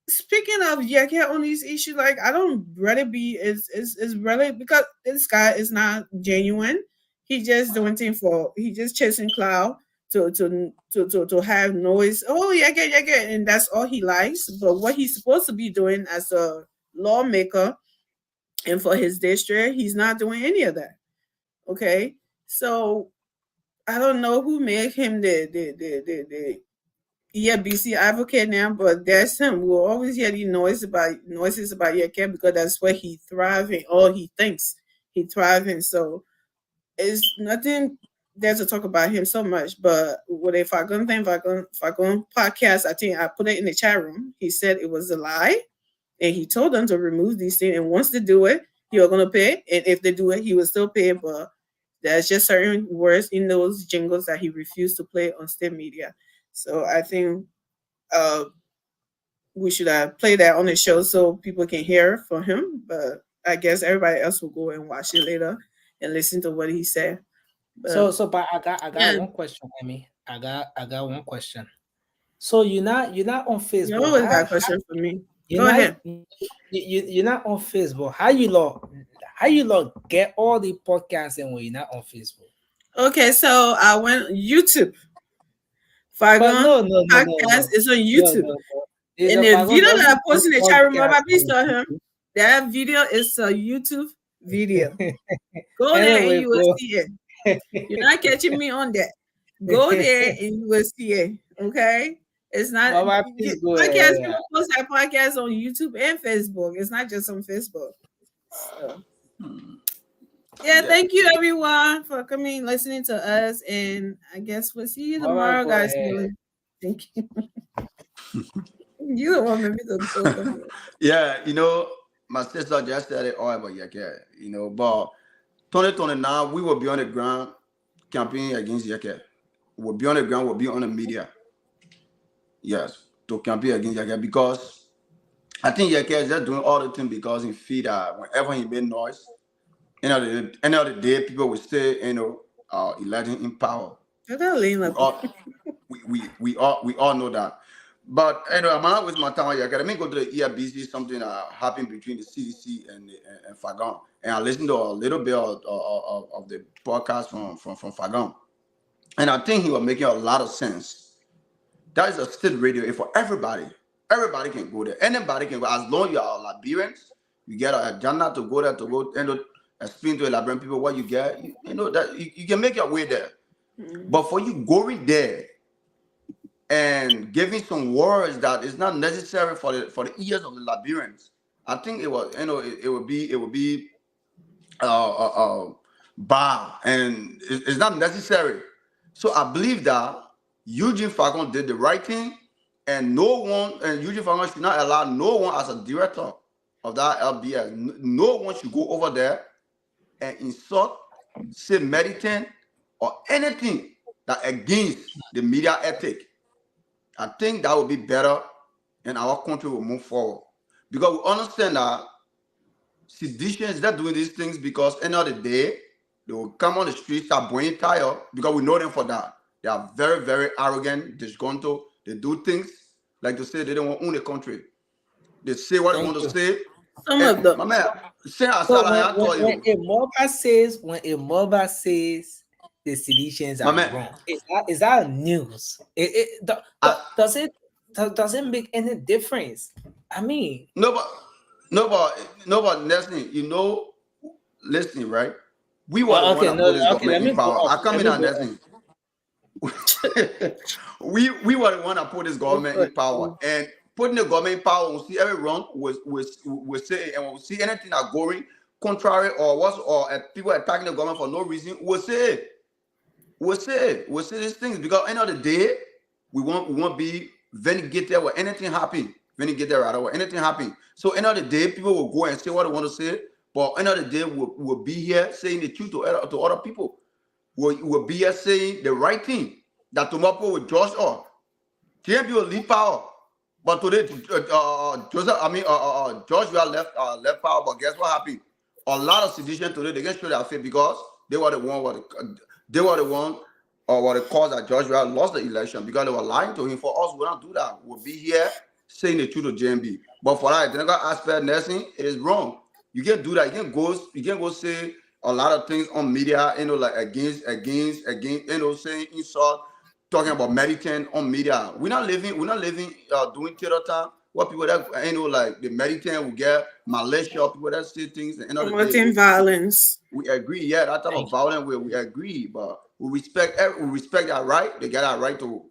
Speaker 13: speaking of Yeke on these issues, like I don't really be is really because this guy is not genuine. He just doing thing for he just chasing cloud to have noise. Oh Yeke, and that's all he likes. But what he's supposed to be doing as a lawmaker and for his district, he's not doing any of that. Okay, so I don't know who made him the BC advocate now, but that's him. We'll always hear the noises about Yeke because that's where he thriving, or he thinks he thriving. So it's nothing there to talk about him so much. But with a Fagon podcast, I think I put it in the chat room. He said it was a lie, and he told them to remove these things. And once they do it, you're gonna pay. And if they do it, he will still pay. But there's just certain words in those jingles that he refused to play on state media. So I think we should play that on the show so people can hear from him. But I guess everybody else will go and watch it later and listen to what he said. But,
Speaker 9: But I got
Speaker 13: yeah.
Speaker 9: one question, Amy. I got one question. So you're not on Facebook.
Speaker 13: You always got a question for me.
Speaker 9: You're
Speaker 13: Go
Speaker 9: not,
Speaker 13: ahead.
Speaker 9: You're not on Facebook. How you lot get all the podcasts and when you're not on Facebook?
Speaker 13: Okay, so I went YouTube.
Speaker 9: But
Speaker 13: Fagon
Speaker 9: no.
Speaker 13: podcast is on YouTube.
Speaker 9: No. There's
Speaker 13: And
Speaker 9: a
Speaker 13: the
Speaker 9: Fagon
Speaker 13: video that I
Speaker 9: doesn't
Speaker 13: posted in
Speaker 9: do
Speaker 13: the chat room,
Speaker 9: podcast
Speaker 13: Baba, please
Speaker 9: on
Speaker 13: tell him
Speaker 9: YouTube.
Speaker 13: that video is a YouTube video. Go there
Speaker 9: Anyway,
Speaker 13: and you will
Speaker 9: bro.
Speaker 13: see it. You're not catching me on that. Go there and you will see it. Okay? It's not
Speaker 9: Baba, please go
Speaker 13: podcast.
Speaker 9: ahead.
Speaker 13: People post their podcasts on YouTube and Facebook. It's not just on Facebook. So, yeah, thank you everyone for coming, listening to us, and I guess we'll see you
Speaker 9: Baba,
Speaker 13: tomorrow,
Speaker 9: go
Speaker 13: guys.
Speaker 9: ahead.
Speaker 13: Thank you. You don't want me to talk about it.
Speaker 10: Yeah, my sister just said it all about Yeke, but 2029, we will be on the ground campaigning against Yeke. We'll be on the ground, we'll be on the media. Yes, to campaign against Yeke because I think Yeke is just doing all the things because he feel that whenever he made noise, end of the day, people will say, electing in power. We all know that. But anyway, I'm not with my time. Let me go to the ERBC, something happened between the CDC and Fagon. And I listened to a little bit of the podcast from Fagon. And I think he was making a lot of sense. That is a state radio. It's for everybody. Everybody can go there. Anybody can go. As long as you are Liberians, you get a agenda to go there to go and explain to the Liberian people what you get. That you can make your way there. But for you going there and giving some words that is not necessary for the ears of the Liberians, I think it was it would be bad and it's not necessary. So I believe that Eugene Falcon did the right thing, and Eugene Falcon should not allow no one as a director of that LBS. No one should go over there and insult, say meditant, or anything that against the media ethic. I think that would be better, and our country will move forward. Because we understand that seditions, they're doing these things because end of the day, they will come on the streets, start bringing tire, because we know them for that. They are very, very arrogant, disgruntled. They do things like to say they don't want to own the country. They say what they want to say.
Speaker 13: Some of them.
Speaker 10: My man, say
Speaker 9: So
Speaker 10: I told
Speaker 9: when
Speaker 10: you.
Speaker 9: a mobile says the seditions
Speaker 10: My
Speaker 9: are
Speaker 10: man.
Speaker 9: wrong, is that news? Does it make any difference? I mean,
Speaker 10: Nobody, Nelson, you know, listening, right? We were the one that put this
Speaker 9: let
Speaker 10: government
Speaker 9: me
Speaker 10: in
Speaker 9: go
Speaker 10: power.
Speaker 9: off.
Speaker 10: I come
Speaker 9: Let
Speaker 10: in
Speaker 9: me
Speaker 10: and
Speaker 9: go off.
Speaker 10: Nelson. we were the one that put this government in power, and putting the government in power, when we see every wrong, we say, and when we see anything that going contrary or people attacking the government for no reason, we'll say these things, because at the end of the day, we won't be vindicated when anything happen. When anything happen. So end of the day, people will go and say what they want to say, but end of the day, we'll be here saying the truth to other people. We'll be here saying the right thing. That tomorrow will judge us. TMP will leave power, but today, George will left power. But guess what happened? A lot of sedition today, they get show their face because they were the one or the cause that George Weah lost the election, because they were lying to him. For us, we don't do that. We'll be here saying the truth to JMB. But for that technical aspect, Nelson, it is wrong. You can't do that. You can't go say a lot of things on media, like against, saying insult, talking about meditant on media. We're not living doing theater time. What people that like the meditant will get Malaysia, people that say things and end of the day,
Speaker 13: Promoting violence.
Speaker 10: we agree, yeah, that type of violence we agree, but we respect that right. They get that right to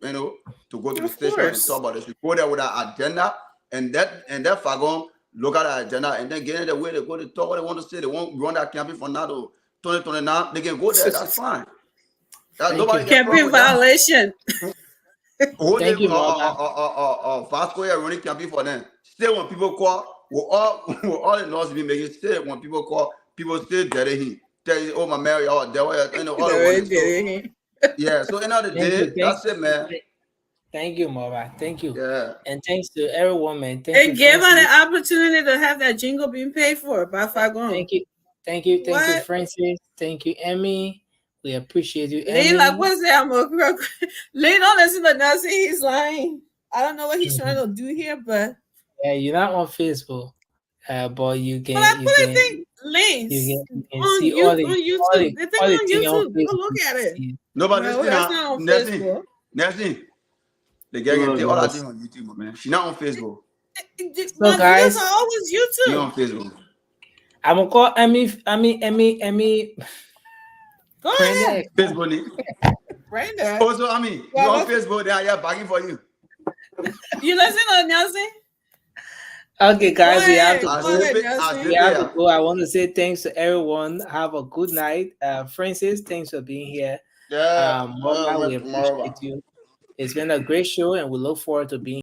Speaker 10: to go to the station and talk about it. They should go there with an agenda, and that fagon look at the agenda and then get in the way they go to talk what they want to say. They won't run that campaign for now to 2029. They can go there. That's fine. Nobody can
Speaker 13: Campaign violation.
Speaker 10: Thank you, fast square running campaign for them. Still, when people call, we're all the laws be making. Still, when people call, people still get him. Tell you, oh my man, y'all, all the yeah. So another day, that's it, man.
Speaker 9: Thank you, Mora. Thank you.
Speaker 10: Yeah.
Speaker 9: And thanks to everyone, man.
Speaker 13: It gave her the opportunity to have that jingle being paid for by Fagon.
Speaker 9: Thank you, Francis. Thank you, Emmy. We appreciate you,
Speaker 13: Lee,
Speaker 9: Emmy.
Speaker 13: like, what's that? Lee, don't listen to nothing. He's lying. I don't know what he's trying to do here, but
Speaker 9: yeah, you're not on Facebook, but you can.
Speaker 13: But I put a thing links on YouTube. The thing on YouTube. Go look at it.
Speaker 10: Nobody
Speaker 13: that's not on Facebook.
Speaker 10: Nelson, the girl can take all that thing on YouTube, man. She's not on Facebook.
Speaker 9: So guys,
Speaker 13: are always YouTube.
Speaker 10: She's on Facebook.
Speaker 9: I'm gonna call Emmy.
Speaker 13: Go ahead.
Speaker 10: Facebook.
Speaker 13: Right there.
Speaker 10: Also, you on Facebook? They are here begging for you.
Speaker 13: You listen to Nelson?
Speaker 9: Okay, guys, we have to
Speaker 10: go.
Speaker 9: go. I want to say thanks to everyone. Have a good night. Francis, thanks for being here.
Speaker 10: Yeah.
Speaker 9: We appreciate you. It's been a great show, and we look forward to being